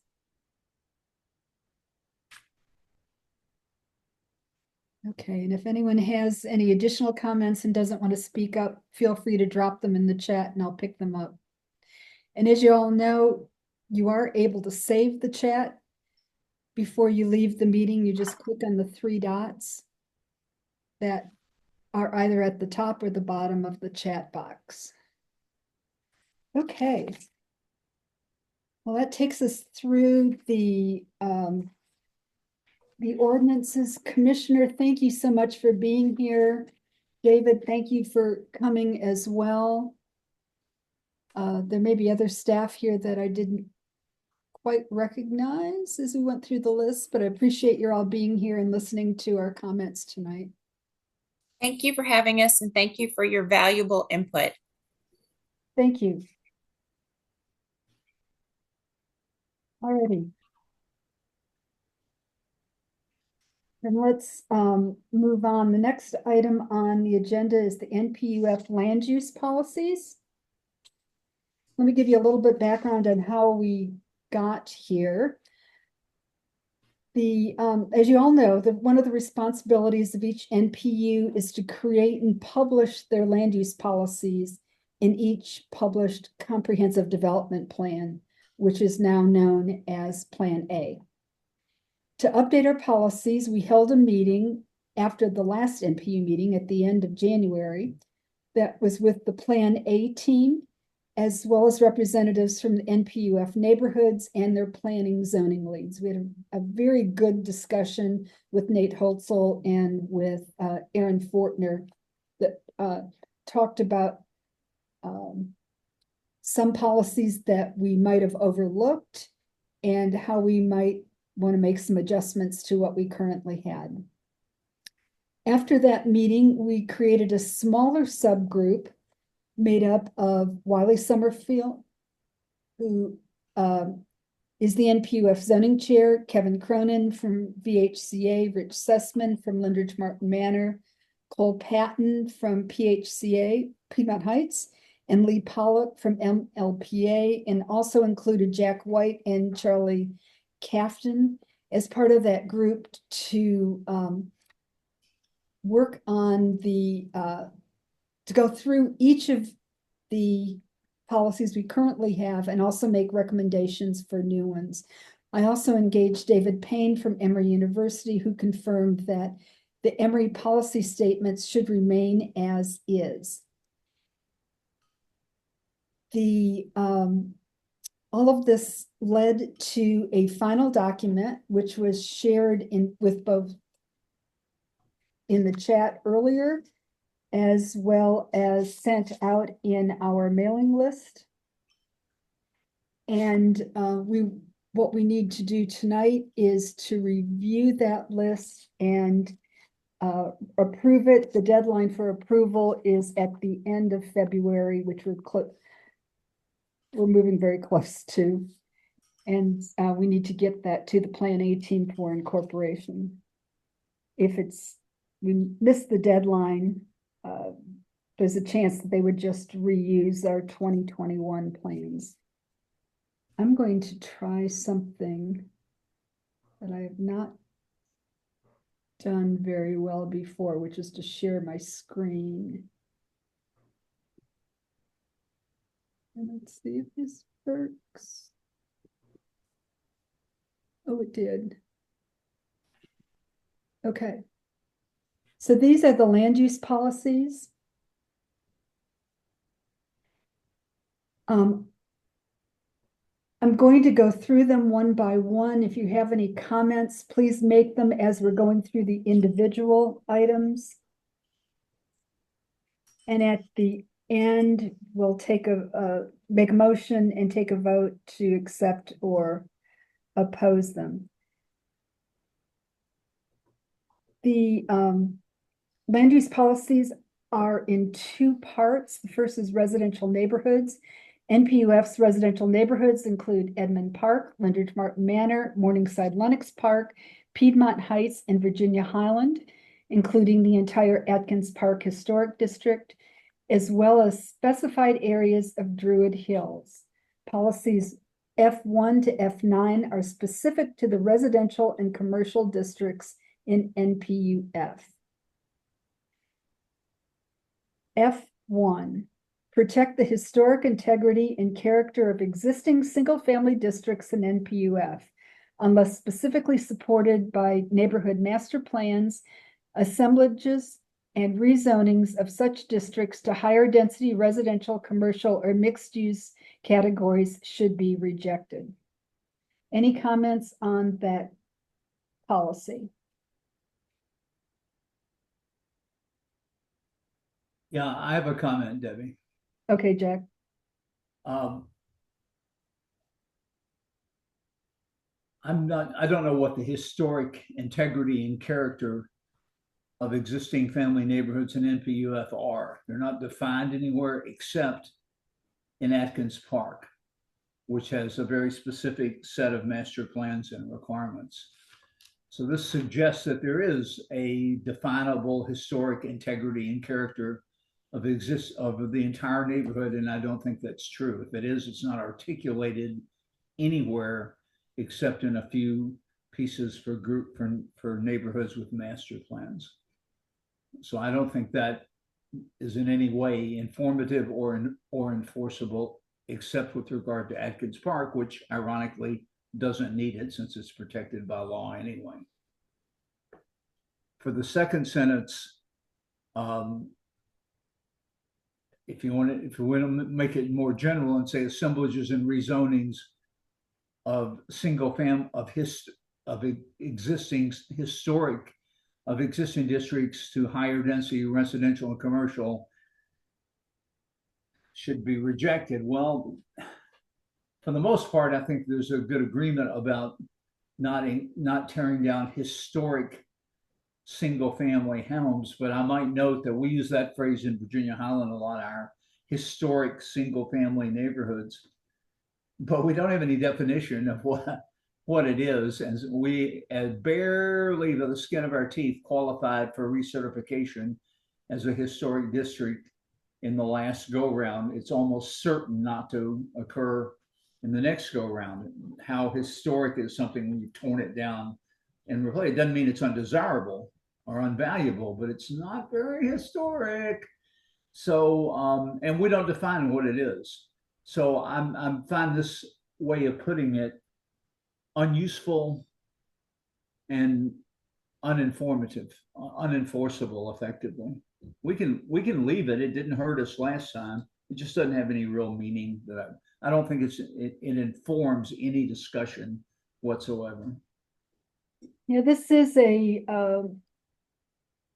[SPEAKER 1] Okay, and if anyone has any additional comments and doesn't want to speak up, feel free to drop them in the chat and I'll pick them up. And as you all know, you are able to save the chat before you leave the meeting. You just click on the 3 dots that are either at the top or the bottom of the chat box. Okay. Well, that takes us through the ordinances. Commissioner, thank you so much for being here. David, thank you for coming as well. There may be other staff here that I didn't quite recognize as we went through the list, but I appreciate your all being here and listening to our comments tonight.
[SPEAKER 3] Thank you for having us and thank you for your valuable input.
[SPEAKER 1] Thank you. Alrighty. And let's move on. The next item on the agenda is the NPU F land use policies. Let me give you a little bit background on how we got here. as you all know, one of the responsibilities of each NPU is to create and publish their land use policies in each published comprehensive development plan, which is now known as Plan A. To update our policies, we held a meeting after the last NPU meeting at the end of January that was with the Plan A team, as well as representatives from the NPU F neighborhoods and their planning zoning leads. We had a very good discussion with Nate Holtzel and with Aaron Fortner that talked about some policies that we might have overlooked and how we might want to make some adjustments to what we currently had. After that meeting, we created a smaller subgroup made up of Wiley Summerfield, who is the NPUF zoning chair, Kevin Cronin from VHCA, Rich Sussman from Lindridge Martin Manor, Cole Patton from PHCA, Piedmont Heights, and Lee Pollock from MLPA, and also included Jack White and Charlie Cafton as part of that group to work on to go through each of the policies we currently have and also make recommendations for new ones. I also engaged David Payne from Emory University, who confirmed that the Emory policy statements should remain as is. All of this led to a final document, which was shared with both in the chat earlier, as well as sent out in our mailing list. And what we need to do tonight is to review that list and approve it. The deadline for approval is at the end of February, which we're moving very close to. And we need to get that to the Plan A team for incorporation. If we miss the deadline, there's a chance that they would just reuse our 2021 plans. I'm going to try something that I have not done very well before, which is to share my screen. And let's see if this works. Oh, it did. Okay. So these are the land use policies. I'm going to go through them one by one. If you have any comments, please make them as we're going through the individual items. And at the end, we'll make a motion and take a vote to accept or oppose them. The land use policies are in two parts. The first is residential neighborhoods. NPUF's residential neighborhoods include Edmund Park, Lindridge Martin Manor, Morningside Lenox Park, Piedmont Heights, and Virginia Highland, including the entire Atkins Park Historic District, as well as specified areas of Druid Hills. Policies F1 to F9 are specific to the residential and commercial districts in NPUF. F1, protect the historic integrity and character of existing single-family districts in NPUF, unless specifically supported by neighborhood master plans, assemblages, and rezonings of such districts to higher density residential, commercial, or mixed-use categories should be rejected. Any comments on that policy?
[SPEAKER 8] Yeah, I have a comment, Debbie.
[SPEAKER 1] Okay, Jack.
[SPEAKER 8] I don't know what the historic integrity and character of existing family neighborhoods in NPUF are. They're not defined anywhere except in Atkins Park, which has a very specific set of master plans and requirements. So this suggests that there is a definable historic integrity and character of the entire neighborhood, and I don't think that's true. If it is, it's not articulated anywhere except in a few pieces for for neighborhoods with master plans. So I don't think that is in any way informative or enforceable, except with regard to Atkins Park, which ironically doesn't need it since it's protected by law anyway. For the second sentence, if you want to make it more general and say assemblages and rezonings of existing districts to higher density residential and commercial should be rejected. Well, for the most part, I think there's a good agreement about not tearing down historic single-family homes, but I might note that we use that phrase in Virginia Highland a lot, our historic single-family neighborhoods, but we don't have any definition of what it is, and we barely by the skin of our teeth qualified for recertification as a historic district in the last go-round. It's almost certain not to occur in the next go-round. How historic is something when you've torn it down and replaced? It doesn't mean it's undesirable or unvaluable, but it's not very historic. So, and we don't define what it is. So I'm find this way of putting it unuseful and uninformative, unenforceable effectively. We can leave it. It didn't hurt us last time. It just doesn't have any real meaning that I don't think it informs any discussion whatsoever.
[SPEAKER 1] Yeah, this is a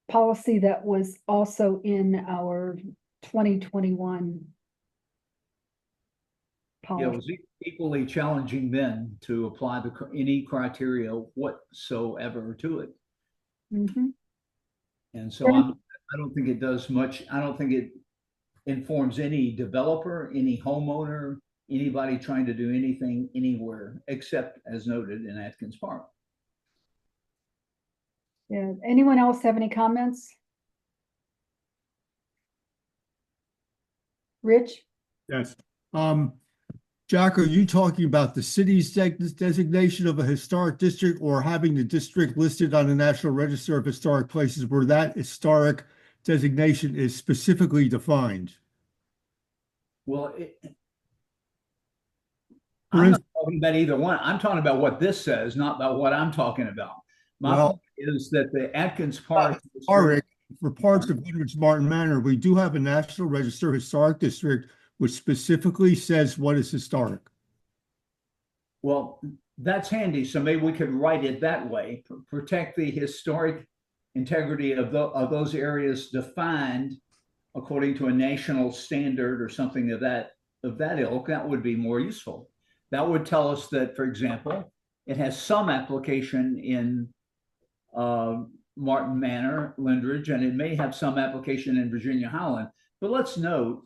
[SPEAKER 1] policy that was also in our 2021 policy.
[SPEAKER 8] Yeah, it was equally challenging then to apply any criteria whatsoever to it.
[SPEAKER 1] Mm-hmm.
[SPEAKER 8] And so I don't think it does much. I don't think it informs any developer, any homeowner, anybody trying to do anything anywhere, except as noted in Atkins Park.
[SPEAKER 1] Yeah. Anyone else have any comments? Rich?
[SPEAKER 2] Yes. Jack, are you talking about the city's designation of a historic district or having the district listed on the National Register of Historic Places where that historic designation is specifically defined?
[SPEAKER 8] Well, I'm not talking about either one. I'm talking about what this says, not about what I'm talking about. My point is that the Atkins Park
[SPEAKER 2] for parts of Goodrich Martin Manor, we do have a National Register Historic District which specifically says what is historic.
[SPEAKER 8] Well, that's handy. So maybe we could write it that way. Protect the historic integrity of those areas defined according to a national standard or something of that ilk. That would be more useful. That would tell us that, for example, it has some application in Martin Manor, Lindridge, and it may have some application in Virginia Highland. But let's note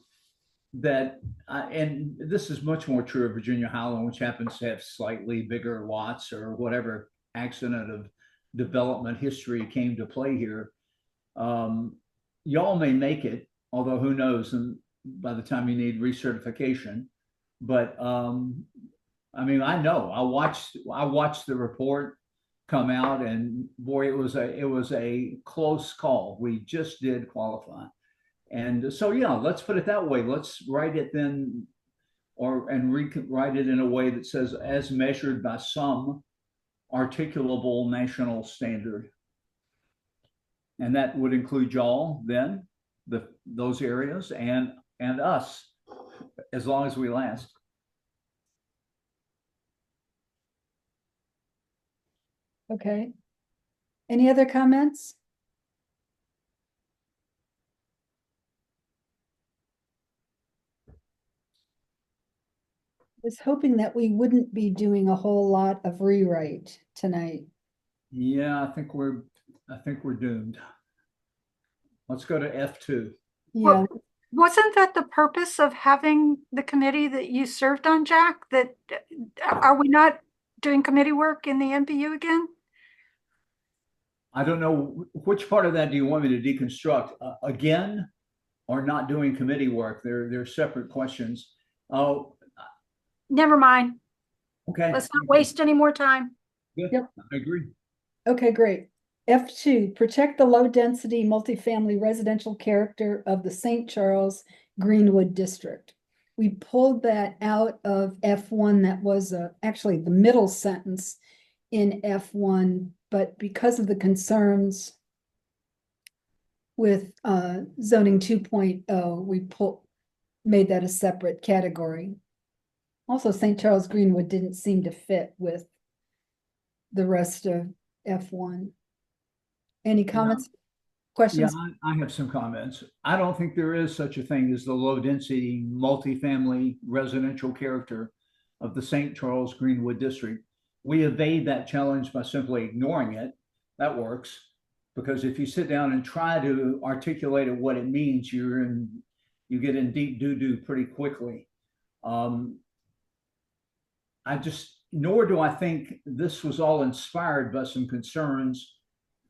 [SPEAKER 8] that, and this is much more true of Virginia Highland, which happens to have slightly bigger lots or whatever accident of development history came to play here. Y'all may make it, although who knows, and by the time you need recertification. But I mean, I know I watched the report come out, and boy, it was a close call. We just did qualify. And so, yeah, let's put it that way. Let's write it then, and write it in a way that says, as measured by some articulable national standard. And that would include y'all then, those areas, and us, as long as we last.
[SPEAKER 1] Okay. Any other comments? Was hoping that we wouldn't be doing a whole lot of rewrite tonight.
[SPEAKER 8] Yeah, I think we're doomed. Let's go to F2.
[SPEAKER 1] Yeah.
[SPEAKER 9] Wasn't that the purpose of having the committee that you served on, Jack? That are we not doing committee work in the NPU again?
[SPEAKER 8] I don't know which part of that do you want me to deconstruct again, or not doing committee work. They're separate questions. Oh,
[SPEAKER 9] never mind.
[SPEAKER 8] Okay.
[SPEAKER 9] Let's not waste any more time.
[SPEAKER 8] Good.
[SPEAKER 1] Yep.
[SPEAKER 8] I agree.
[SPEAKER 1] Okay, great. F2, protect the low-density multifamily residential character of the St. Charles Greenwood District. We pulled that out of F1. That was actually the middle sentence in F1, but because of the concerns with zoning 2.0, we made that a separate category. Also, St. Charles Greenwood didn't seem to fit with the rest of F1. Any comments, questions?
[SPEAKER 8] Yeah, I have some comments. I don't think there is such a thing as the low density multifamily residential character of the St. Charles Greenwood District. We evade that challenge by simply ignoring it. That works, because if you sit down and try to articulate what it means, you get in deep doo-doo pretty quickly. Nor do I think this was all inspired by some concerns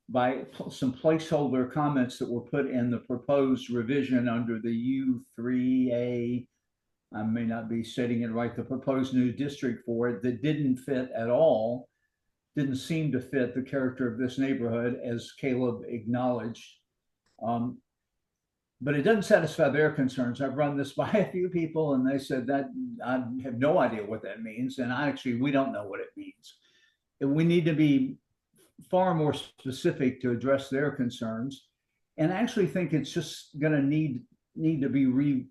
[SPEAKER 8] by some placeholder comments that were put in the proposed revision under the U3A. I may not be stating it right, the proposed new district for it, that didn't fit at all, didn't seem to fit the character of this neighborhood, as Caleb acknowledged. But it doesn't satisfy their concerns. I've run this by a few people and they said that I have no idea what that means. And we don't know what it means. And we need to be far more specific to address their concerns. And I actually think it's just going to need to be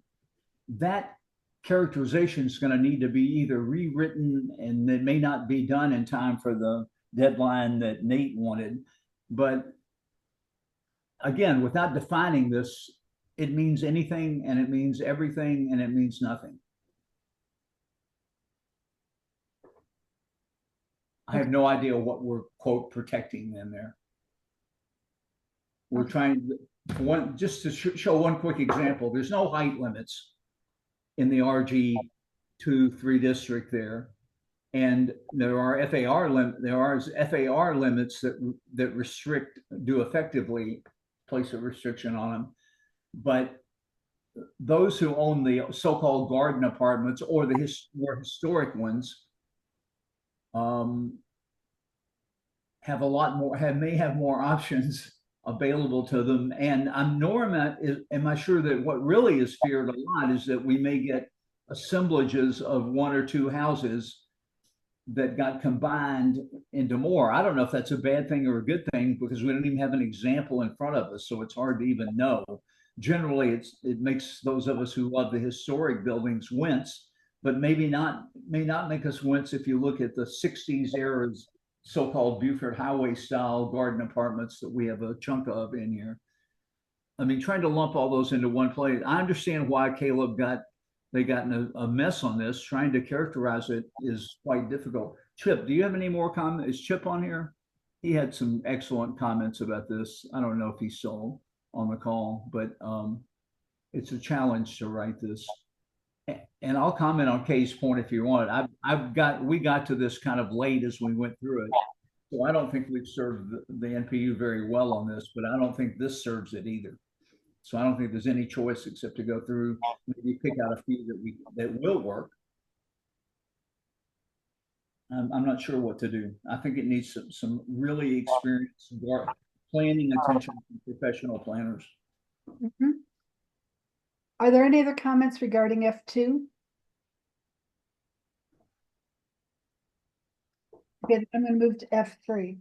[SPEAKER 8] that characterization is going to need to be either rewritten, and it may not be done in time for the deadline that Nate wanted. But again, without defining this, it means anything and it means everything and it means nothing. I have no idea what we're, quote, protecting in there. We're trying to, just to show one quick example, there's no height limits in the RG2-3 district there. And there are FAR limits that restrict, do effectively place a restriction on them. But those who own the so-called garden apartments or the more historic ones have a lot more, may have more options available to them. And am I sure that what really is feared a lot is that we may get assemblages of one or two houses that got combined into more. I don't know if that's a bad thing or a good thing, because we don't even have an example in front of us, so it's hard to even know. Generally, it makes those of us who love the historic buildings wince, but may not make us wince if you look at the 60s era's so-called Buford Highway style garden apartments that we have a chunk of in here. I mean, trying to lump all those into one place. I understand why Caleb got in a mess on this. Trying to characterize it is quite difficult. Chip, do you have any more comments? Is Chip on here? He had some excellent comments about this. I don't know if he's still on the call, but it's a challenge to write this. And I'll comment on Kay's point if you want. We got to this kind of late as we went through it. So I don't think we've served the NPU very well on this, but I don't think this serves it either. So I don't think there's any choice except to go through, maybe pick out a few that will work. I'm not sure what to do. I think it needs some really experienced planning attention from professional planners.
[SPEAKER 1] Mm-hmm. Are there any other comments regarding F2? Okay, I'm going to move to F3.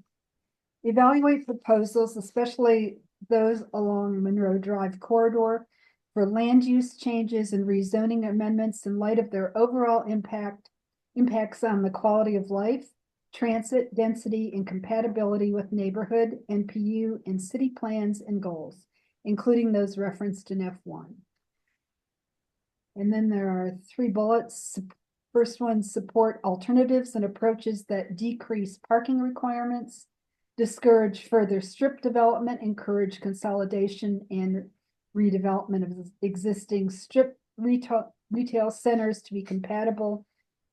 [SPEAKER 1] Evaluate proposals, especially those along Monroe Drive corridor, for land use changes and rezoning amendments in light of their overall impacts on the quality of life, transit, density, and compatibility with neighborhood, NPU, and city plans and goals, including those referenced in F1. And then there are 3 bullets. First one, support alternatives and approaches that decrease parking requirements, discourage further strip development, encourage consolidation and redevelopment of existing strip retail centers to be compatible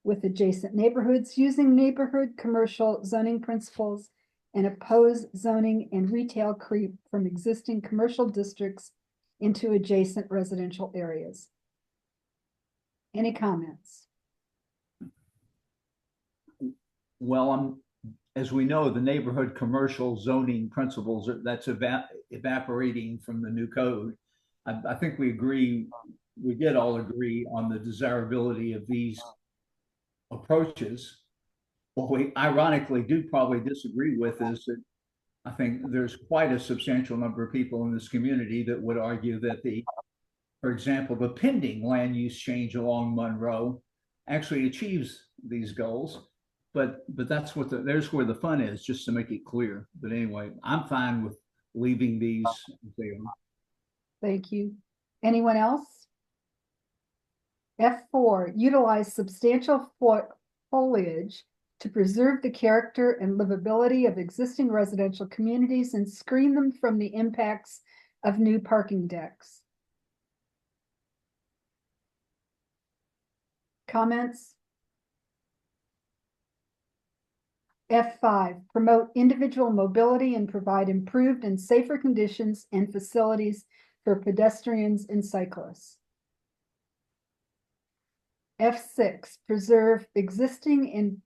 [SPEAKER 1] with adjacent neighborhoods, using neighborhood commercial zoning principles, and oppose zoning and retail creep from existing commercial districts into adjacent residential areas. Any comments?
[SPEAKER 8] Well, as we know, the neighborhood commercial zoning principles, that's evaporating from the new code. I think we did all agree on the desirability of these approaches. What we ironically do probably disagree with is that I think there's quite a substantial number of people in this community that would argue that for example, the pending land use change along Monroe actually achieves these goals. But that's there's where the fun is, just to make it clear. But anyway, I'm fine with leaving these as they are.
[SPEAKER 1] Thank you. Anyone else? F4, utilize substantial foliage to preserve the character and livability of existing residential communities and screen them from the impacts of new parking decks. Comments? F5, promote individual mobility and provide improved and safer conditions and facilities for pedestrians and cyclists. F6, preserve existing and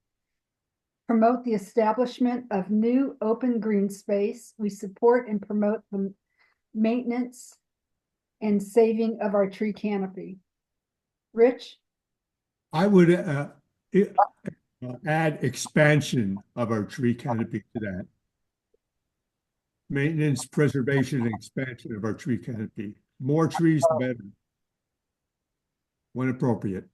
[SPEAKER 1] promote the establishment of new open green space. We support and promote the maintenance and saving of our tree canopy. Rich?
[SPEAKER 2] I would add expansion of our tree canopy to that. Maintenance, preservation, and expansion of our tree canopy. More trees, the better, when appropriate.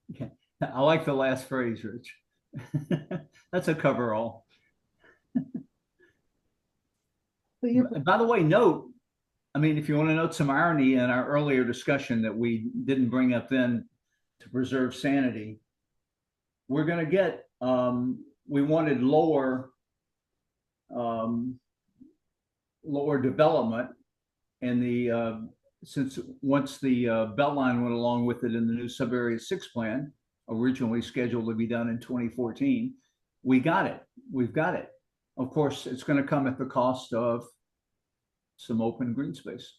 [SPEAKER 8] Okay. I like the last phrase, Rich. That's a coverall. By the way, note, I mean, if you want to note some irony in our earlier discussion that we didn't bring up then to preserve sanity, we're going to get, we wanted lower development, and since once the Beltline went along with it in the new Sub-Area 6 plan, originally scheduled to be done in 2014, we got it. We've got it. Of course, it's going to come at the cost of some open green space.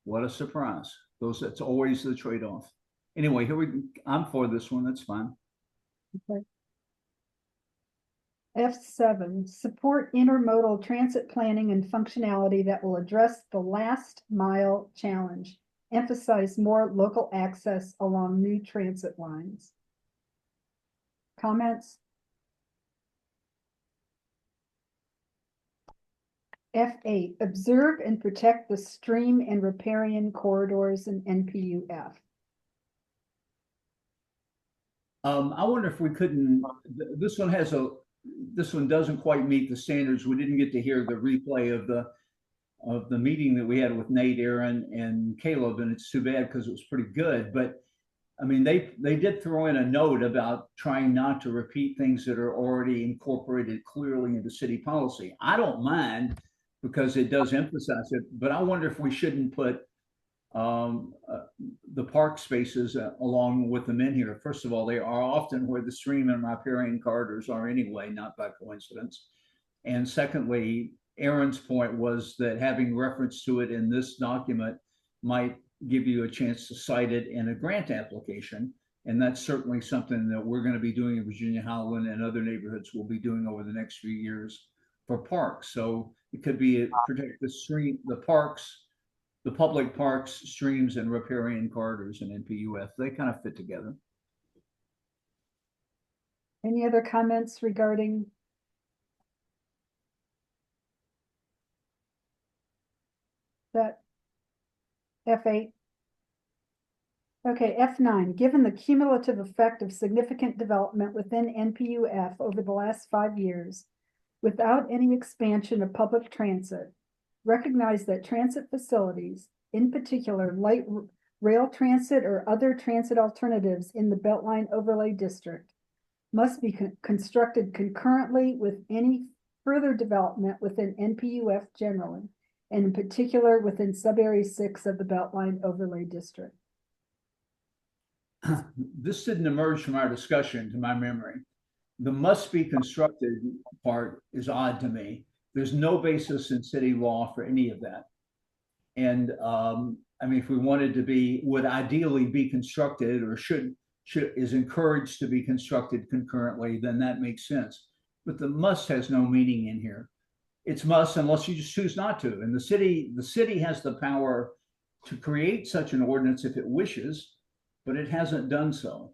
[SPEAKER 8] What a surprise. That's always the trade-off. Anyway, I'm for this one. That's fine.
[SPEAKER 1] Okay. F7, support intermodal transit planning and functionality that will address the last mile challenge. Emphasize more local access along new transit lines. Comments? F8, observe and protect the stream and riparian corridors in NPU F.
[SPEAKER 8] I wonder if we couldn't, this one doesn't quite meet the standards. We didn't get to hear the replay of the meeting that we had with Nate, Aaron, and Caleb, and it's too bad because it was pretty good. But I mean, they did throw in a note about trying not to repeat things that are already incorporated clearly into city policy. I don't mind because it does emphasize it, but I wonder if we shouldn't put the park spaces along with them in here. First of all, they are often where the stream and riparian corridors are anyway, not by coincidence. And secondly, Aaron's point was that having reference to it in this document might give you a chance to cite it in a grant application. And that's certainly something that we're going to be doing in Virginia Highland and other neighborhoods will be doing over the next few years for parks. So it could be protect the stream, the parks, the public parks, streams, and riparian corridors in NPUF. They kind of fit together.
[SPEAKER 1] Any other comments regarding that? F8. Okay, F9, given the cumulative effect of significant development within NPUF over the last 5 years, without any expansion of public transit, recognize that transit facilities, in particular light rail transit or other transit alternatives in the Beltline Overlay District, must be constructed concurrently with any further development within NPUF generally, and in particular within Sub-Area 6 of the Beltline Overlay District.
[SPEAKER 8] This didn't emerge from our discussion, to my memory. The must be constructed part is odd to me. There's no basis in city law for any of that. And I mean, if we wanted to be, would ideally be constructed or should is encouraged to be constructed concurrently, then that makes sense. But the must has no meaning in here. It's must unless you just choose not to. And the city has the power to create such an ordinance if it wishes, but it hasn't done so.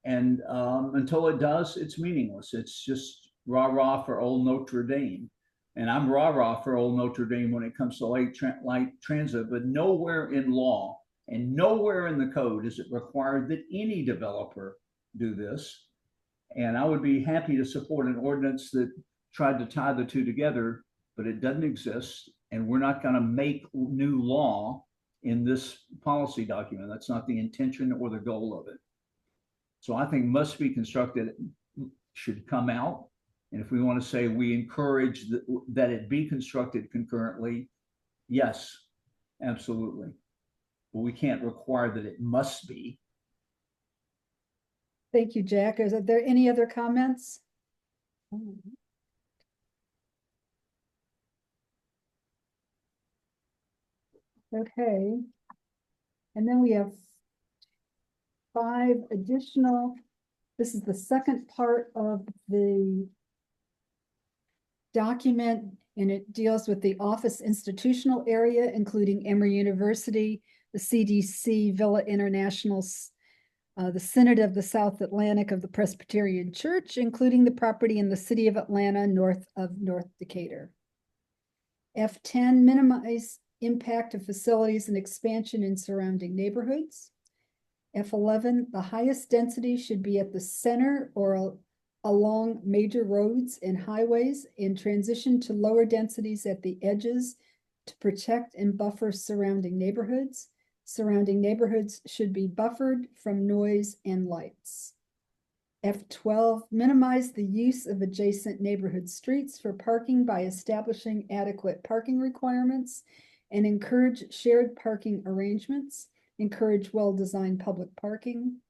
[SPEAKER 8] And until it does, it's meaningless. It's just rah-rah for old Notre Dame. And I'm rah-rah for old Notre Dame when it comes to light transit, but nowhere in law and nowhere in the code is it required that any developer do this. And I would be happy to support an ordinance that tried to tie the two together, but it doesn't exist. And we're not going to make new law in this policy document. That's not the intention or the goal of it. So I think must be constructed should come out. And if we want to say we encourage that it be constructed concurrently, yes, absolutely. But we can't require that it must be.
[SPEAKER 1] Thank you, Jack. Are there any other comments? Okay. And then we have 5 additional. This is the second part of the document, and it deals with the office institutional area, including Emory University, the CDC, Villa International, the Synod of the South Atlantic of the Presbyterian Church, including the property in the city of Atlanta, north of North Decatur. F10, minimize impact of facilities and expansion in surrounding neighborhoods. F11, the highest density should be at the center or along major roads and highways, and transition to lower densities at the edges to protect and buffer surrounding neighborhoods. Surrounding neighborhoods should be buffered from noise and lights. F12, minimize the use of adjacent neighborhood streets for parking by establishing adequate parking requirements and encourage shared parking arrangements. Encourage well-designed public parking.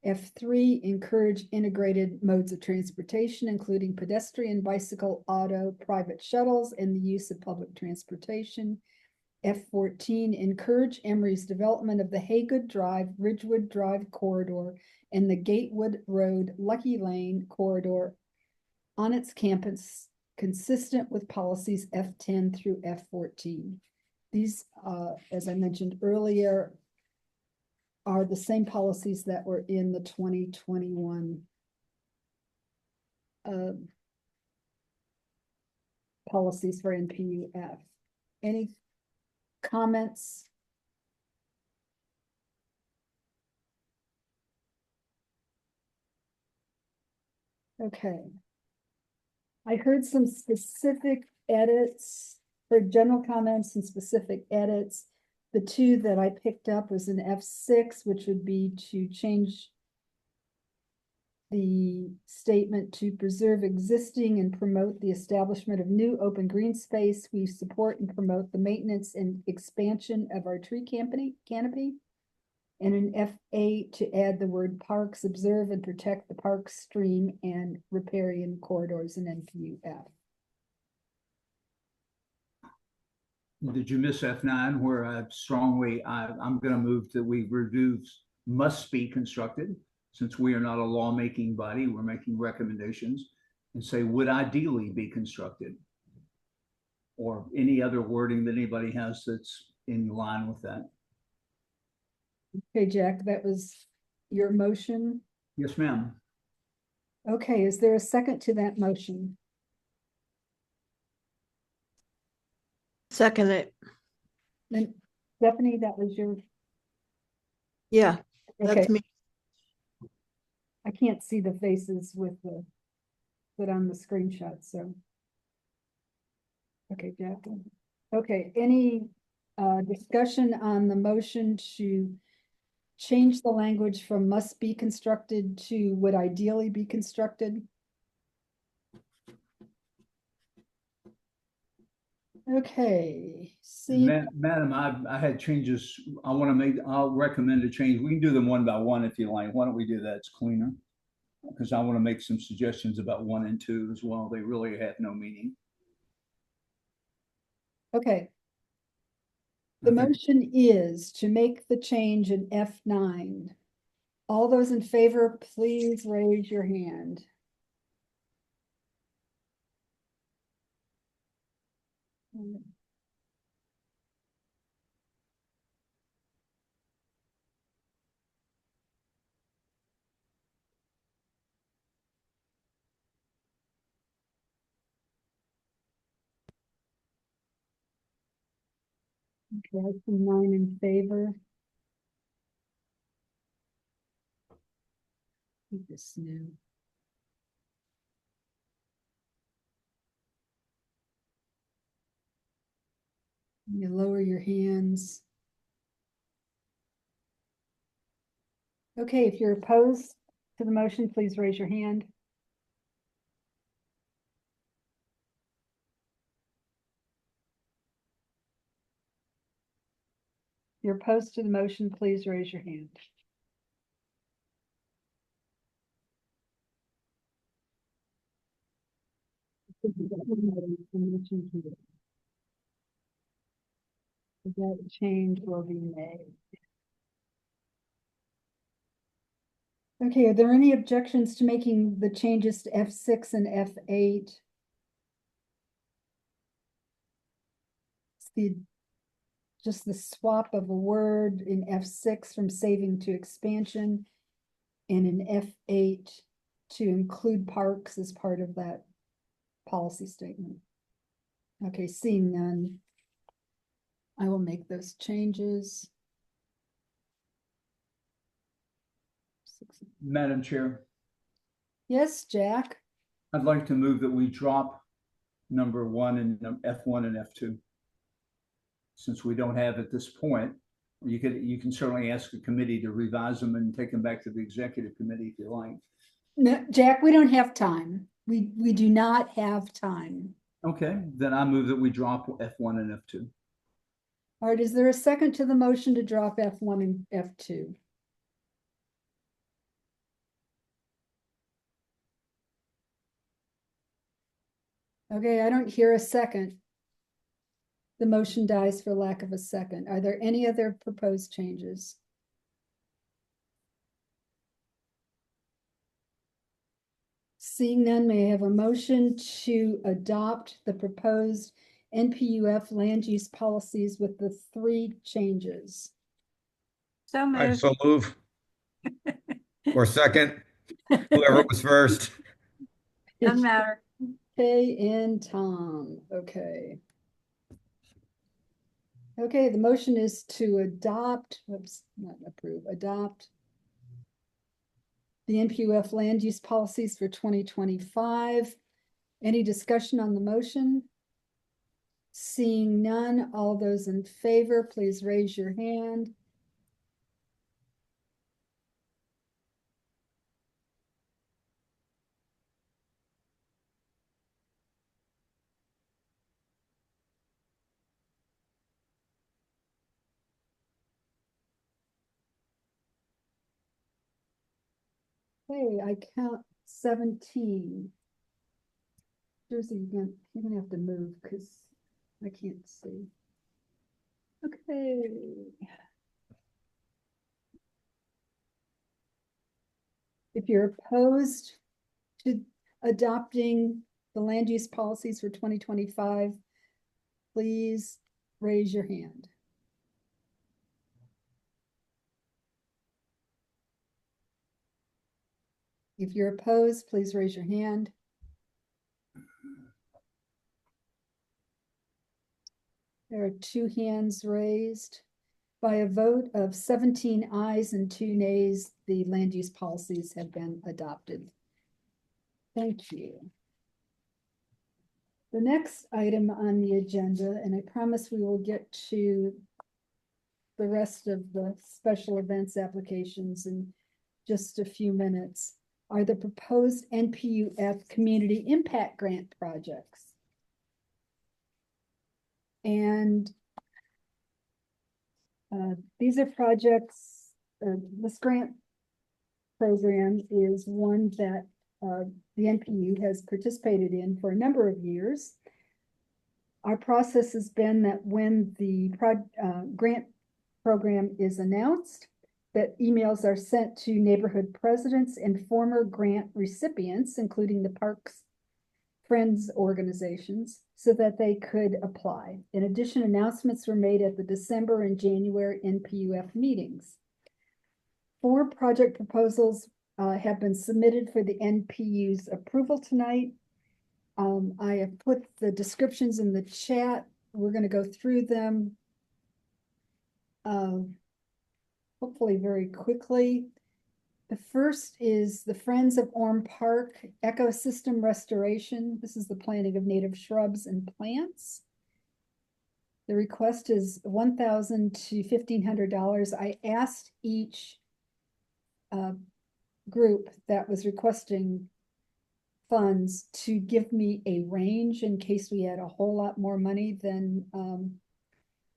[SPEAKER 1] F3, encourage integrated modes of transportation, including pedestrian, bicycle, auto, private shuttles, and the use of public transportation. F14, encourage Emory's development of the Haygood Drive, Ridgewood Drive corridor, and the Gatewood Road, Lucky Lane corridor on its campus, consistent with policies F10 through F14. These, as I mentioned earlier, are the same policies that were in the 2021 policies for NPU F. Any comments? Okay. I heard some specific edits for general comments and specific edits. The 2 that I picked up was an F6, which would be to change the statement to preserve existing and promote the establishment of new open green space. We support and promote the maintenance and expansion of our tree canopy. And an F8 to add the word parks, observe and protect the park, stream, and riparian corridors in NPU F.
[SPEAKER 8] Did you miss F9 where I'm going to move that we reduce must be constructed, since we are not a lawmaking body, we're making recommendations, and say would ideally be constructed, or any other wording that anybody has that's in line with that.
[SPEAKER 1] Okay, Jack, that was your motion.
[SPEAKER 8] Yes, ma'am.
[SPEAKER 1] Okay, is there a second to that motion?
[SPEAKER 4] Second it.
[SPEAKER 1] Then Stephanie, that was your.
[SPEAKER 4] Yeah, that's
[SPEAKER 1] Okay.
[SPEAKER 4] me.
[SPEAKER 1] I can't see the faces with the put on the screenshot, so. Okay, Jack. Okay, any discussion on the motion to change the language from must be constructed to would ideally be constructed? Okay, see.
[SPEAKER 8] Madam, I had changes. I'll recommend a change. We can do them one by one if you like. Why don't we do that? It's cleaner. Because I want to make some suggestions about 1 and 2 as well. They really have no meaning.
[SPEAKER 1] Okay. The motion is to make the change in F9 All those in favor, please raise your hand. Okay, I see 9 in favor. Keep this new. You lower your hands. Okay, if you're opposed to the motion, please raise your hand. If you're opposed to the motion, please raise your hand. That change will be made. Okay, are there any objections to making the changes to F6 and F8? It's just the swap of a word in F6 from saving to expansion, and in F8 to include parks as part of that policy statement. Okay, seeing none, I will make those changes.
[SPEAKER 8] Madam Chair,
[SPEAKER 1] Yes, Jack.
[SPEAKER 8] I'd like to move that we drop number 1 and F1 and F2. Since we don't have at this point, you can certainly ask the committee to revise them and take them back to the executive committee if you like.
[SPEAKER 1] No, Jack, we don't have time. We do not have time.
[SPEAKER 8] Okay, then I move that we drop F1 and F2.
[SPEAKER 1] All right, is there a second to the motion to drop F1 and F2? Okay, I don't hear a second. The motion dies for lack of a second. Are there any other proposed changes? Seeing none, may I have a motion to adopt the proposed NPUF land use policies with the 3 changes?
[SPEAKER 9] So
[SPEAKER 18] I
[SPEAKER 9] moved.
[SPEAKER 18] so move. Or second, whoever was first.
[SPEAKER 9] Doesn't matter.
[SPEAKER 1] Kay and Tom, okay. Okay, the motion is to adopt, whoops, not approve, adopt the NPUF land use policies for 2025. Any discussion on the motion? Seeing none, all those in favor, please raise your hand. Okay, I count 17. Jersey, you're gonna have to move because I can't see. Okay. If you're opposed to adopting the land use policies for 2025, please raise your hand. If you're opposed, please raise your hand. There are 2 hands raised. By a vote of 17 ayes and 2 nays, the land use policies have been adopted. Thank you. The next item on the agenda, and I promise we will get to the rest of the special events applications in just a few minutes, are the proposed NPUF Community Impact Grant projects. And these are projects, this grant program is one that the NPU has participated in for a number of years. Our process has been that when the grant program is announced, that emails are sent to neighborhood presidents and former grant recipients, including the Parks Friends organizations, so that they could apply. In addition, announcements were made at the December and January NPUF meetings. 4 project proposals have been submitted for the NPU's approval tonight. I have put the descriptions in the chat. We're going to go through them hopefully very quickly. The first is the Friends of Orm Park Ecosystem Restoration. This is the planting of native shrubs and plants. The request is $1,000 to $1,500. I asked each group that was requesting funds to give me a range in case we had a whole lot more money than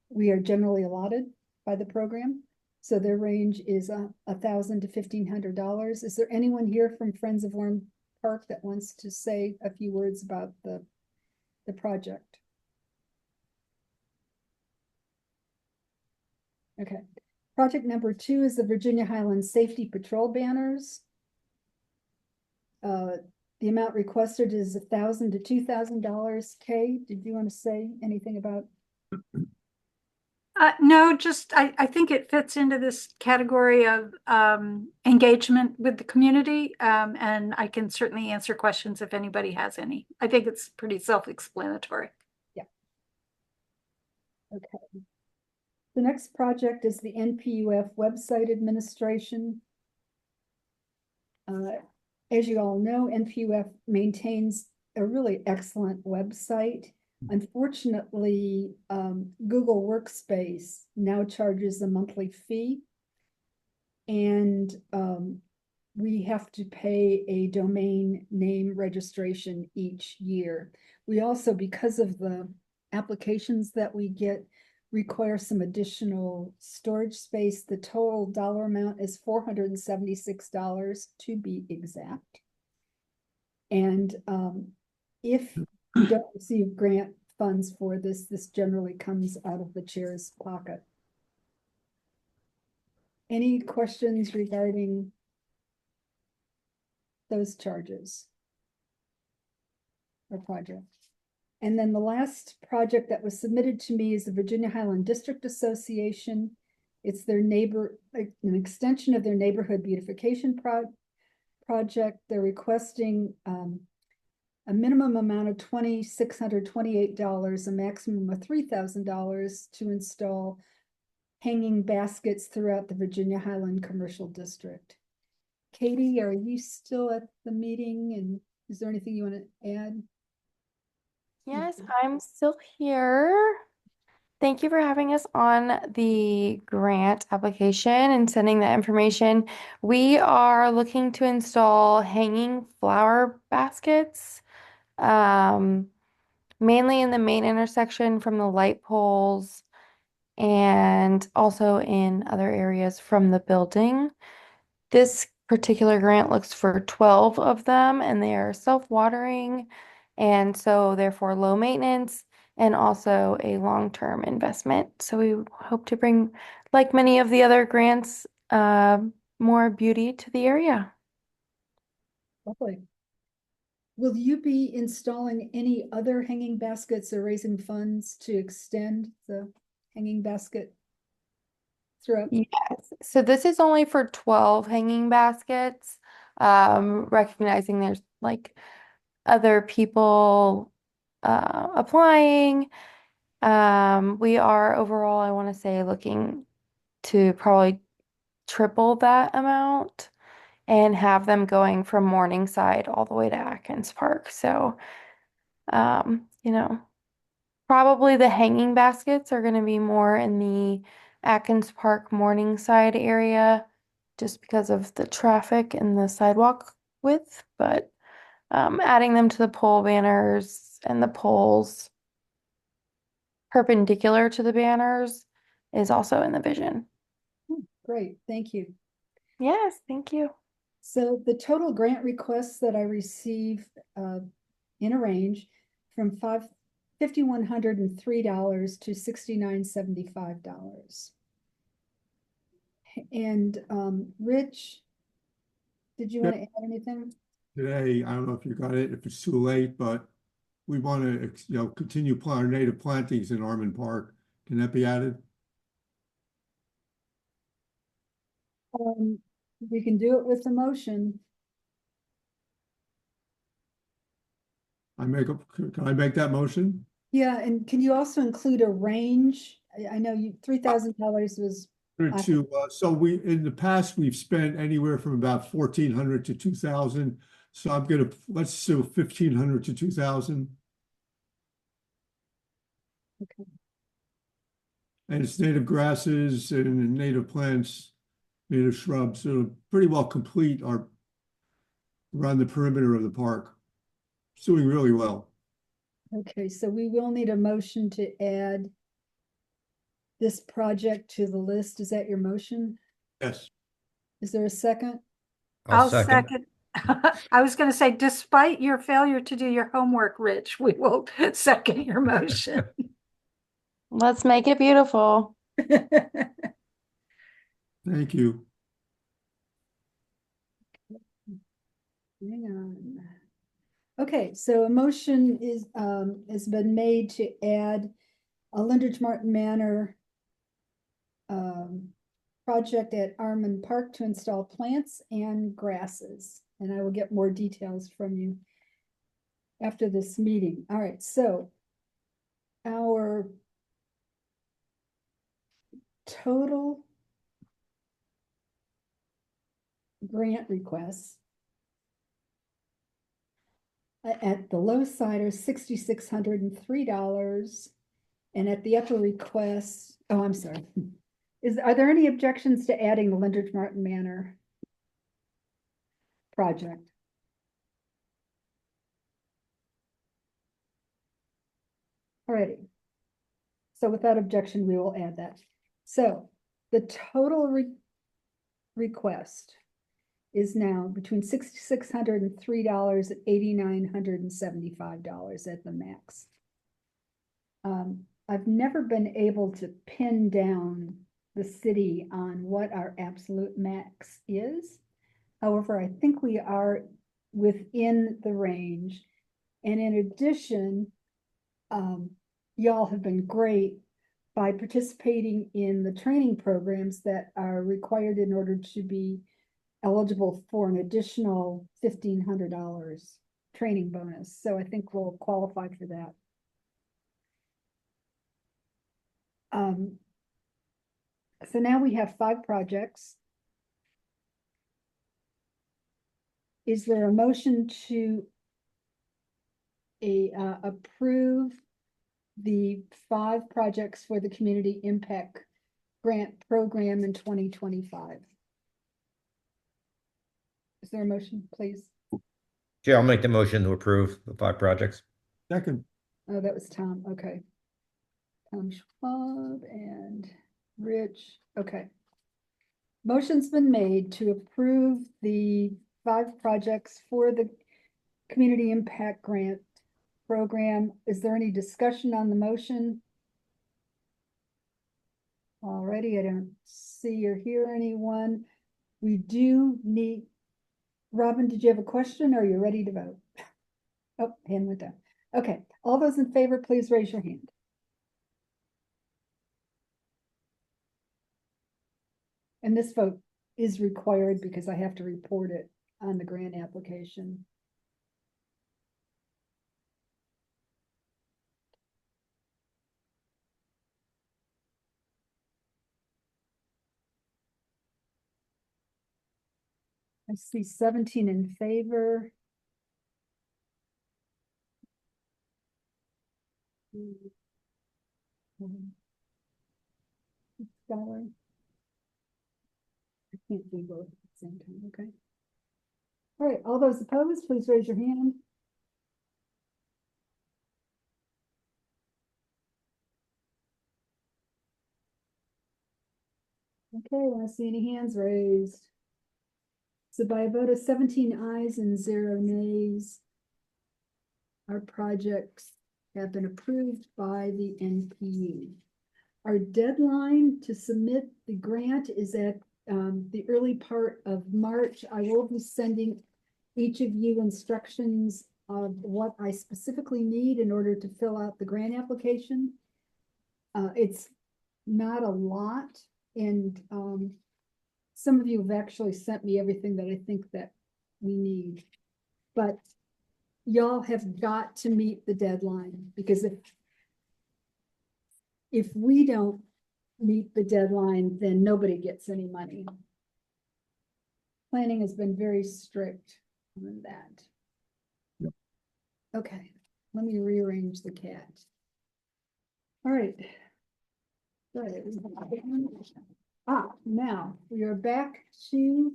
[SPEAKER 1] we are generally allotted by the program. So their range is $1,000 to $1,500. Is there anyone here from Friends of Orm Park that wants to say a few words about the project? Okay. Project number 2 is the Virginia Highlands Safety Patrol banners. The amount requested is $1,000 to $2,000. Kay, did you want to say anything about?
[SPEAKER 9] No, just I think it fits into this category of engagement with the community, and I can certainly answer questions if anybody has any. I think it's pretty self-explanatory.
[SPEAKER 1] Yeah. Okay. The next project is the NPU F website administration. As you all know, NPU F maintains a really excellent website. Unfortunately, Google Workspace now charges a monthly fee, and we have to pay a domain name registration each year. We also, because of the applications that we get, require some additional storage space. The total dollar amount is $476 to be exact. And if you don't receive grant funds for this, this generally comes out of the chair's pocket. Any questions regarding those charges or projects? And then the last project that was submitted to me is the Virginia Highland District Association. It's their an extension of their neighborhood beautification project. They're requesting a minimum amount of $2,628, a maximum of $3,000 to install hanging baskets throughout the Virginia Highland Commercial District. Katie, are you still at the meeting, and is there anything you want to add?
[SPEAKER 10] Yes, I'm still here. Thank you for having us on the grant application and sending that information. We are looking to install hanging flower baskets, mainly in the main intersection from the light poles and also in other areas from the building. This particular grant looks for 12 of them, and they are self-watering, and so therefore low maintenance and also a long-term investment. So we hope to bring, like many of the other grants, more beauty to the area.
[SPEAKER 1] Lovely. Will you be installing any other hanging baskets or raising funds to extend the hanging basket throughout?
[SPEAKER 10] Yes. So this is only for 12 hanging baskets, recognizing there's like other people applying. We are overall, I want to say, looking to probably triple that amount and have them going from Morningside all the way to Atkins Park. So, probably the hanging baskets are going to be more in the Atkins Park Morningside area just because of the traffic and the sidewalk width, but adding them to the pole banners and the poles perpendicular to the banners is also in the vision.
[SPEAKER 1] Great, thank you.
[SPEAKER 10] Yes, thank you.
[SPEAKER 1] So the total grant requests that I received in a range from $5,103 to $6,975. And Rich, did you want to add anything?
[SPEAKER 2] Today, I don't know if you got it, if it's too late, but we want to, continue our native plantings in Armand Park. Can that be added?
[SPEAKER 1] We can do it with the motion.
[SPEAKER 2] Can I make that motion?
[SPEAKER 1] Yeah, and can you also include a range? I know you, $3,000 was.
[SPEAKER 2] So in the past, we've spent anywhere from about 1,400 to 2,000. So let's do 1,500 to 2,000.
[SPEAKER 1] Okay.
[SPEAKER 2] And it's native grasses and native plants, native shrubs. So it'll pretty well complete around the perimeter of the park. It's doing really well.
[SPEAKER 1] Okay, so we will need a motion to add this project to the list. Is that your motion?
[SPEAKER 2] Yes.
[SPEAKER 1] Is there a second?
[SPEAKER 9] I'll second. I was going to say, despite your failure to do your homework, Rich, we will second your motion.
[SPEAKER 10] Let's make it beautiful.
[SPEAKER 2] Thank you.
[SPEAKER 1] Hang on. Okay, so a motion has been made to add a Lindridge Martin Manor project at Armand Park to install plants and grasses. And I will get more details from you after this meeting. All right, so our total grant requests at the low side are $6,603, and at the upper request, oh, I'm sorry. Are there any objections to adding the Lindridge Martin Manor project? Alrighty. So without objection, we will add that. So the total request is now between $6,603 and $8,975 at the max. I've never been able to pin down the city on what our absolute max is. However, I think we are within the range. And in addition, y'all have been great by participating in the training programs that are required in order to be eligible for an additional $1,500 training bonus. So I think we'll qualify for that. So now we have 5 projects. Is there a motion to approve the 5 projects for the Community Impact Grant Program in 2025? Is there a motion, please?
[SPEAKER 18] Chair, I'll make the motion to approve the 5 projects.
[SPEAKER 2] Second.
[SPEAKER 1] Oh, that was Tom. Okay. Tom Schwab and Rich. Okay. Motion's been made to approve the 5 projects for the Community Impact Grant Program. Is there any discussion on the motion? Already, I don't see or hear anyone. We do need, Robin, did you have a question? Or are you ready to vote? Oh, hand went down. Okay, all those in favor, please raise your hand. And this vote is required because I have to report it on the grant application. I see 17 in favor. Scholar. I can't do both at the same time, okay? All right, all those opposed, please raise your hand. Okay, I don't see any hands raised. So by a vote of 17 ayes and 0 nays, our projects have been approved by the NPU. Our deadline to submit the grant is at the early part of March. I will be sending each of you instructions of what I specifically need in order to fill out the grant application. It's not a lot, and some of you have actually sent me everything that I think that we need. But y'all have got to meet the deadline, because if we don't meet the deadline, then nobody gets any money. Planning has been very strict on that.
[SPEAKER 2] Yep.
[SPEAKER 1] Okay, let me rearrange the cat. All right. Good. Now we are back to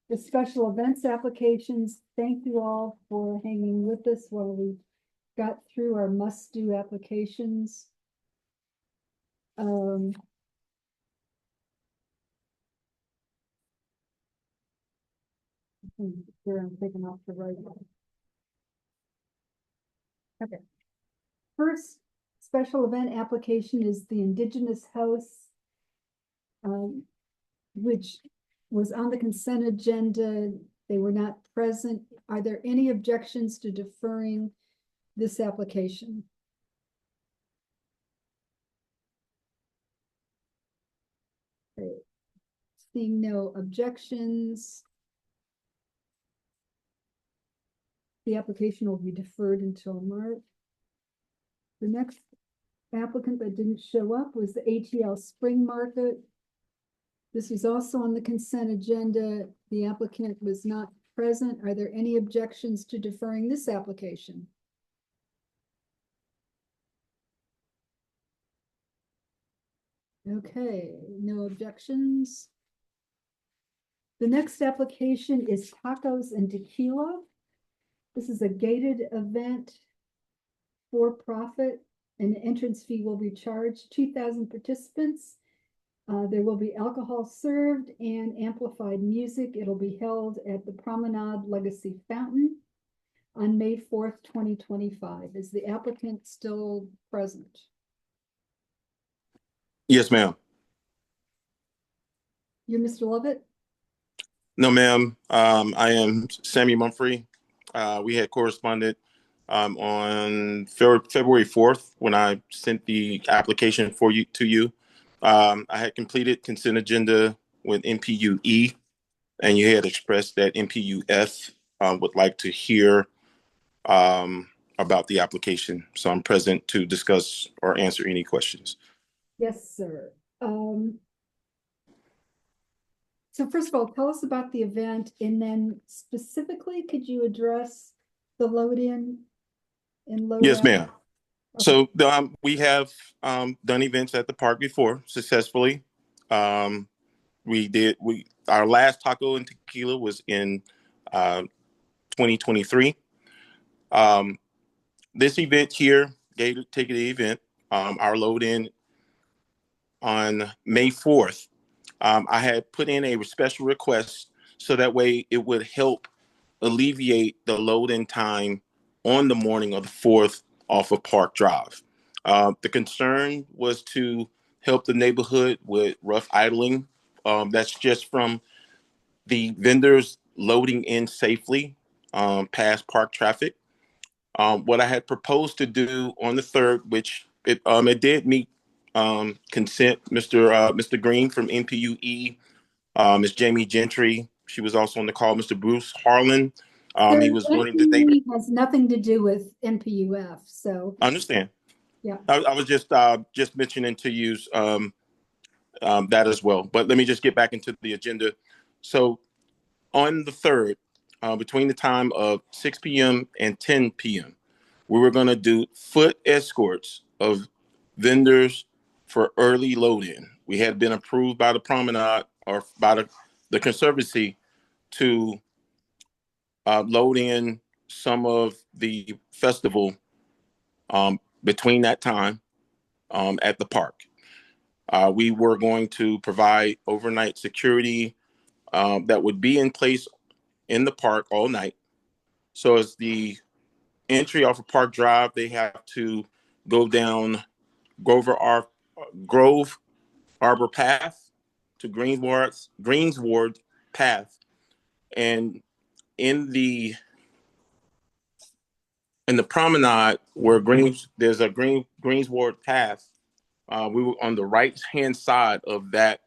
[SPEAKER 1] the special events applications. Thank you all for hanging with us while we got through our must-do applications. Here I'm taking off the right one. Okay. First special event application is the Indigenous House, which was on the consent agenda. They were not present. Are there any objections to deferring this application? Okay. Seeing no objections, the application will be deferred until March. The next applicant that didn't show up was the ATL Spring Market. This was also on the consent agenda. The applicant was not present. Are there any objections to deferring this application? Okay, no objections. The next application is Tacos and Tequila. This is a gated event for profit. An entrance fee will be charged. 2,000 participants. There will be alcohol served and amplified music. It'll be held at the Promenade Legacy Fountain on May 4th, 2025. Is the applicant still present?
[SPEAKER 11] Yes, ma'am.
[SPEAKER 1] You're Mr. Lovett?
[SPEAKER 11] No, ma'am. I am Sammy Mumphrey. We had corresponded on February 4th when I sent the application to you. I had completed consent agenda with NPU E, and you had expressed that NPU F would like to hear about the application. So I'm present to discuss or answer any questions.
[SPEAKER 1] Yes, sir. So first of all, tell us about the event, and then specifically, could you address the load-in and load-out?
[SPEAKER 11] Yes, ma'am.
[SPEAKER 1] Okay.
[SPEAKER 11] So we have done events at the park before successfully. Our last taco and tequila was in 2023. This event here, gated ticket event, our load-in on May 4th. I had put in a special request so that way it would help alleviate the load-in time on the morning of the 4th off of Park Drive. The concern was to help the neighborhood with rough idling. That's just from the vendors loading in safely past park traffic. What I had proposed to do on the 3rd, which it did meet consent, Mr. Green from NPUE, Ms. Jamie Gentry, she was also on the call, Mr. Bruce Harlan. He was willing to think.
[SPEAKER 1] NPUE has nothing to do with NPUF, so.
[SPEAKER 11] I understand.
[SPEAKER 1] Yeah.
[SPEAKER 11] I was just mentioning to you that as well. But let me just get back into the agenda. So on the 3rd, between the time of 6 p.m. and 10 p.m., we were going to do foot escorts of vendors for early load-in. We had been approved by the Promenade or by the Conservancy to load in some of the festival between that time at the park. We were going to provide overnight security that would be in place in the park all night. So as the entry off of Park Drive, they have to go down Grove Arbor Path to Greensward Path. And in the promenade where there's a Greensward Path, we were on the right hand side of that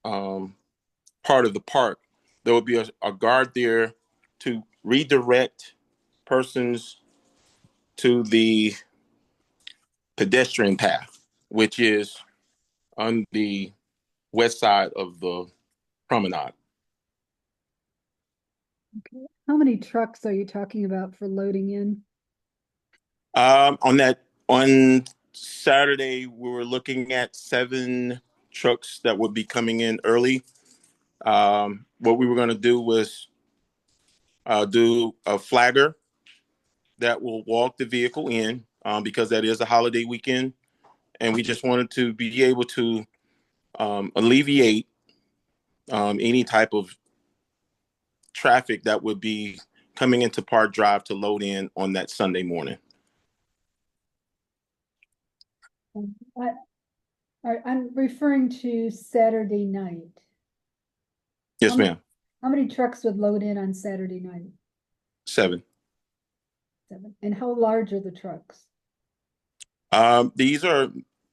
[SPEAKER 11] part of the park. There will be a guard there to redirect persons to the pedestrian path, which is on the west side of the promenade.
[SPEAKER 1] Okay. How many trucks are you talking about for loading in?
[SPEAKER 11] On Saturday, we were looking at 7 trucks that would be coming in early. What we were going to do was do a flagger that will walk the vehicle in because that is a holiday weekend. And we just wanted to be able to alleviate any type of traffic that would be coming into Park Drive to load in on that Sunday morning.
[SPEAKER 1] I'm referring to Saturday night.
[SPEAKER 11] Yes, ma'am.
[SPEAKER 1] How many trucks would load in on Saturday night?
[SPEAKER 11] 7.
[SPEAKER 1] 7. And how large are the trucks?
[SPEAKER 11] These are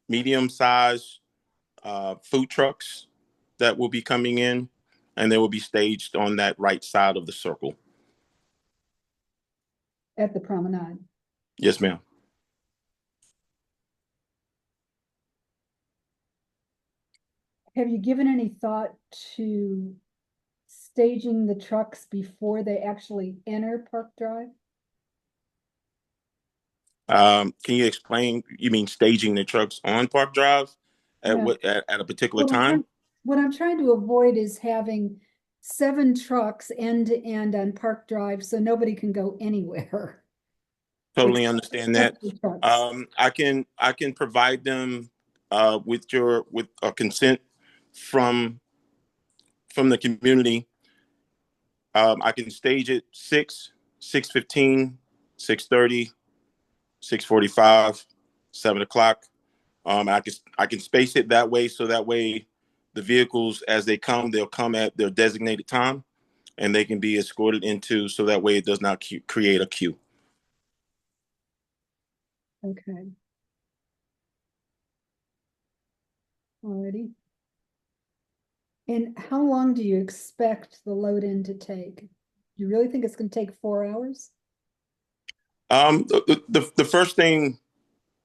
[SPEAKER 11] medium-sized food trucks that will be coming in, and they will be staged on that right side of the circle.
[SPEAKER 1] At the promenade?
[SPEAKER 11] Yes, ma'am.
[SPEAKER 1] Have you given any thought to staging the trucks before they actually enter Park Drive?
[SPEAKER 11] Can you explain? You mean staging the trucks on Park Drive at a particular time?
[SPEAKER 1] What I'm trying to avoid is having 7 trucks end to end on Park Drive so nobody can go anywhere.
[SPEAKER 11] Totally understand that. I can provide them with a consent from the community. I can stage it 6, 6:15, 6:30, 6:45, 7 o'clock. I can space it that way so that way the vehicles, as they come, they'll come at their designated time and they can be escorted into, so that way it does not create a queue.
[SPEAKER 1] Okay. Alrighty. And how long do you expect the load in to take? Do you really think it's going to take 4 hours?
[SPEAKER 11] The first thing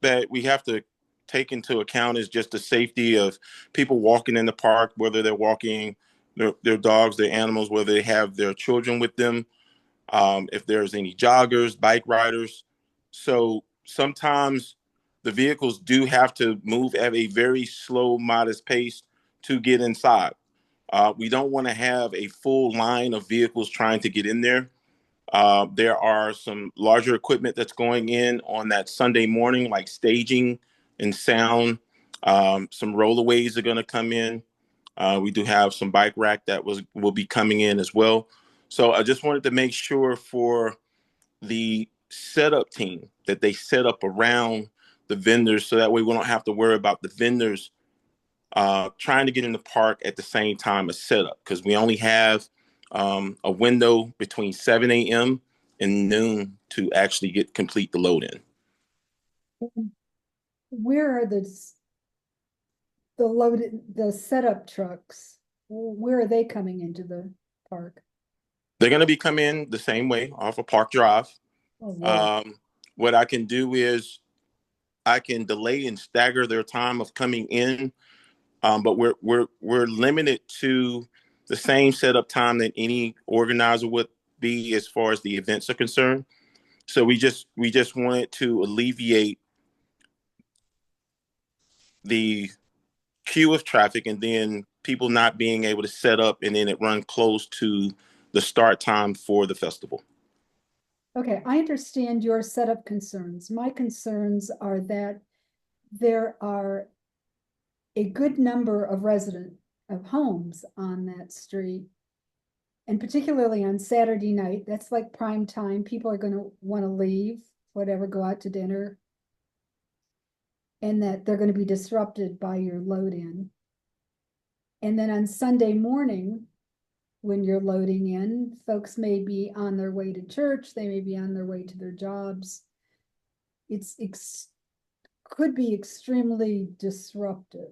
[SPEAKER 11] that we have to take into account is just the safety of people walking in the park, whether they're walking their dogs, their animals, whether they have their children with them, if there's any joggers, bike riders. So sometimes the vehicles do have to move at a very slow, modest pace to get inside. We don't want to have a full line of vehicles trying to get in there. There are some larger equipment that's going in on that Sunday morning, like staging and sound. Some rollaways are going to come in. We do have some bike rack that will be coming in as well. So I just wanted to make sure for the setup team that they set up around the vendors, so that way we don't have to worry about the vendors trying to get in the park at the same time as setup, because we only have a window between 7 a.m. and noon to actually complete the load in.
[SPEAKER 1] Where are the setup trucks? Where are they coming into the park?
[SPEAKER 11] They're going to be coming in the same way off of Park Drive.
[SPEAKER 1] Oh, wow.
[SPEAKER 11] What I can do is I can delay and stagger their time of coming in, but we're limited to the same setup time that any organizer would be as far as the events are concerned. So we just wanted to alleviate the queue of traffic and then people not being able to set up and then it run close to the start time for the festival.
[SPEAKER 1] Okay, I understand your setup concerns. My concerns are that there are a good number of homes on that street. And particularly on Saturday night, that's like prime time. People are going to want to leave, whatever, go out to dinner. And that they're going to be disrupted by your load in. And then on Sunday morning, when you're loading in, folks may be on their way to church, they may be on their way to their jobs. Could be extremely disruptive.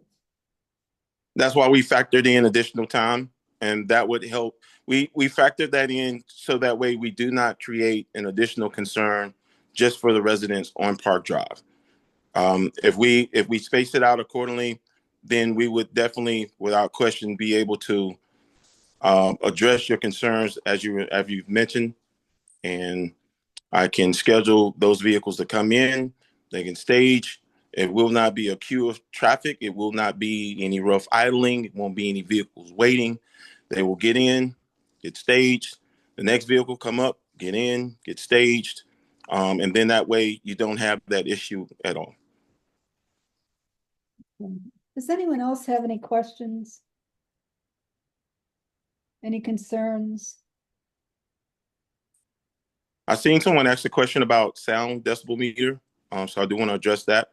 [SPEAKER 11] That's why we factored in additional time, and that would help. We factored that in so that way we do not create an additional concern just for the residents on Park Drive. If we space it out accordingly, then we would definitely, without question, be able to address your concerns as you've mentioned, and I can schedule those vehicles to come in. They can stage. It will not be a queue of traffic. It will not be any rough idling. It won't be any vehicles waiting. They will get in, get staged. The next vehicle come up, get in, get staged. And then that way you don't have that issue at all.
[SPEAKER 1] Does anyone else have any questions? Any concerns?
[SPEAKER 11] I seen someone ask a question about sound decibel meter. So I do want to address that.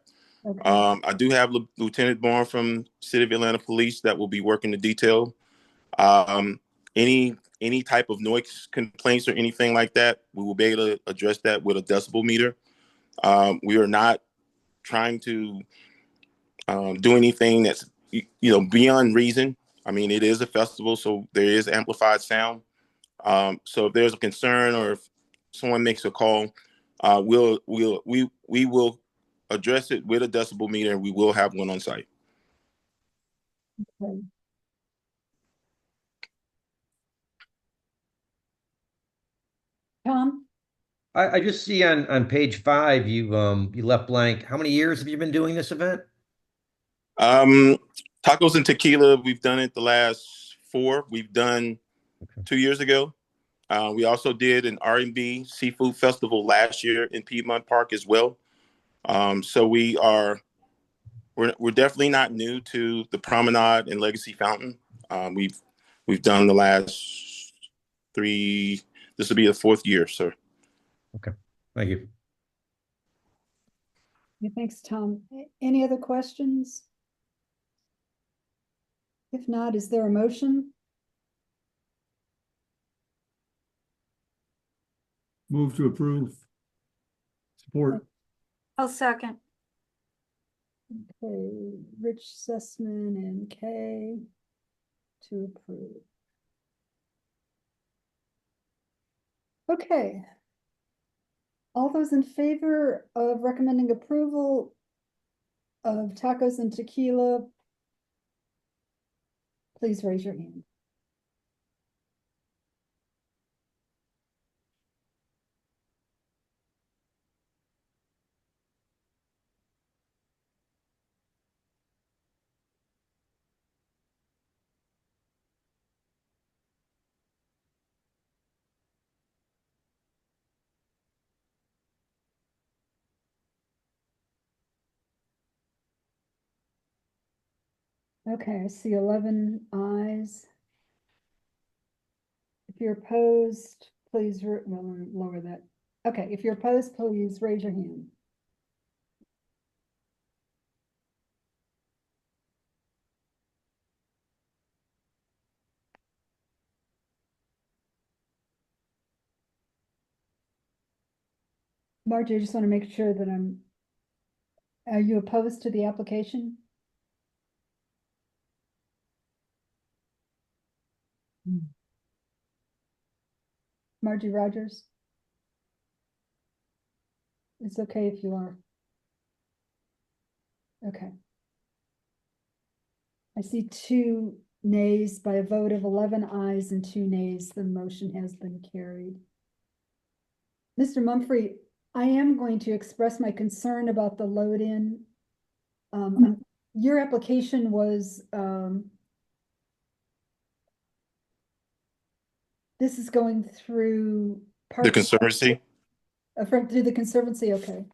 [SPEAKER 1] Okay.
[SPEAKER 11] I do have Lieutenant Bourne from City of Atlanta Police that will be working the detail. Any type of noise complaints or anything like that, we will be able to address that with a decibel meter. We are not trying to do anything that's beyond reason. I mean, it is a festival, so there is amplified sound. So if there's a concern or if someone makes a call, we will address it with a decibel meter, and we will have one on site.
[SPEAKER 1] Okay. Tom?
[SPEAKER 18] I just see on page 5, you left blank. How many years have you been doing this event?
[SPEAKER 11] Tacos and Tequila, we've done it the last 4. We've done 2 years ago. We also did an R&B seafood festival last year in Piedmont Park as well. So we're definitely not new to the Promenade and Legacy Fountain. We've done the last 3. This will be the 4th year, sir.
[SPEAKER 18] Okay, thank you.
[SPEAKER 1] Yeah, thanks, Tom. Any other questions? If not, is there a motion?
[SPEAKER 2] Move to approve. Support.
[SPEAKER 9] I'll second.
[SPEAKER 1] Okay, Rich Sussman and Kay to approve. Okay. All those in favor of recommending approval of Tacos and Tequila, please raise your hand. Okay, I see 11 ayes. If you're opposed, please lower that. Okay, if you're opposed, please raise your hand. Margie, I just want to make sure that are you opposed to the application? Margie Rogers? It's okay if you are. Okay. I see 2 nays. By a vote of 11 ayes and 2 nays, the motion has been carried. Mr. Mumphrey, I am going to express my concern about the load-in. Your application was, this is going through
[SPEAKER 11] The Conservancy?
[SPEAKER 1] Through the Conservancy, okay.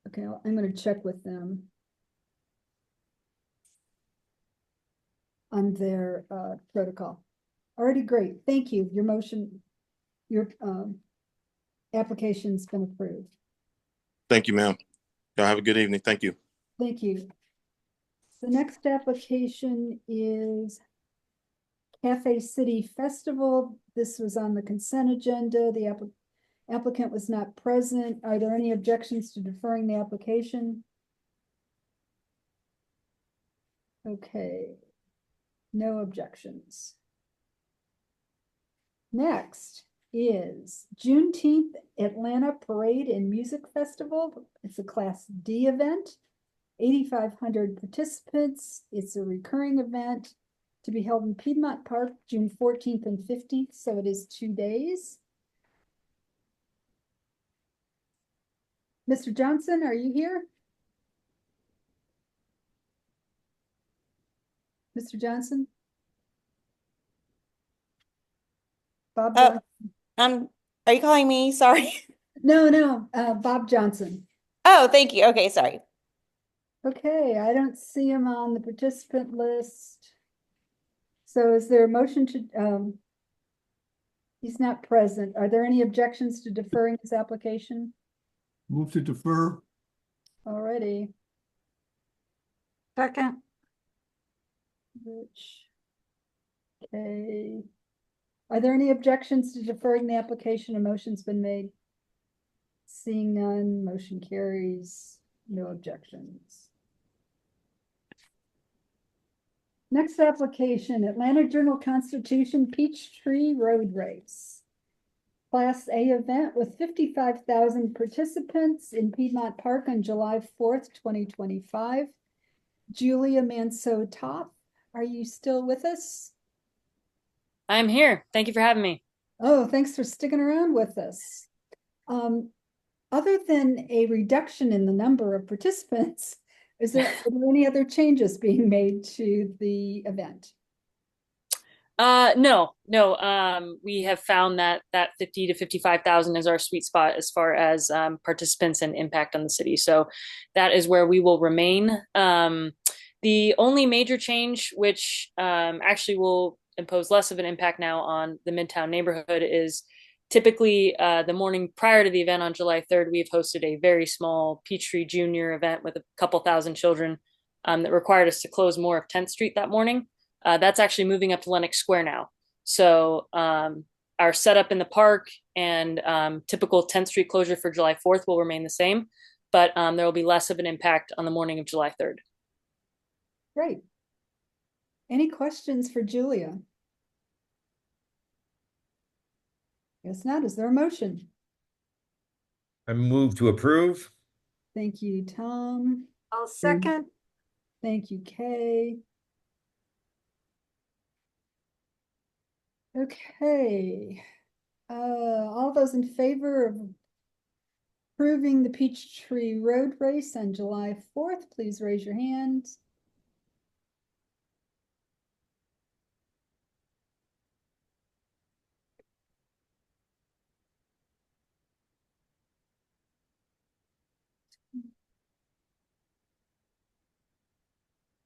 [SPEAKER 1] Okay, I'm going to check with them on their protocol. Already great, thank you. Your motion, your application's been approved.
[SPEAKER 11] Thank you, ma'am. Y'all have a good evening. Thank you.
[SPEAKER 1] Thank you. The next application is Cafe City Festival. This was on the consent agenda. The applicant was not present. Are there any objections to deferring the application? Okay, no objections. Next is Juneteenth Atlanta Parade and Music Festival. It's a Class D event, 8,500 participants. It's a recurring event to be held in Piedmont Park, June 14th and 15th, so it is 2 days. Mr. Johnson, are you here? Mr. Johnson? Bob
[SPEAKER 20] Oh,
[SPEAKER 1] Johnson?
[SPEAKER 20] are you calling me? Sorry.
[SPEAKER 1] No, Bob Johnson.
[SPEAKER 20] Oh, thank you. Okay, sorry.
[SPEAKER 1] Okay, I don't see him on the participant list. So is there a motion to, he's not present. Are there any objections to deferring his application?
[SPEAKER 2] Move to defer.
[SPEAKER 1] Already.
[SPEAKER 9] Second.
[SPEAKER 1] Rich. Okay. Are there any objections to deferring the application? A motion's been made. Seeing none, motion carries. No objections. Next application, Atlanta Journal-Constitution Peachtree Road Race. Class A event with 55,000 participants in Piedmont Park on July 4th, 2025. Julia Manso-Toth, are you still with us?
[SPEAKER 13] I'm here. Thank you for having me.
[SPEAKER 1] Oh, thanks for sticking around with us. Other than a reduction in the number of participants, are there any other changes being made to the event?
[SPEAKER 13] No. We have found that 50 to 55,000 is our sweet spot as far as participants and impact on the city. So that is where we will remain. The only major change, which actually will impose less of an impact now on the Midtown neighborhood, is typically the morning prior to the event on July 3rd, we've hosted a very small Peachtree Junior event with a couple thousand children that required us to close more of 10th Street that morning. That's actually moving up to Lenox Square now. So our setup in the park and typical 10th Street closure for July 4th will remain the same, but there will be less of an impact on the morning of July 3rd.
[SPEAKER 1] Great. Any questions for Julia? Guess not. Is there a motion?
[SPEAKER 18] I move to approve.
[SPEAKER 1] Thank you, Tom.
[SPEAKER 9] I'll second.
[SPEAKER 1] Thank you, Kay. Okay. All those in favor of approving the Peachtree Road Race on July 4th, please raise your hand.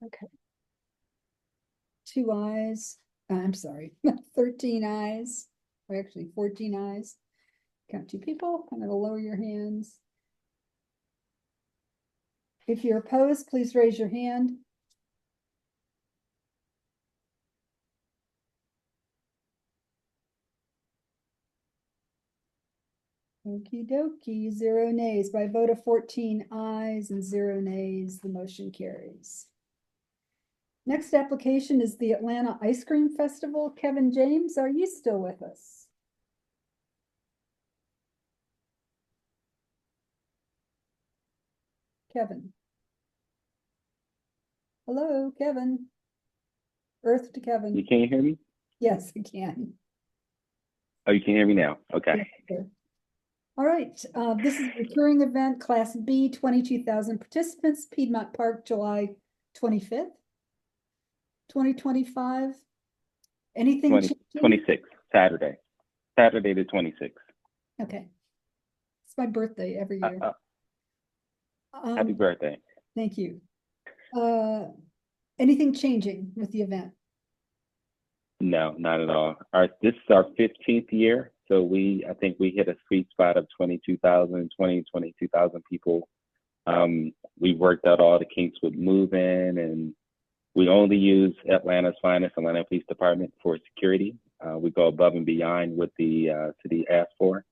[SPEAKER 1] Okay. 2 ayes. I'm sorry, 13 ayes, or actually 14 ayes. Count 2 people. I'm going to lower your hands. If you're opposed, please raise your hand. Okie dokie, 0 nays. By a vote of 14 ayes and 0 nays, the motion carries. Next application is the Atlanta Ice Cream Festival. Kevin James, are you still with us? Kevin. Hello, Kevin. Earth to Kevin.
[SPEAKER 22] You can't hear me?
[SPEAKER 1] Yes, I can.
[SPEAKER 22] Oh, you can hear me now? Okay.
[SPEAKER 1] Yeah, all right, this is a recurring event, Class B, 22,000 participants, Piedmont Park, July 25th, 2025. Anything
[SPEAKER 22] 26, Saturday the 26th.
[SPEAKER 1] Okay. It's my birthday every year.
[SPEAKER 22] Happy birthday.
[SPEAKER 1] Thank you. Anything changing with the event?
[SPEAKER 22] No, not at all. This is our 15th year. So I think we hit a sweet spot of 22,000 people. We worked out all the kinks with moving and We only use Atlanta's finest, Atlanta Police Department, for security. We go above and beyond what the city asked for.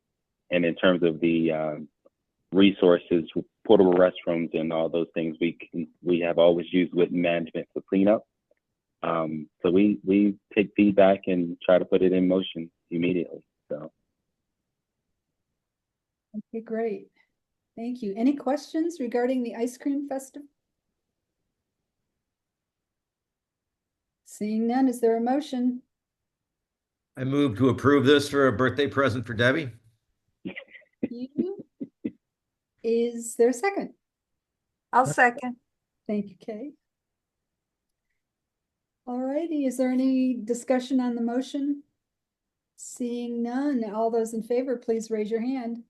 [SPEAKER 22] And in terms of the resources, portable restrooms and all those things, we have always used with management for cleanup. So we take feedback and try to put it in motion immediately. So.
[SPEAKER 1] Okay, great. Thank you. Any questions regarding the ice cream festival? Seeing none, is there a motion?
[SPEAKER 18] I move to approve this for a birthday present for Debbie.
[SPEAKER 1] Is there a second?
[SPEAKER 9] I'll second.
[SPEAKER 1] Thank you, Kay. All righty, is there any discussion on the motion? Seeing none, all those in favor, please raise your hand.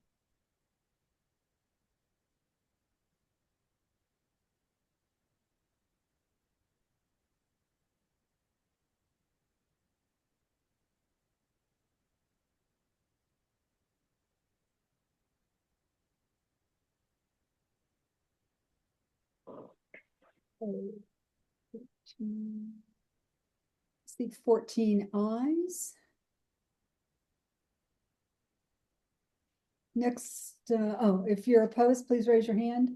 [SPEAKER 1] See 14 ayes. Next, if you're opposed, please raise your hand.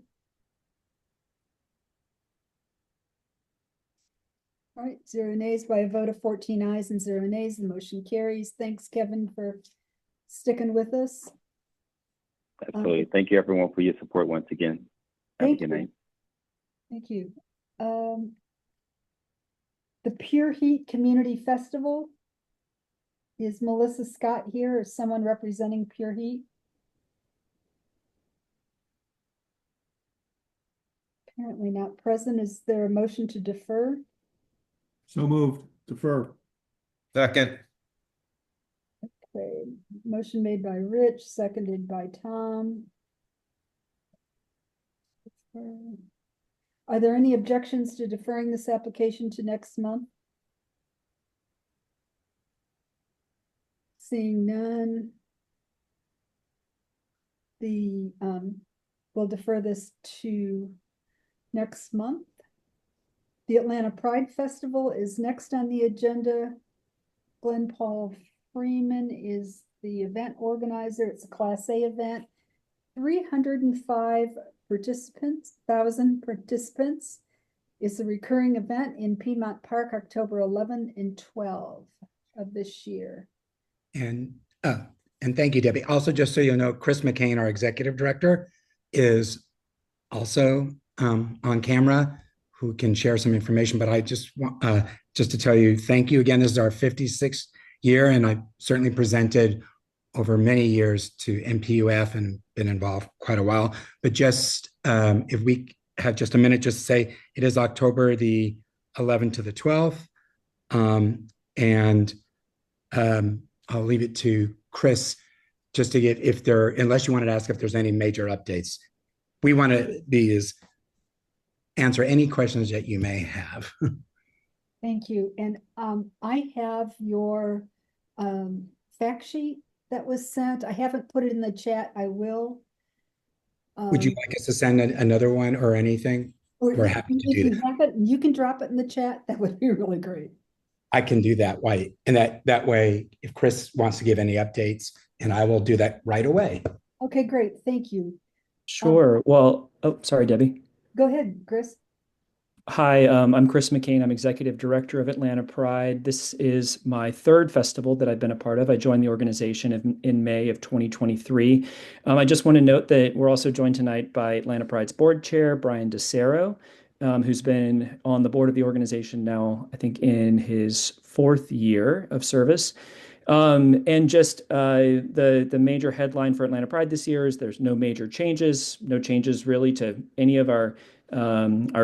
[SPEAKER 1] All right, 0 nays by a vote of 14 ayes and 0 nays. The motion carries. Thanks, Kevin, for sticking with us.
[SPEAKER 22] Absolutely. Thank you, everyone, for your support once again. Have a good night.
[SPEAKER 1] Thank you. The Pure Heat Community Festival. Is Melissa Scott here or someone representing Pure Heat? Apparently not present. Is there a motion to defer?
[SPEAKER 2] So moved. Defer.
[SPEAKER 18] Second.
[SPEAKER 1] Okay, motion made by Rich, seconded by Tom. Are there any objections to deferring this application to next month? Seeing none. We'll defer this to next month. The Atlanta Pride Festival is next on the agenda. Glenn Paul Freeman is the event organizer. It's a Class A event. 305 1,000 participants. It's a recurring event in Piedmont Park, October 11 and 12 of this year.
[SPEAKER 7] And thank you, Debbie. Also, just so you know, Chris McCain, our executive director, is also on camera, who can share some information. But I just want just to tell you, thank you again. This is our 56th year, and I certainly presented over many years to NPU F and been involved quite a while. But just if we have just a minute, just to say it is October the 11th to the 12th, and I'll leave it to Chris just to get if there, unless you wanted to ask if there's any major updates. We want to answer any questions that you may have.
[SPEAKER 1] Thank you. And I have your fact sheet that was sent. I haven't put it in the chat. I will.
[SPEAKER 7] Would you like us to send another one or anything? We're happy to do that.
[SPEAKER 1] You can drop it in the chat. That would be really great.
[SPEAKER 7] I can do that, White. And that way, if Chris wants to give any updates, and I will do that right away.
[SPEAKER 1] Okay, great. Thank you.
[SPEAKER 14] Sure. Well, oh, sorry, Debbie.
[SPEAKER 1] Go ahead, Chris.
[SPEAKER 14] Hi, I'm Chris McCain. I'm Executive Director of Atlanta Pride. This is my third festival that I've been a part of. I joined the organization in May of 2023. I just want to note that we're also joined tonight by Atlanta Pride's board chair, Brian DeCero, who's been on the board of the organization now, I think, in his 4th year of service. And just the major headline for Atlanta Pride this year is there's no major changes, no changes really to any of our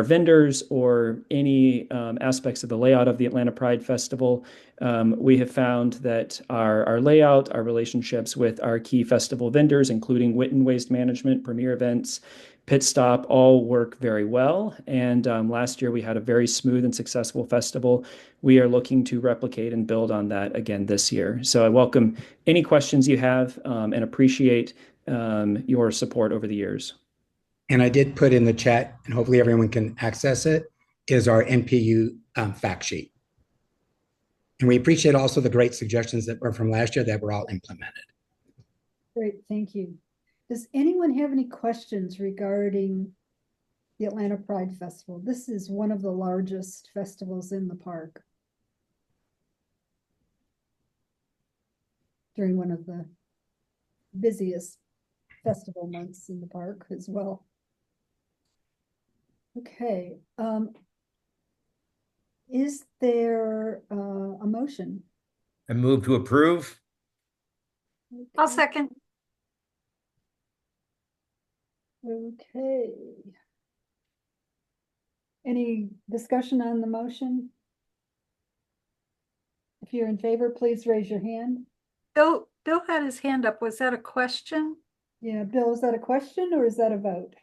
[SPEAKER 14] vendors or any aspects of the layout of the Atlanta Pride Festival. We have found that our layout, our relationships with our key festival vendors, including Witten Waste Management, Premier Events, Pit Stop, all work very well. And last year we had a very smooth and successful festival. We are looking to replicate and build on that again this year. So I welcome any questions you have and appreciate your support over the years.
[SPEAKER 7] And I did put in the chat, and hopefully everyone can access it, is our NPU fact sheet. And we appreciate also the great suggestions that were from last year that were all implemented.
[SPEAKER 1] Great, thank you. Does anyone have any questions regarding the Atlanta Pride Festival? This is one of the largest festivals in the park. During one of the busiest festival months in the park as well. Okay, is there a motion?
[SPEAKER 18] I move to approve.
[SPEAKER 9] I'll second.
[SPEAKER 1] Okay. Any discussion on the motion? If you're in favor, please raise your hand.
[SPEAKER 9] Bill had his hand up. Was that a question?
[SPEAKER 1] Yeah, Bill, is that a question or is that a vote?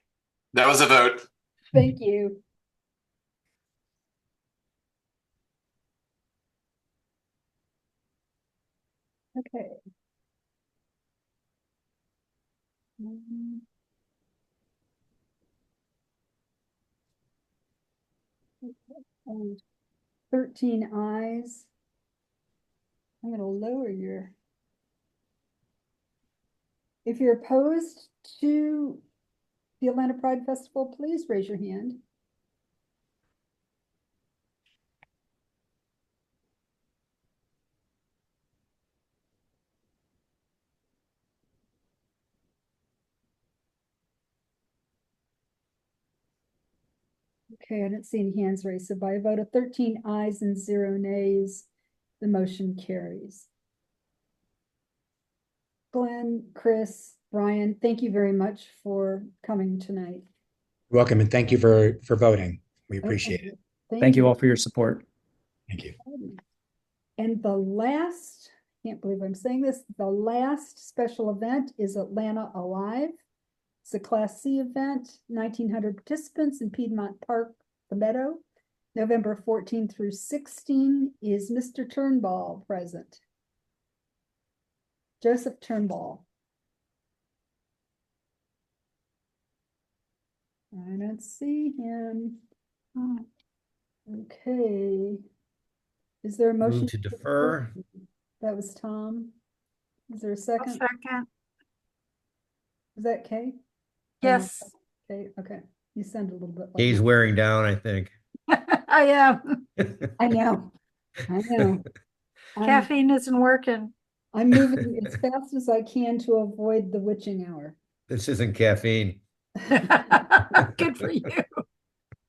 [SPEAKER 16] That was a vote.
[SPEAKER 1] Thank you. Okay. Okay. 13 ayes. I'm going to lower your. If you're opposed to the Atlanta Pride Festival, please raise your hand. Okay, I didn't see any hands raised. So by a vote of 13 ayes and 0 nays, the motion carries. Glenn, Chris, Brian, thank you very much for coming tonight.
[SPEAKER 7] You're welcome, and thank you for voting. We appreciate it.
[SPEAKER 14] Thank you all for your support.
[SPEAKER 7] Thank you.
[SPEAKER 1] And the last, can't believe I'm saying this, the last special event is Atlanta Alive. It's a Class C event, 1,900 participants in Piedmont Park, the Meadow. November 14 through 16 is Mr. Turnbull present. Joseph Turnbull. I don't see him. Okay. Is there a motion
[SPEAKER 18] Move to defer.
[SPEAKER 1] That was Tom. Is there a second?
[SPEAKER 9] Second.
[SPEAKER 1] Is that Kay?
[SPEAKER 9] Yes.
[SPEAKER 1] Okay, okay. You sound a little bit like
[SPEAKER 18] He's wearing down, I think.
[SPEAKER 9] I am.
[SPEAKER 1] I know. I know.
[SPEAKER 9] Caffeine isn't working.
[SPEAKER 1] I'm moving as fast as I can to avoid the witching hour.
[SPEAKER 18] This isn't caffeine.
[SPEAKER 9] Good for you.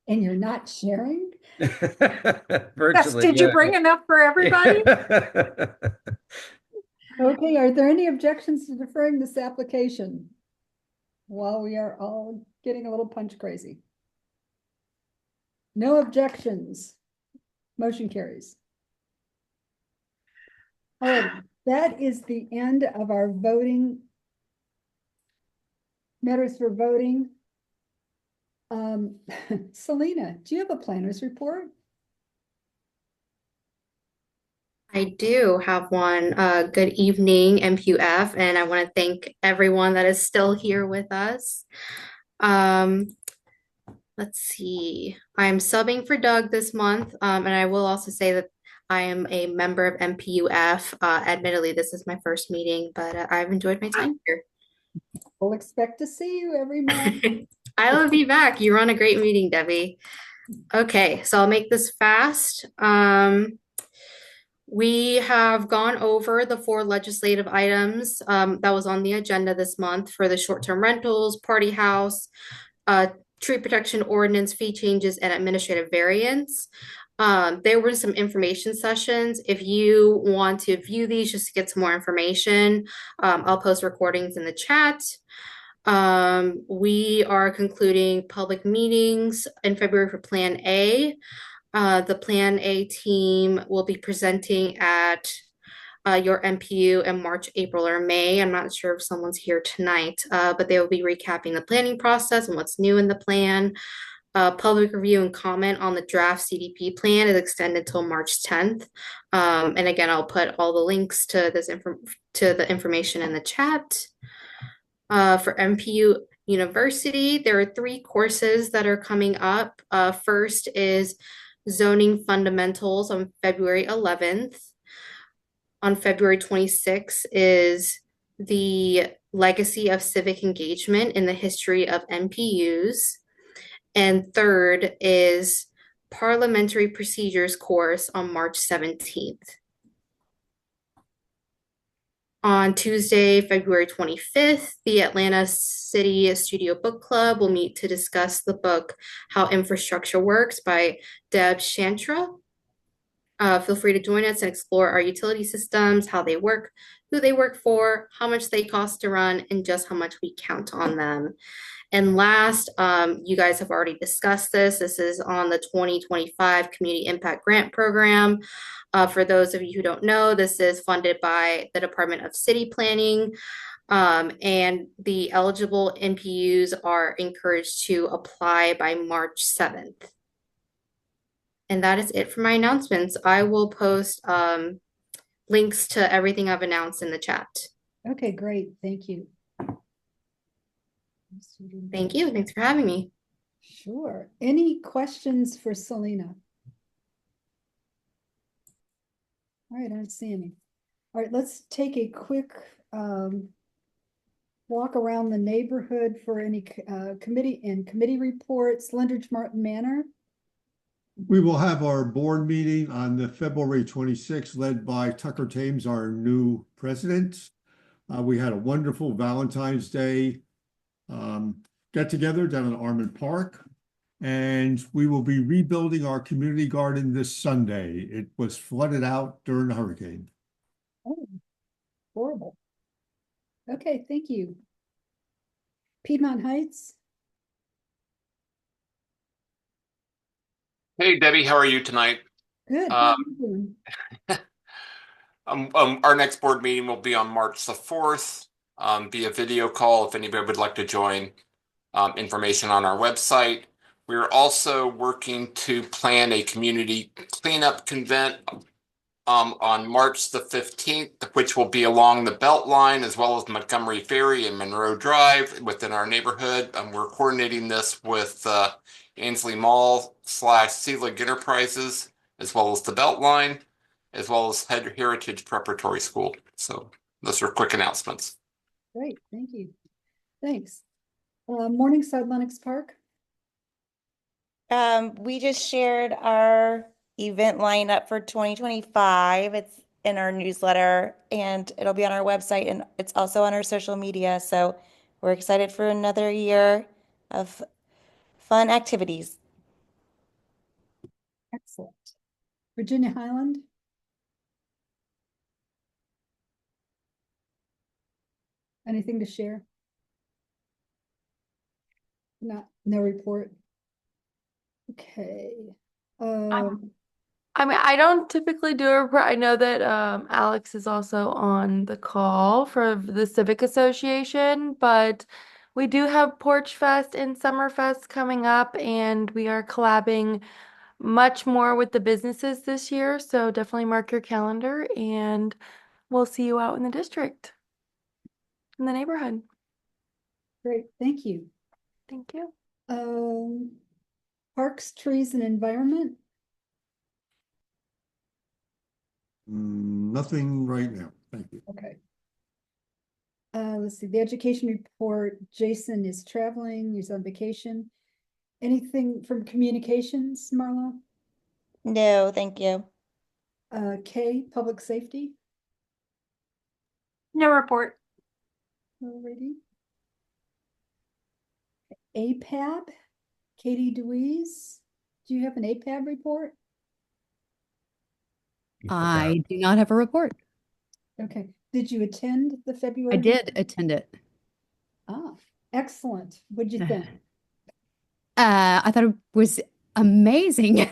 [SPEAKER 1] And you're not sharing?
[SPEAKER 18] Virtually.
[SPEAKER 9] Did you bring enough for everybody?
[SPEAKER 1] Okay, are there any objections to deferring this application while we are all getting a little punch crazy? No objections. Motion carries. All right, that is the end of our voting. Matters for voting. Selena, do you have a planner's report?
[SPEAKER 21] I do have one. Good evening, NPU F, and I want to thank everyone that is still here with us. Let's see. I'm subbing for Doug this month, and I will also say that I am a member of NPU F. Admittedly, this is my first meeting, but I've enjoyed my time here.
[SPEAKER 1] We'll expect to see you every month.
[SPEAKER 21] I will be back. You run a great meeting, Debbie. Okay, so I'll make this fast. We have gone over the 4 legislative items that was on the agenda this month for the short-term rentals, party house, tree protection ordinance, fee changes, and administrative variance. There were some information sessions. If you want to view these just to get some more information, I'll post recordings in the chat. We are concluding public meetings in February for Plan A. The Plan A team will be presenting at your NPU in March, April, or May. I'm not sure if someone's here tonight, but they will be recapping the planning process and what's new in the plan. Public review and comment on the draft CDP plan is extended till March 10th. And again, I'll put all the links to this to the information in the chat. For NPU University. There are 3 courses that are coming up. First is Zoning Fundamentals on February 11th. On February 26th is the Legacy of Civic Engagement in the History of NPUs. And third is Parliamentary Procedures course on March 17th. On Tuesday, February 25th, the Atlanta City Studio Book Club will meet to discuss the book How Infrastructure Works by Deb Shantra. Feel free to join us and explore our utility systems, how they work, who they work for, how much they cost to run, and just how much we count on them. And last, you guys have already discussed this. This is on the 2025 Community Impact Grant Program. For those of you who don't know, this is funded by the Department of City Planning, and the eligible NPUs are encouraged to apply by March 7th. And that is it for my announcements. I will post links to everything I've announced in the chat.
[SPEAKER 1] Okay, great. Thank you.
[SPEAKER 21] Thank you. Thanks for having me.
[SPEAKER 1] Sure. Any questions for Selena? All right, I don't see any. All right, let's take a quick walk around the neighborhood for any committee reports. Lindridge Martin Manor.
[SPEAKER 2] We will have our board meeting on the February 26th, led by Tucker Thames, our new president. We had a wonderful Valentine's Day get together down in Armand Park, and we will be rebuilding our community garden this Sunday. It was flooded out during the hurricane.
[SPEAKER 1] Oh, horrible. Okay, thank you. Piedmont Heights.
[SPEAKER 16] Hey, Debbie, how are you tonight?
[SPEAKER 1] Good. How are you doing?
[SPEAKER 16] Our next board meeting will be on March the 4th via video call if anybody would like to join. Information on our website. We're also working to plan a community cleanup convent on March the 15th, which will be along the Beltline as well as Montgomery Ferry and Monroe Drive within our neighborhood. We're coordinating this with Ainsley Mall / Seelig Enterprises, as well as the Beltline, as well as Heritage Preparatory School. So those are quick announcements.
[SPEAKER 1] Great, thank you. Thanks. Morningside Lenox Park.
[SPEAKER 20] We just shared our event lineup for 2025. It's in our newsletter and it'll be on our website, and it's also on our social media. So we're excited for another year of fun activities.
[SPEAKER 1] Excellent. Virginia Highland. Anything to share? No report. Okay.
[SPEAKER 10] I mean, I don't typically do a report. I know that Alex is also on the call for the Civic Association, but we do have Porch Fest and Summer Fest coming up, and we are collabing much more with the businesses this year. So definitely mark your calendar, and we'll see you out in the district, in the neighborhood.
[SPEAKER 1] Great, thank you.
[SPEAKER 10] Thank you.
[SPEAKER 1] Parks, Trees, and Environment.
[SPEAKER 2] Nothing right now. Thank you.
[SPEAKER 1] Okay. Let's see, the education report. Jason is traveling, he's on vacation. Anything from communications, Marla?
[SPEAKER 20] No, thank you.
[SPEAKER 1] Kay, public safety.
[SPEAKER 9] No report.
[SPEAKER 1] Alrighty. APAB, Katie Deweese. Do you have an APAB report?
[SPEAKER 17] I do not have a report.
[SPEAKER 1] Okay. Did you attend the February?
[SPEAKER 17] I did attend it.
[SPEAKER 1] Ah, excellent. What'd you think?
[SPEAKER 17] I thought it was amazing.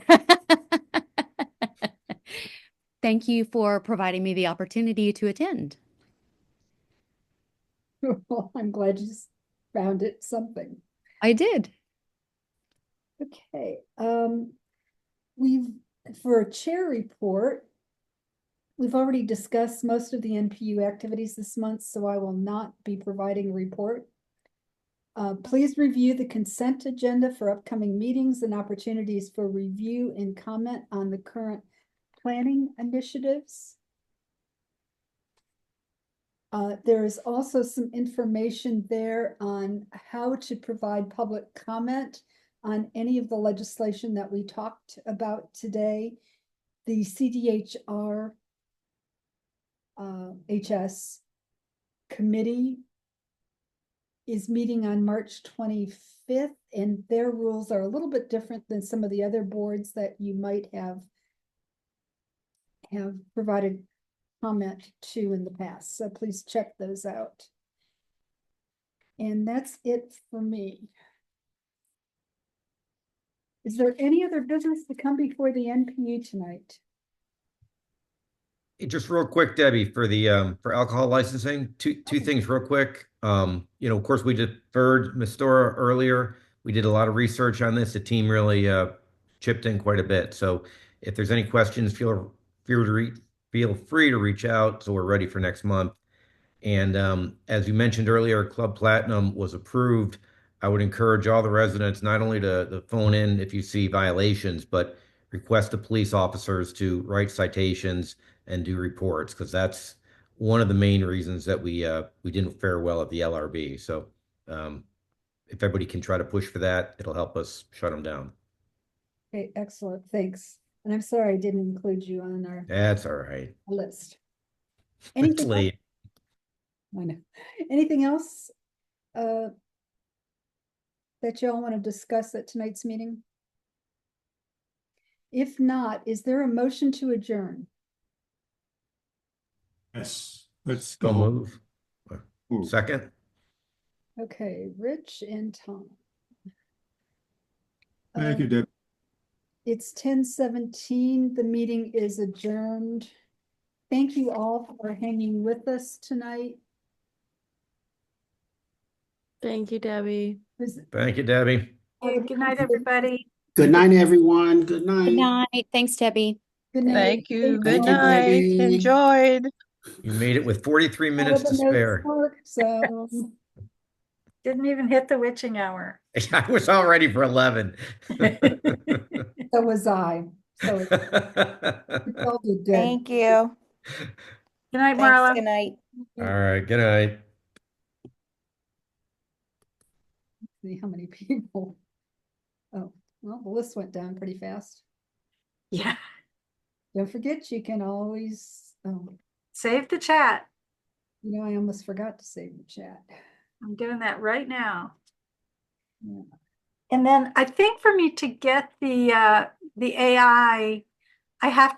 [SPEAKER 17] Thank you for providing me the opportunity to attend.
[SPEAKER 1] Well, I'm glad you found it something.
[SPEAKER 17] I did.
[SPEAKER 1] Okay. For a chair report, we've already discussed most of the NPU activities this month, so I will not be providing a report. Please review the consent agenda for upcoming meetings and opportunities for review and comment on the current planning initiatives. There is also some information there on how to provide public comment on any of the legislation that we talked about today. The CDHR HS committee is meeting on March 25th, and their rules are a little bit different than some of the other boards that you might have provided comment to in the past. So please check those out. And that's it for me. Is there any other business to come before the NPU tonight?
[SPEAKER 18] Just real quick, Debbie, for the for alcohol licensing, two things real quick. Of course, we deferred Mistora earlier. We did a lot of research on this. The team really chipped in quite a bit. So if there's any questions, feel free to reach out. So we're ready for next month. And as you mentioned earlier, Club Platinum was approved. I would encourage all the residents not only to phone in if you see violations, but request the police officers to write citations and do reports, because that's one of the main reasons that we didn't fare well at the LRB. So if everybody can try to push for that, it'll help us shut them down.
[SPEAKER 1] Okay, excellent, thanks. And I'm sorry I didn't include you on our
[SPEAKER 18] That's all right.
[SPEAKER 1] list.
[SPEAKER 18] It's
[SPEAKER 1] Anything
[SPEAKER 18] late.
[SPEAKER 1] I know. Anything else that y'all want to discuss at tonight's meeting? If not, is there a motion to adjourn?
[SPEAKER 2] Yes, let's
[SPEAKER 18] Go
[SPEAKER 2] go.
[SPEAKER 18] move. Second.
[SPEAKER 1] Okay, Rich and Tom.
[SPEAKER 2] Thank you, Deb.
[SPEAKER 1] It's 10:17. The meeting is adjourned. Thank you all for hanging with us tonight.
[SPEAKER 4] Thank you, Debbie.
[SPEAKER 18] Thank you, Debbie.
[SPEAKER 9] Good night, everybody.
[SPEAKER 12] Good night, everyone. Good night.
[SPEAKER 17] Good night. Thanks, Debbie.
[SPEAKER 1] Good night.
[SPEAKER 4] Thank you. Good
[SPEAKER 12] Thank you,
[SPEAKER 4] night.
[SPEAKER 12] Debbie.
[SPEAKER 4] Enjoyed.
[SPEAKER 18] You made it with 43
[SPEAKER 1] All
[SPEAKER 18] minutes
[SPEAKER 1] of
[SPEAKER 18] to
[SPEAKER 1] the notes
[SPEAKER 18] spare.
[SPEAKER 1] work, so
[SPEAKER 9] Didn't even hit the witching hour.
[SPEAKER 18] I was all ready for 11.
[SPEAKER 1] so was I. So we all did good.
[SPEAKER 20] Thank you.
[SPEAKER 9] Good night,
[SPEAKER 20] Thanks.
[SPEAKER 9] Marla.
[SPEAKER 20] Good night.
[SPEAKER 18] All right. Good night.
[SPEAKER 1] See how many people. Oh, well, the list went down pretty fast.
[SPEAKER 9] Yeah.
[SPEAKER 1] Don't forget, you can always,
[SPEAKER 9] Save the chat.
[SPEAKER 1] I almost forgot to save the chat.
[SPEAKER 9] I'm doing that right now.
[SPEAKER 1] Yeah.
[SPEAKER 9] And then I think for me to get the AI, I have